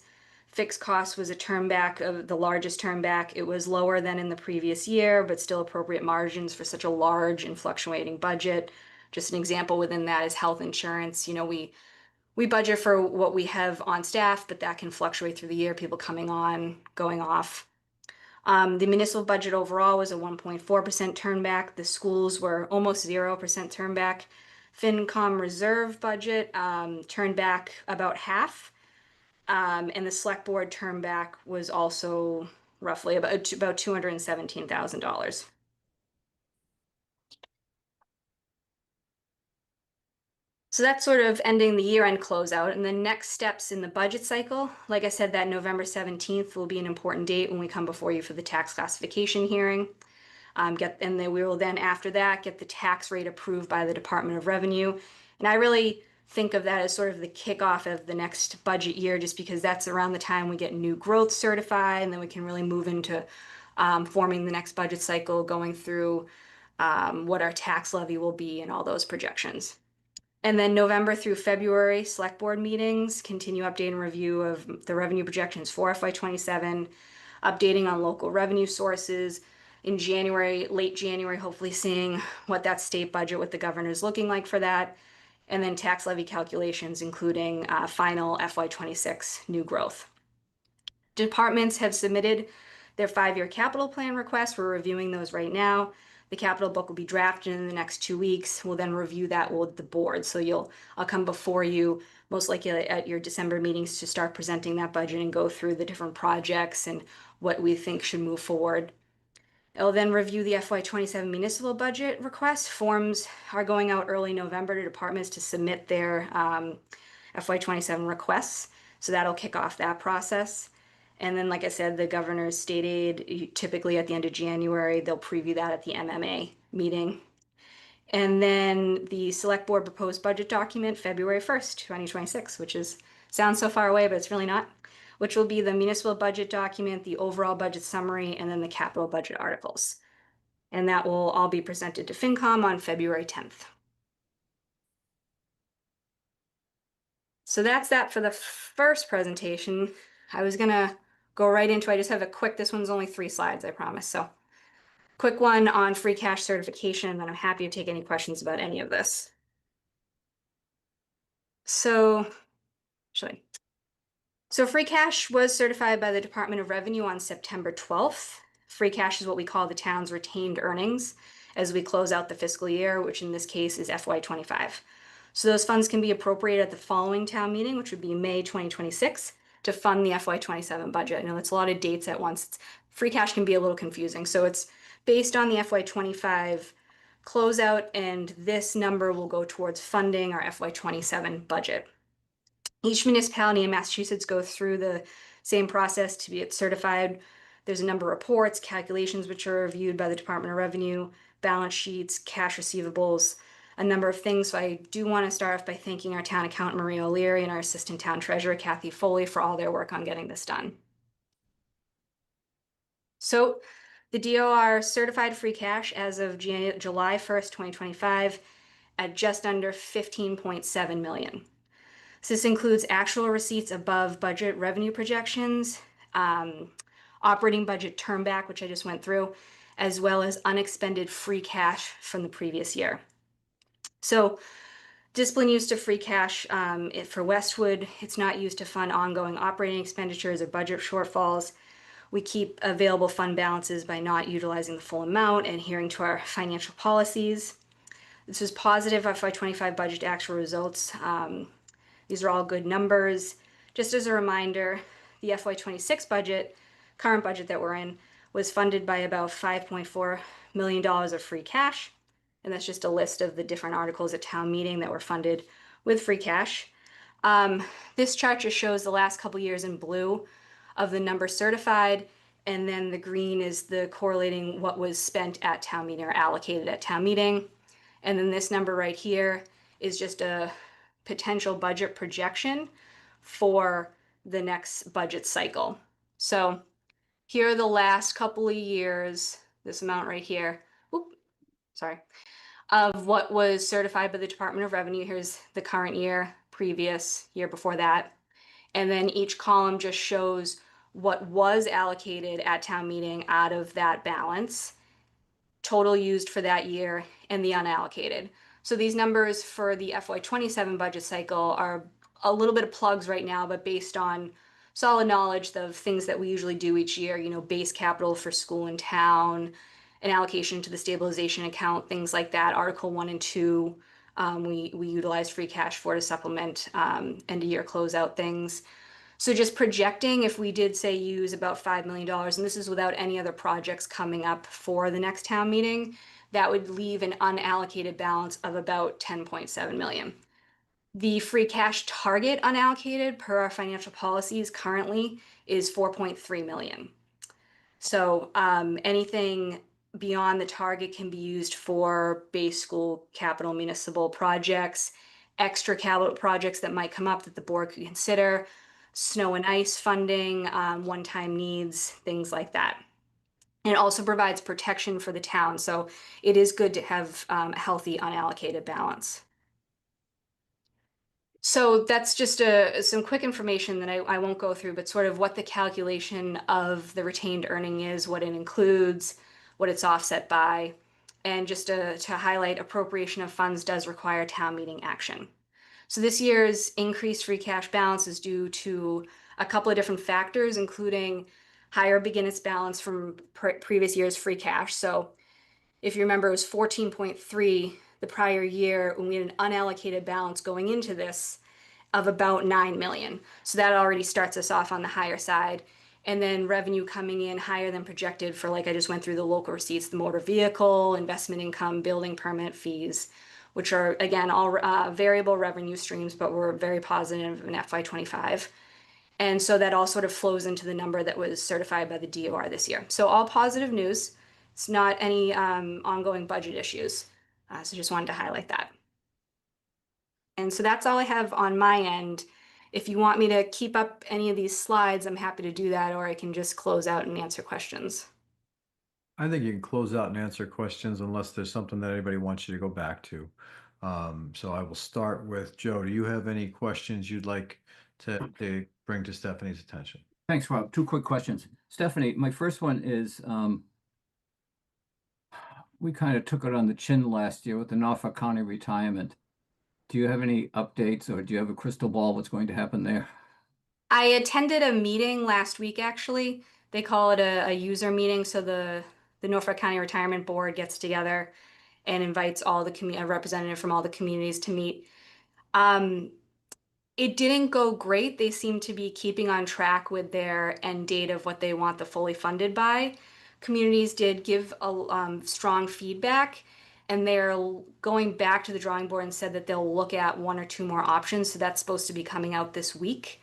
Fixed cost was a turnback of the largest turnback. It was lower than in the previous year, but still appropriate margins for such a large and fluctuating budget. Just an example within that is health insurance. We budget for what we have on staff, but that can fluctuate through the year, people coming on, going off. The municipal budget overall was a 1.4% turnback. The schools were almost 0% turnback. FinCom reserve budget turned back about half. And the select board turn back was also roughly about $217,000. So that's sort of ending the year-end closeout. And the next steps in the budget cycle, like I said, that November 17th will be an important date when we come before you for the tax classification hearing. And then we will then, after that, get the tax rate approved by the Department of Revenue. And I really think of that as sort of the kickoff of the next budget year, just because that's around the time we get new growth certified, and then we can really move into forming the next budget cycle, going through what our tax levy will be and all those projections. And then November through February, select board meetings, continue update and review of the revenue projections for FY27, updating on local revenue sources. In January, late January, hopefully seeing what that state budget with the governor is looking like for that. And then tax levy calculations, including final FY26 new growth. Departments have submitted their 5-year capital plan requests. We're reviewing those right now. The capital book will be drafted in the next 2 weeks. We'll then review that with the board. So I'll come before you, most likely at your December meetings, to start presenting that budget and go through the different projects and what we think should move forward. I'll then review the FY27 municipal budget request. Forms are going out early November to departments to submit their FY27 requests. So that'll kick off that process. And then, like I said, the governor's state aid, typically at the end of January, they'll preview that at the MMA meeting. And then the select board proposed budget document, February 1st, 2026, which sounds so far away, but it's really not, which will be the municipal budget document, the overall budget summary, and then the capital budget articles. And that will all be presented to FinCom on February 10th. So that's that for the first presentation. I was gonna go right into, I just have this one's only 3 slides, I promise. So quick one on free cash certification, and then I'm happy to take any questions about any of this. So free cash was certified by the Department of Revenue on September 12th. Free cash is what we call the town's retained earnings as we close out the fiscal year, which in this case is FY25. So those funds can be appropriated at the following town meeting, which would be May 2026, to fund the FY27 budget. I know it's a lot of dates at once. Free cash can be a little confusing. So it's based on the FY25 closeout, and this number will go towards funding our FY27 budget. Each municipality in Massachusetts goes through the same process to be certified. There's a number of reports, calculations, which are reviewed by the Department of Revenue, balance sheets, cash receivables, a number of things. So I do want to start off by thanking our town accountant, Maria O'Leary, and our assistant town treasurer, Kathy Foley, for all their work on getting this done. So the DOR certified free cash as of July 1st, 2025 at just under 15.7 million. So this includes actual receipts above budget revenue projections, operating budget turnback, which I just went through, as well as unexpended free cash from the previous year. So discipline used to free cash for Westwood, it's not used to fund ongoing operating expenditures or budget shortfalls. We keep available fund balances by not utilizing the full amount and adhering to our financial policies. This was positive FY25 budget actual results. These are all good numbers. Just as a reminder, the FY26 budget, current budget that we're in, was funded by about $5.4 million of free cash. And that's just a list of the different articles at town meeting that were funded with free cash. This chart just shows the last couple years in blue of the number certified, and then the green is the correlating what was spent at town meeting or allocated at town meeting. And then this number right here is just a potential budget projection for the next budget cycle. So here are the last couple of years, this amount right here, of what was certified by the Department of Revenue. Here's the current year, previous year before that. And then each column just shows what was allocated at town meeting out of that balance, total used for that year, and the unallocated. So these numbers for the FY27 budget cycle are a little bit of plugs right now, but based on solid knowledge of things that we usually do each year, base capital for school and town, an allocation to the stabilization account, things like that, Article 1 and 2, we utilized free cash for to supplement end of year closeout things. So just projecting, if we did say use about $5 million, and this is without any other projects coming up for the next town meeting, that would leave an unallocated balance of about 10.7 million. The free cash target unallocated per our financial policies currently is 4.3 million. So anything beyond the target can be used for base school capital municipal projects, extra capital projects that might come up that the board could consider, snow and ice funding, one-time needs, things like that. And it also provides protection for the town. So it is good to have a healthy unallocated balance. So that's just some quick information that I won't go through, but sort of what the calculation of the retained earning is, what it includes, what it's offset by, and just to highlight, appropriation of funds does require town meeting action. So this year's increased free cash balance is due to a couple of different factors, including higher beginnings balance from previous year's free cash. So if you remember, it was 14.3 the prior year when we had an unallocated balance going into this of about 9 million. So that already starts us off on the higher side. And then revenue coming in higher than projected for, like I just went through the local receipts, the motor vehicle, investment income, building permit fees, which are, again, all variable revenue streams, but were very positive in FY25. And so that all sort of flows into the number that was certified by the DOR this year. So all positive news. It's not any ongoing budget issues. So just wanted to highlight that. And so that's all I have on my end. If you want me to keep up any of these slides, I'm happy to do that, or I can just close out and answer questions. I think you can close out and answer questions unless there's something that anybody wants you to go back to. So I will start with Joe. Do you have any questions you'd like to bring to Stephanie's attention? Thanks, Rob. Two quick questions. Stephanie, my first one is, we kind of took it on the chin last year with the Norfolk County retirement. Do you have any updates, or do you have a crystal ball what's going to happen there? I attended a meeting last week, actually. They call it a user meeting. So the Norfolk County Retirement Board gets together and invites all the a representative from all the communities to meet. It didn't go great. They seem to be keeping on track with their end date of what they want the fully funded by. Communities did give a strong feedback, and they're going back to the drawing board and said that they'll look at one or two more options. So that's supposed to be coming out this week.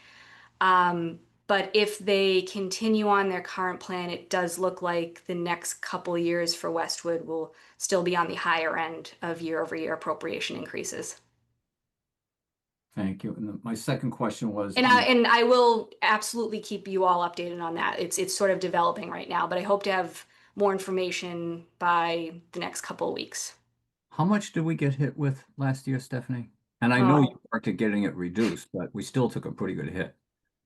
But if they continue on their current plan, it does look like the next couple years for Westwood will still be on the higher end of year-over-year appropriation increases. Thank you. And my second question was, and I will absolutely keep you all updated on that. It's sort of developing right now, but I hope to have more information by the next couple of weeks. how much did we get hit with last year, Stephanie? And I know you worked at getting it reduced, but we still took a pretty good hit.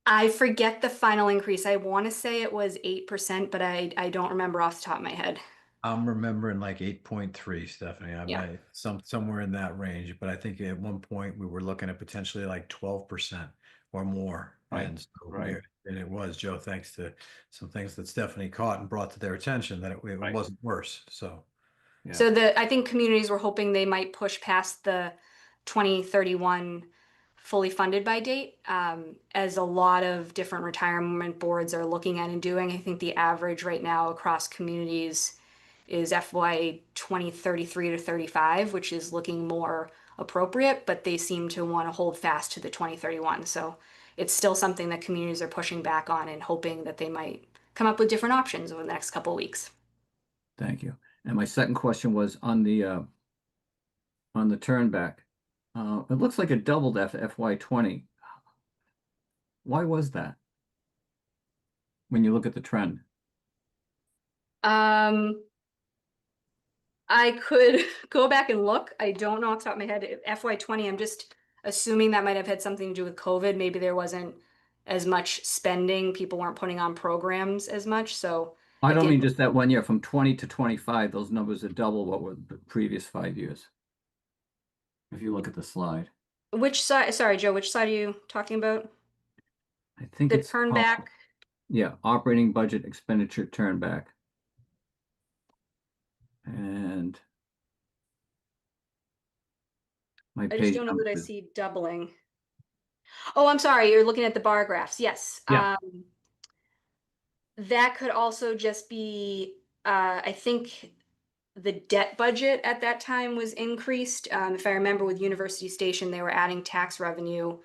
I forget the final increase. I want to say it was 8%, but I don't remember off the top of my head. I'm remembering like 8.3, Stephanie. I Yeah. might somewhere in that range, but I think at one point we were looking at potentially like 12% or more. Right, And so right. and it was, Joe, thanks to some things that Stephanie caught and brought to their attention, that it Right. wasn't worse. So Yeah. So I think communities were hoping they might push past the 2031 fully funded by date, as a lot of different retirement boards are looking at and doing. I think the average right now across communities is FY 2033 to 35, which is looking more appropriate, but they seem to want to hold fast to the 2031. So it's still something that communities are pushing back on and hoping that they might come up with different options over the next couple of weeks. Thank you. And my second question was on the turn back. It looks like it doubled after FY20. Why was that? When you look at the trend. I could go back and look. I don't know off the top of my head. FY20, I'm just assuming that might have had something to do with COVID. Maybe there wasn't as much spending. People weren't putting on programs as much. So I don't mean just that 1 year. From 20 to 25, those numbers are double what were the previous 5 years. If you look at the slide. Which side? Sorry, Joe, which side are you talking about? I think The it's turn back. Yeah, operating budget expenditure turn back. And My I just page don't know that I number. see doubling. Oh, I'm sorry, you're looking at the bar graphs. Yes. Yeah. That could also just be, I think the debt budget at that time was increased. If I remember with University Station, they were adding tax revenue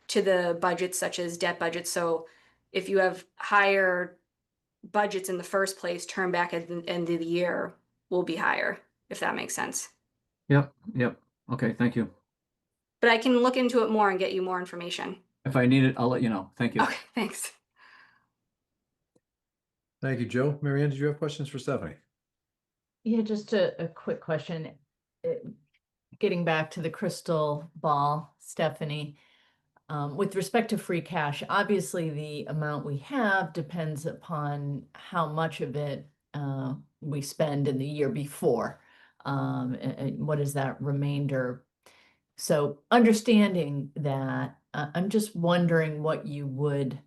to the budgets such as debt budgets. So if you have higher budgets in the first place, turn back at the end of the year will be higher, if that makes sense. Yep. Yep. Okay. Thank you. But I can look into it more and get you more information. If I need it, I'll let you know. Thank you. Okay, thanks. Thank you, Joe. Marianne, did you have questions for Stephanie? Yeah, just a quick question. Getting back to the crystal ball, Stephanie, with respect to free cash, obviously the amount we have depends upon how much of it we spend in the year before. And what is that remainder? So understanding that, I'm just wondering what you would,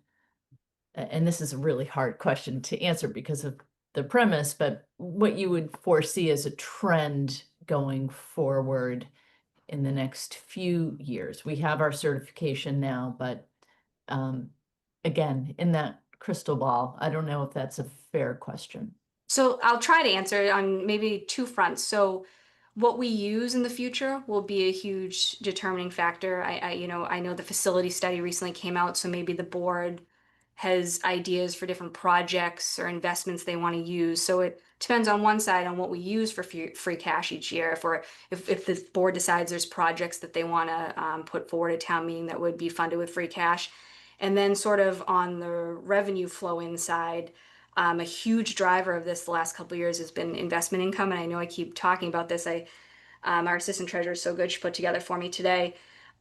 and this is a really hard question to answer because of the premise, but what you would foresee as a trend going forward in the next few years. We have our certification now, but again, in that crystal ball, I don't know if that's a fair question. So I'll try to answer it on maybe two fronts. So what we use in the future will be a huge determining factor. I know the facility study recently came out, so maybe the board has ideas for different projects or investments they want to use. So it depends on one side on what we use for free cash each year. If the board decides there's projects that they want to put forward at town meeting that would be funded with free cash. And then sort of on the revenue flow inside, a huge driver of this the last couple of years has been investment income. And I know I keep talking about this. Our assistant treasurer is so good, she put together for me today.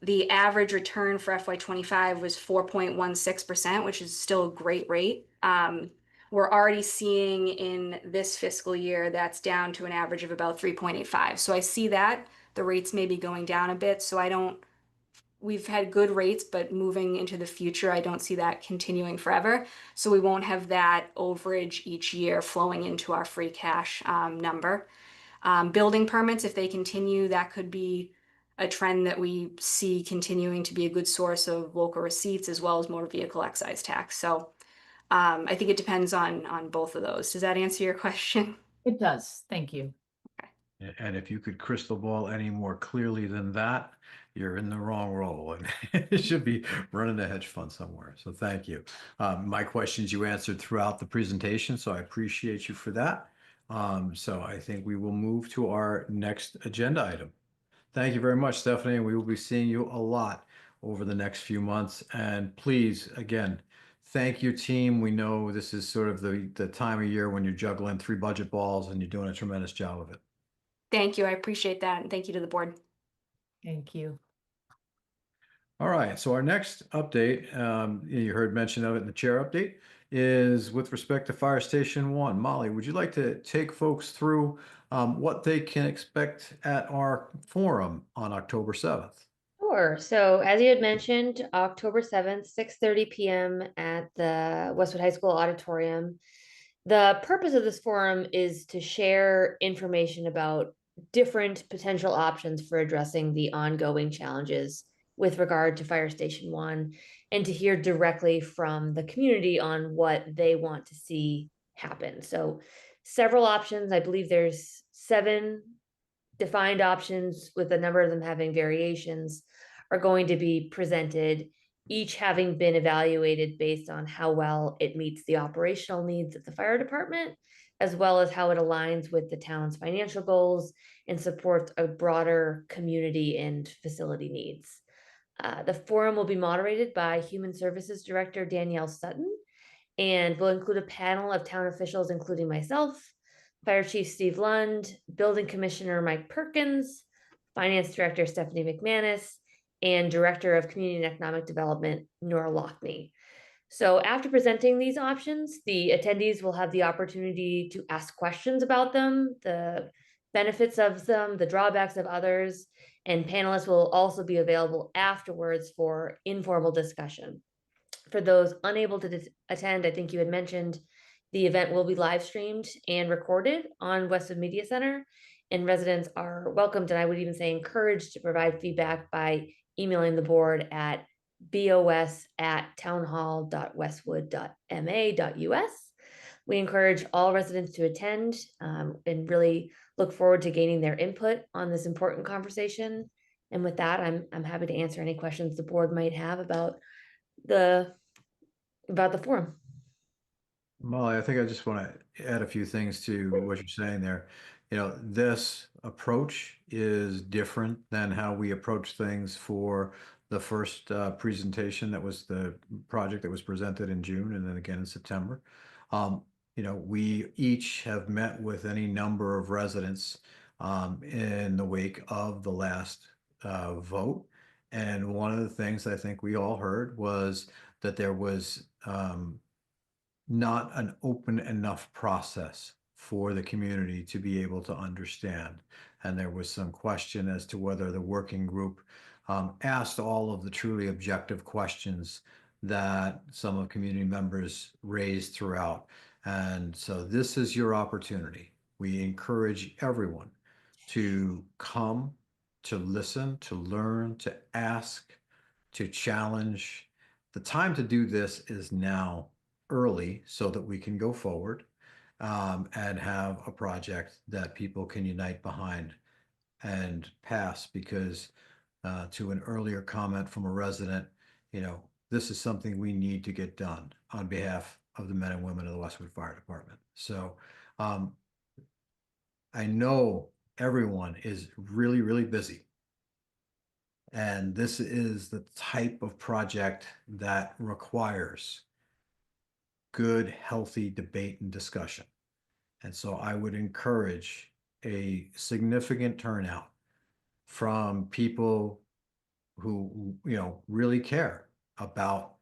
The average return for FY25 was 4.16%, which is still a great rate. We're already seeing in this fiscal year that's down to an average of about 3.85. So I see that the rates may be going down a bit. So we've had good rates, but moving into the future, I don't see that continuing forever. So we won't have that overage each year flowing into our free cash number. Building permits, if they continue, that could be a trend that we see continuing to be a good source of local receipts as well as motor vehicle excise tax. So I think it depends on both of those. Does that answer your question? It does. Thank you. And if you could crystal ball any more clearly than that, you're in the wrong role and it should be running a hedge fund somewhere. So thank you. My questions you answered throughout the presentation, so I appreciate you for that. So I think we will move to our next agenda item. Thank you very much, Stephanie. And we will be seeing you a lot over the next few months. And please, again, thank your team. We know this is sort of the time of year when you're juggling 3 budget balls and you're doing a tremendous job of it. Thank you. I appreciate that. And thank you to the board. Thank you. All right. So our next update, you heard mention of it in the chair update, is with respect to Fire Station 1. Molly, would you like to take folks through what they can expect at our forum on October 7th? Sure. So as you had mentioned, October 7th, 6:30 p.m. at the Westwood High School auditorium. The purpose of this forum is to share information about different potential options for addressing the ongoing challenges with regard to Fire Station 1 and to hear directly from the community on what they want to see happen. So several options. I believe there's 7 defined options with a number of them having variations are going to be presented, each having been evaluated based on how well it meets the operational needs of the fire department, as well as how it aligns with the town's financial goals and supports a broader community and facility needs. The forum will be moderated by Human Services Director Danielle Sutton and will include a panel of town officials, including myself, Fire Chief Steve Lund, Building Commissioner Mike Perkins, Finance Director Stephanie McManus, and Director of Community and Economic Development, Nora Lockney. So after presenting these options, the attendees will have the opportunity to ask questions about them, the benefits of them, the drawbacks of others, and panelists will also be available afterwards for informal discussion. For those unable to attend, I think you had mentioned the event will be live streamed and recorded on Westwood Media Center, and residents are welcomed, and I would even say encouraged, to provide feedback by emailing the board at bos@townhall.westwood.ma.us. We encourage all residents to attend and really look forward to gaining their input on this important conversation. And with that, I'm happy to answer any questions the board might have about the forum. Molly, I think I just want to add a few things to what you're saying there. You know, this approach is different than how we approach things for the first presentation. That was the project that was presented in June and then again in September. You know, we each have met with any number of residents in the wake of the last vote. And one of the things I think we all heard was that there was not an open enough process for the community to be able to understand. And there was some question as to whether the working group asked all of the truly objective questions that some of community members raised throughout. And so this is your opportunity. We encourage everyone to come, to listen, to learn, to ask, to challenge. The time to do this is now, early, so that we can go forward and have a project that people can unite behind and pass. Because to an earlier comment from a resident, you know, this is something we need to get done on behalf of the men and women of the Westwood Fire Department. So I know everyone is really, really busy. And this is the type of project that requires good, healthy debate and discussion. And so I would encourage a significant turnout from people who, you know, really care about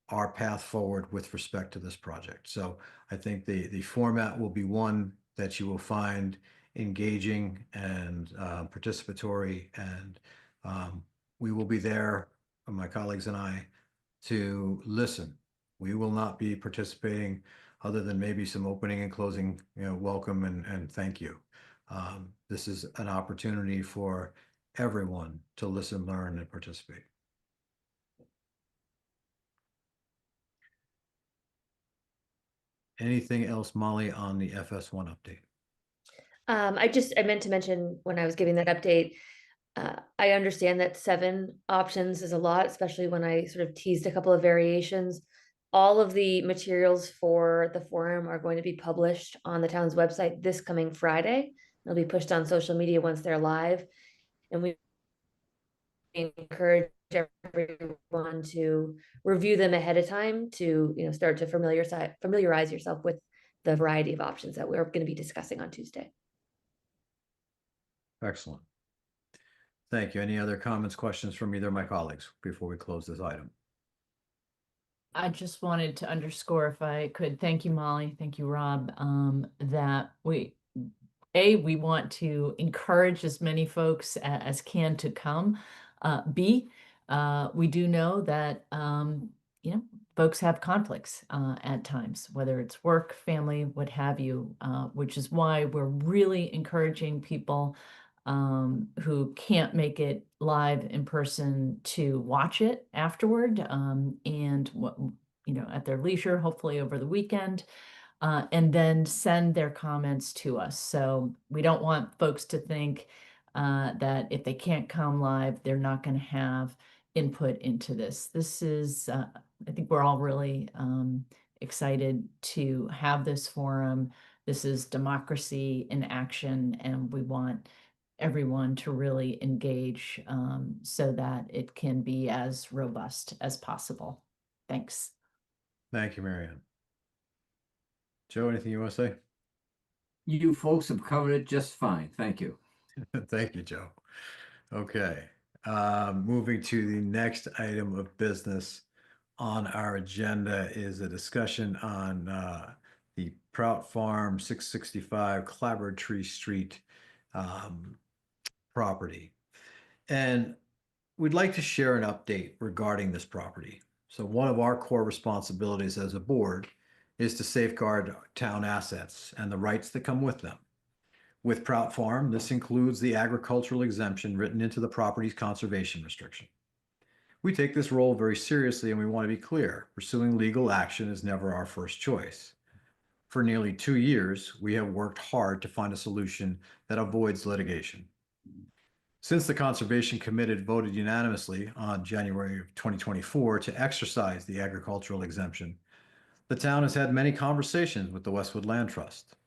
our path forward with respect to this project. So I think the format will be one that you will find engaging and participatory, and we will be there, my colleagues and I, to listen. We will not be participating other than maybe some opening and closing, you know, welcome and thank you. This is an opportunity for everyone to listen, learn, and participate. Anything else, Molly, on the FS1 update? I meant to mention when I was giving that update, I understand that 7 options is a lot, especially when I sort of teased a couple of variations. All of the materials for the forum are going to be published on the town's website this coming Friday. They'll be pushed on social media once they're live. And we encourage everyone to review them ahead of time to, you know, start to familiarize yourself with the variety of options that we're going to be discussing on Tuesday. Excellent. Thank you. Any other comments, questions from either of my colleagues before we close this item? I just wanted to underscore, if I could, thank you, Molly, thank you, Rob, that we want to encourage as many folks as can to come. B, we do know that, you know, folks have conflicts at times, whether it's work, family, what have you, which is why we're really encouraging people who can't make it live in person to watch it afterward, and what, you know, at their leisure, hopefully over the weekend, and then send their comments to us. So we don't want folks to think that if they can't come live, they're not going to have input into this. This is, I think we're all really excited to have this forum. This is democracy in action, and we want everyone to really engage so that it can be as robust as possible. Thanks. Thank you, Marianne. Joe, anything you want to say? You folks have covered it just fine. Thank you. Thank you, Joe. Okay. Moving to the next item of business on our agenda is a discussion on the Prout Farm 665 Clapboardtree Street property. And we'd like to share an update regarding this property. So one of our core responsibilities as a board is to safeguard town assets and the rights that come with them. With Prout Farm, this includes the agricultural exemption written into the property's conservation restriction. We take this role very seriously, and we want to be clear, pursuing legal action is never our first choice. For nearly 2 years, we have worked hard to find a solution that avoids litigation. Since the Conservation Committee voted unanimously on January of 2024 to exercise the agricultural exemption, the town has had many conversations with the Westwood Land Trust.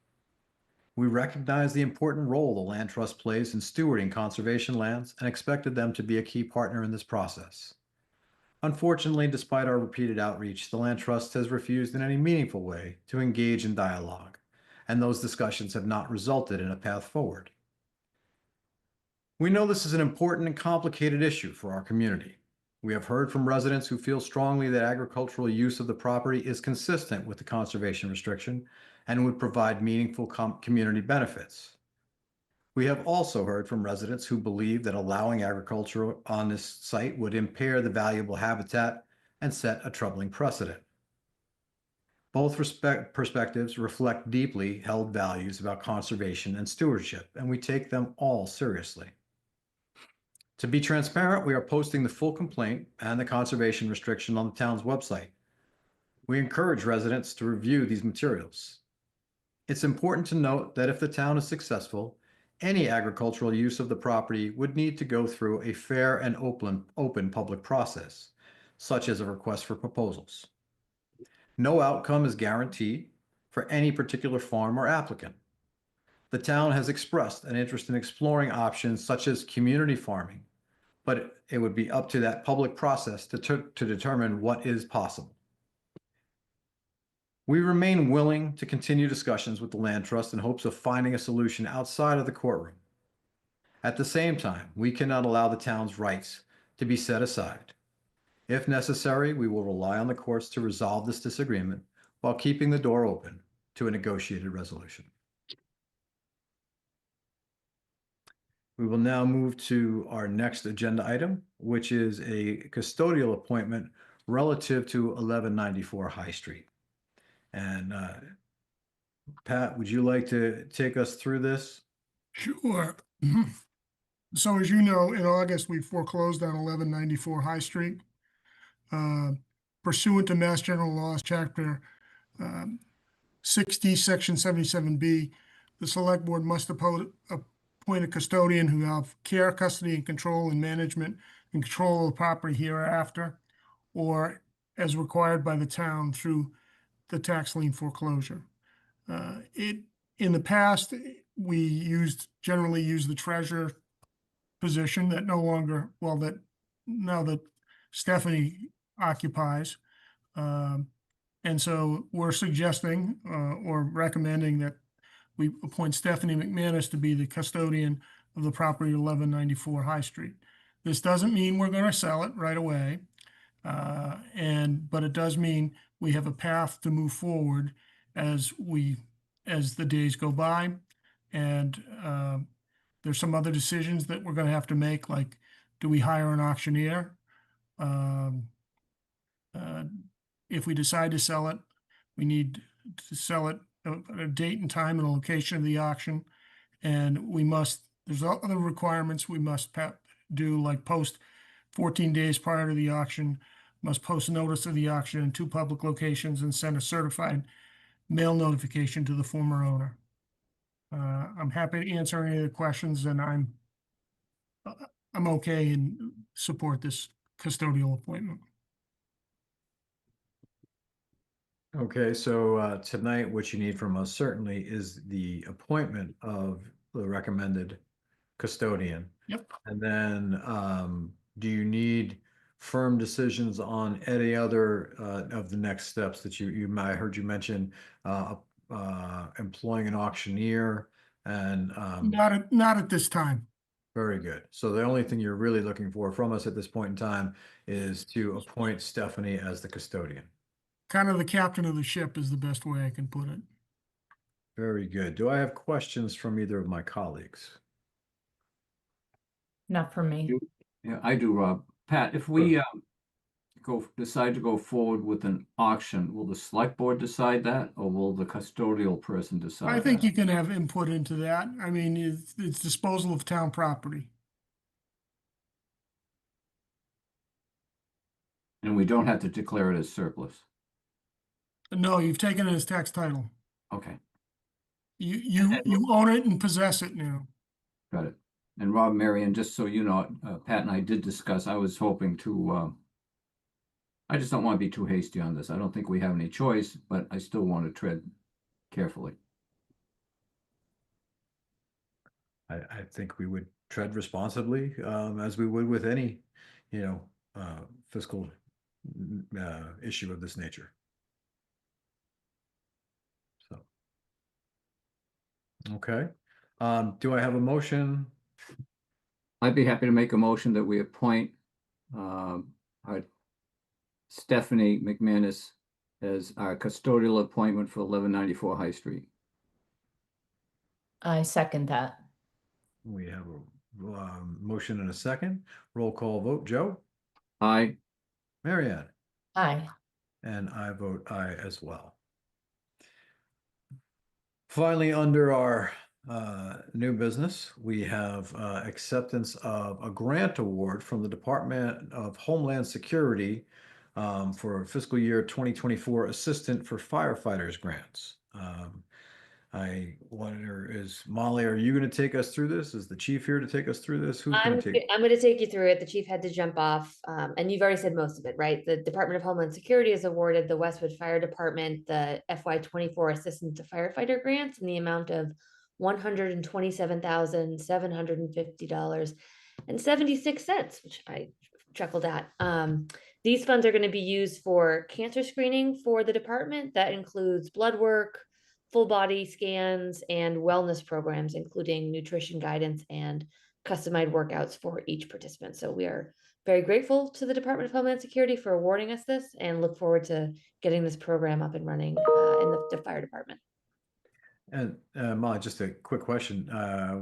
We recognize the important role the Land Trust plays in stewarding conservation lands and expected them to be a key partner in this process. Unfortunately, despite our repeated outreach, the Land Trust has refused in any meaningful way to engage in dialogue, and those discussions have not resulted in a path forward. We know this is an important and complicated issue for our community. We have heard from residents who feel strongly that agricultural use of the property is consistent with the conservation restriction and would provide meaningful community benefits. We have also heard from residents who believe that allowing agriculture on this site would impair the valuable habitat and set a troubling precedent. Both perspectives reflect deeply held values about conservation and stewardship, and we take them all seriously. To be transparent, we are posting the full complaint and the conservation restriction on the town's website. We encourage residents to review these materials. It's important to note that if the town is successful, any agricultural use of the property would need to go through a fair and open public process, such as a request for proposals. No outcome is guaranteed for any particular farm or applicant. The town has expressed an interest in exploring options such as community farming, but it would be up to that public process to determine what is possible. We remain willing to continue discussions with the Land Trust in hopes of finding a solution outside of the courtroom. At the same time, we cannot allow the town's rights to be set aside. If necessary, we will rely on the courts to resolve this disagreement while keeping the door open to a negotiated resolution. We will now move to our next agenda item, which is a custodial appointment relative to 1194 High Street. And Pat, would you like to take us through this? Sure. So as you know, in August, we foreclosed on 1194 High Street. Pursuant to Mass General Laws, Chapter 60, Section 77B, the Select Board must appoint a custodian who have care, custody, and control and management and control of the property hereafter, or as required by the town through the tax lien foreclosure. In the past, we generally used the treasurer position that now that Stephanie occupies. And so we're suggesting or recommending that we appoint Stephanie McManus to be the custodian of the property at 1194 High Street. This doesn't mean we're going to sell it right away, but it does mean we have a path to move forward as the days go by. And there's some other decisions that we're going to have to make, like, do we hire an auctioneer? If we decide to sell it, we need to sell it at a date and time and a location of the auction. And there's other requirements we must do, like post 14 days prior to the auction, must post notice of the auction in 2 public locations and send a certified mail notification to the former owner. I'm happy to answer any of the questions, and I'm okay and support this custodial appointment. Okay, so tonight what you need from us certainly is the appointment of the recommended custodian. Yep. And then do you need firm decisions on any other of the next steps that I heard you mention employing an auctioneer and not at this time. Very good. So the only thing you're really looking for from us at this point in time is to appoint Stephanie as the custodian. Kind of the captain of the ship is the best way I can put it. Very good. Do I have questions from either of my colleagues? Not for me. Yeah, I do, Rob. Pat, if we decide to go forward with an auction, will the select board decide that, or will the custodial person decide I think that? you can have input into that. I mean, it's disposal of town property. And we don't have to declare it as surplus. No, you've taken it as tax title. Okay, You own it and possess it now. got it. And Rob, Marion, just so you know, Pat and I did discuss, I was hoping to, I just don't want to be too hasty on this. I don't think we have any choice, but I still want to tread carefully. I think we would tread responsibly, as we would with any, fiscal issue of this nature. So, okay. Do I have a motion? I'd be happy to make a motion that we appoint Stephanie McManus as our custodial appointment for 1194 High Street. I second that. We have a motion and a second. Roll call vote. Joe? Aye. Marianne? Aye. And I vote aye as well. Finally, under our new business, we have acceptance of a grant award from the Department of Homeland Security for fiscal year 2024 Assistant for Firefighters grants. I wonder, is Molly, are you going to take us through this? Is the chief here to take us through this? Who's going to take? I'm going to take you through it. The chief had to jump off, and you've already said most of it, right? The Department of Homeland Security has awarded the Westwood Fire Department the FY24 Assistant to Firefighter grants in the amount of $127,750.76, which I chuckled at. These funds are going to be used for cancer screening for the department. That includes blood work, full body scans, and wellness programs, including nutrition guidance and customized workouts for each participant. So we are very grateful to the Department of Homeland Security for awarding us this and look forward to getting this program up and running in the fire department. And Molly, just a quick question.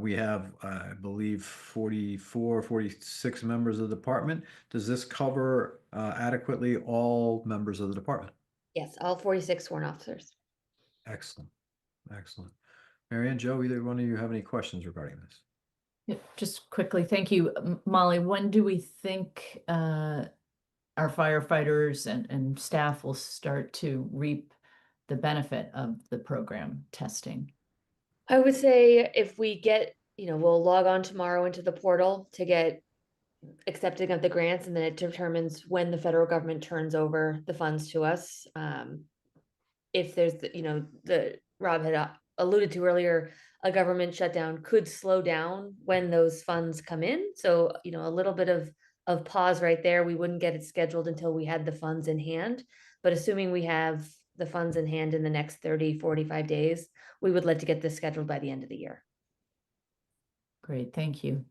We have, I believe, 46 members of the department. Does this cover adequately all members of the department? Yes, all 46 sworn officers. Excellent. Excellent. Marianne, Joe, either one of you have any questions regarding this? Yeah, just quickly, thank you. Molly, when do we think our firefighters and staff will start to reap the benefit of the program testing? I would say if we get, we'll log on tomorrow into the portal to get accepting of the grants, and then it determines when the federal government turns over the funds to us. If there's, the Rob had alluded to earlier, a government shutdown could slow down when those funds come in. So, a little bit of pause right there. We wouldn't get it scheduled until we had the funds in hand. But assuming we have the funds in hand in the next 30, 45 days, we would like to get this scheduled by the end of the year. Great, thank you.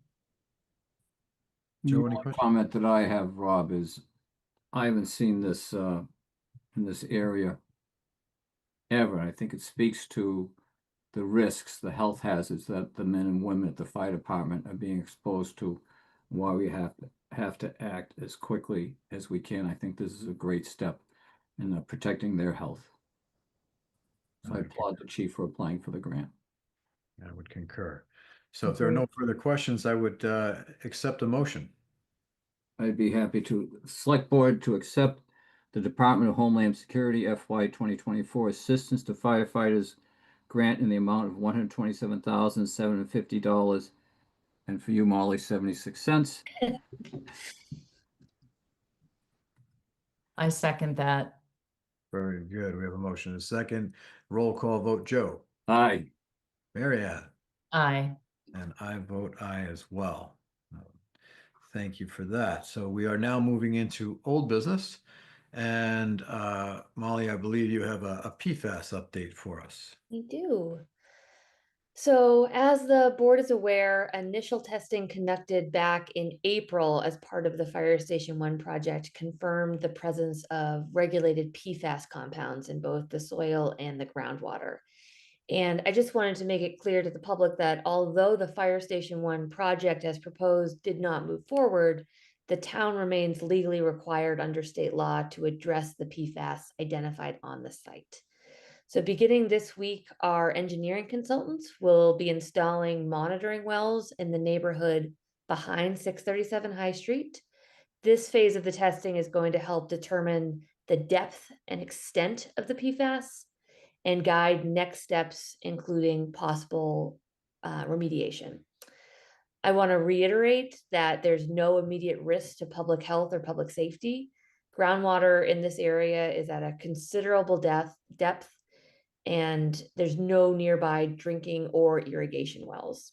Joe, any One questions? comment that I have, Rob, is I haven't seen this in this area ever. I think it speaks to the risks, the health hazards that the men and women at the fire department are being exposed to, why we have to act as quickly as we can. I think this is a great step in protecting their health. So I applaud the chief for applying for the grant. I would concur. So if there are no further questions, I would accept a motion. I'd be happy to select board to accept the Department of Homeland Security FY 2024 Assistance to Firefighters grant in the amount of $127,750, and for you, Molly, 76 cents. I second that. Very good. We have a motion and a second. Roll call vote. Joe? Aye. Marianne? Aye. And I vote aye as well. Thank you for that. So we are now moving into old business. And Molly, I believe you have a PFAS update for us. We do. So as the board is aware, initial testing conducted back in April as part of the Fire Station 1 project confirmed the presence of regulated PFAS compounds in both the soil and the groundwater. And I just wanted to make it clear to the public that although the Fire Station 1 project as proposed did not move forward, the town remains legally required under state law to address the PFAS identified on the site. So beginning this week, our engineering consultants will be installing monitoring wells in the neighborhood behind 637 High Street. This phase of the testing is going to help determine the depth and extent of the PFAS and guide next steps, including possible remediation. I want to reiterate that there's no immediate risk to public health or public safety. Groundwater in this area is at a considerable depth, and there's no nearby drinking or irrigation wells.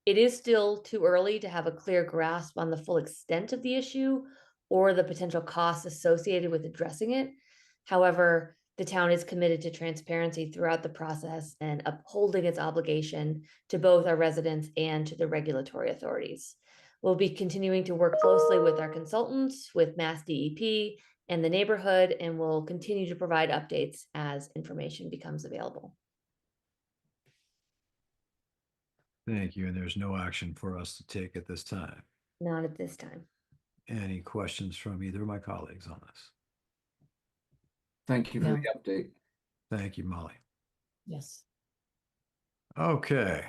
It is still too early to have a clear grasp on the full extent of the issue or the potential costs associated with addressing it. However, the town is committed to transparency throughout the process and upholding its obligation to both our residents and to the regulatory authorities. We'll be continuing to work closely with our consultants, with Mass DEP and the neighborhood, and we'll continue to provide updates as information becomes available. Thank you. And there's no action for us to take at this time. Not at this time. Any questions from either of my colleagues on this? Thank you for No. the update. Thank you, Molly. Yes. Okay.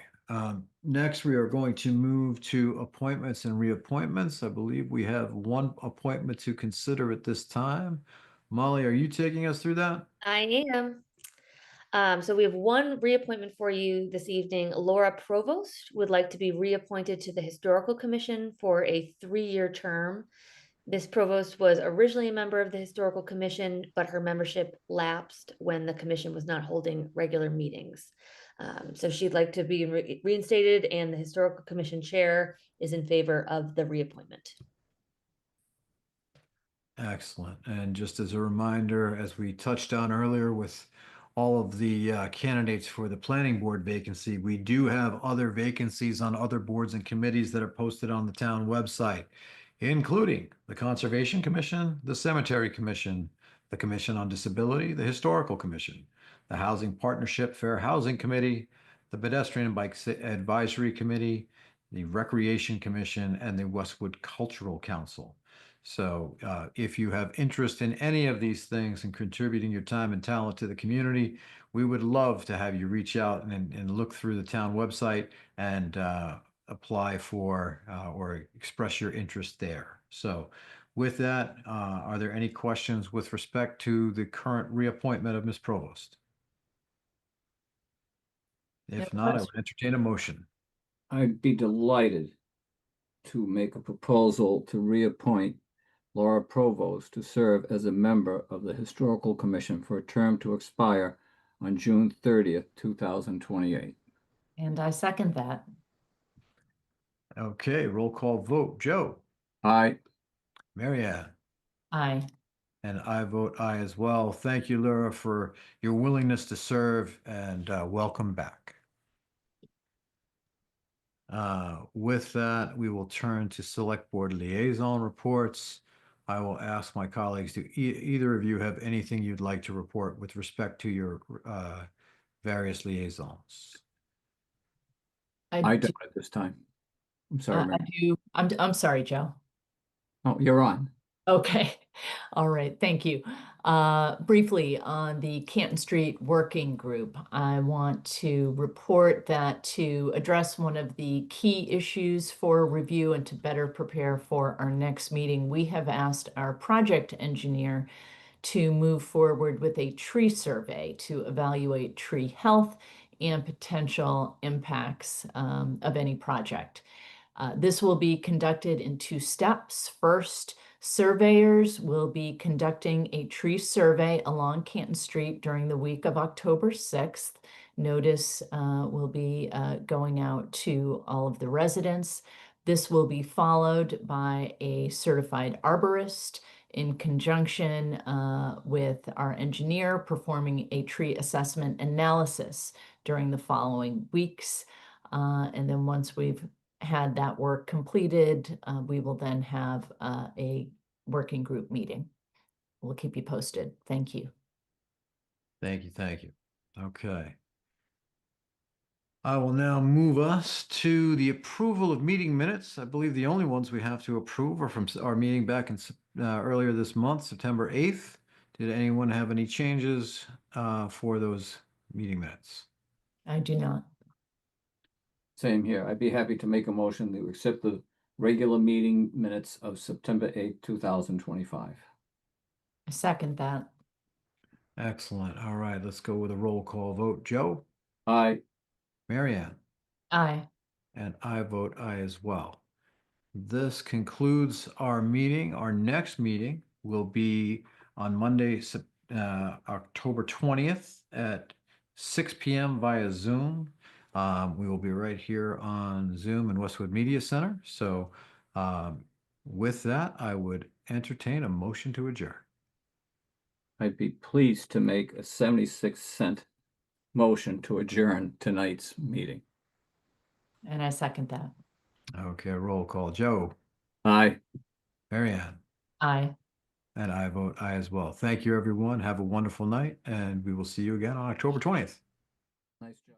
Next, we are going to move to appointments and reappointments. I believe we have one appointment to consider at this time. Molly, are you taking us through that? I am. So we have one reappointment for you this evening. Laura Provost would like to be reappointed to the Historical Commission for a 3-year term. Ms. Provost was originally a member of the Historical Commission, but her membership lapsed when the commission was not holding regular meetings. So she'd like to be reinstated, and the Historical Commission chair is in favor of the reappointment. Excellent. And just as a reminder, as we touched on earlier with all of the candidates for the planning board vacancy, we do have other vacancies on other boards and committees that are posted on the town website, including the Conservation Commission, the Cemetery Commission, the Commission on Disability, the Historical Commission, the Housing Partnership Fair Housing Committee, the Pedestrian and Bike Advisory Committee, the Recreation Commission, and the Westwood Cultural Council. So if you have interest in any of these things and contributing your time and talent to the community, we would love to have you reach out and look through the town website and apply for or express your interest there. So with that, are there any questions with respect to the current reappointment of Ms. Provost? If not, I would entertain a motion. I'd be delighted to make a proposal to reappoint Laura Provost to serve as a member of the Historical Commission for a term to expire on June 30th, 2028. And I second that. Okay, roll call vote. Joe? Aye. Mary Ann? Aye. And I vote aye as well. Thank you, Laura, for your willingness to serve, and welcome back. With that, we will turn to Select Board Liaison reports. I will ask my colleagues, do either of you have anything you'd like to report with respect to your various liaisons? I don't at this time. I'm sorry, Mary. I'm sorry, Joe. Oh, you're on. Okay. All right. Thank you. Briefly on the Canton Street Working Group, I want to report that to address one of the key issues for review and to better prepare for our next meeting, we have asked our project engineer to move forward with a tree survey to evaluate tree health and potential impacts of any project. This will be conducted in 2 steps. First, surveyors will be conducting a tree survey along Canton Street during the week of October 6th. Notice will be going out to all of the residents. This will be followed by a certified arborist in conjunction with our engineer performing a tree assessment analysis during the following weeks. And then once we've had that work completed, we will then have a working group meeting. We'll keep you posted. Thank you. Thank you. Thank you. Okay. I will now move us to the approval of meeting minutes. I believe the only ones we have to approve are from our meeting back in earlier this month, September 8th. Did anyone have any changes for those meeting minutes? I do not. Same here. I'd be happy to make a motion to accept the regular meeting minutes of September 8th, 2025. I second that. Excellent. All right, let's go with a roll call vote. Joe? Aye. Marianne? Aye. And I vote aye as well. This concludes our meeting. Our next meeting will be on Monday, October 20th at 6 p.m. via Zoom. We will be right here on Zoom in Westwood Media Center. So with that, I would entertain a motion to adjourn. I'd be pleased to make a 76-cent motion to adjourn tonight's meeting. And I second that. Okay, roll call. Joe? Aye. Marianne? Aye. And I vote aye as well. Thank you, everyone. Have a wonderful night, and we will see you again on October 20th. Nice job.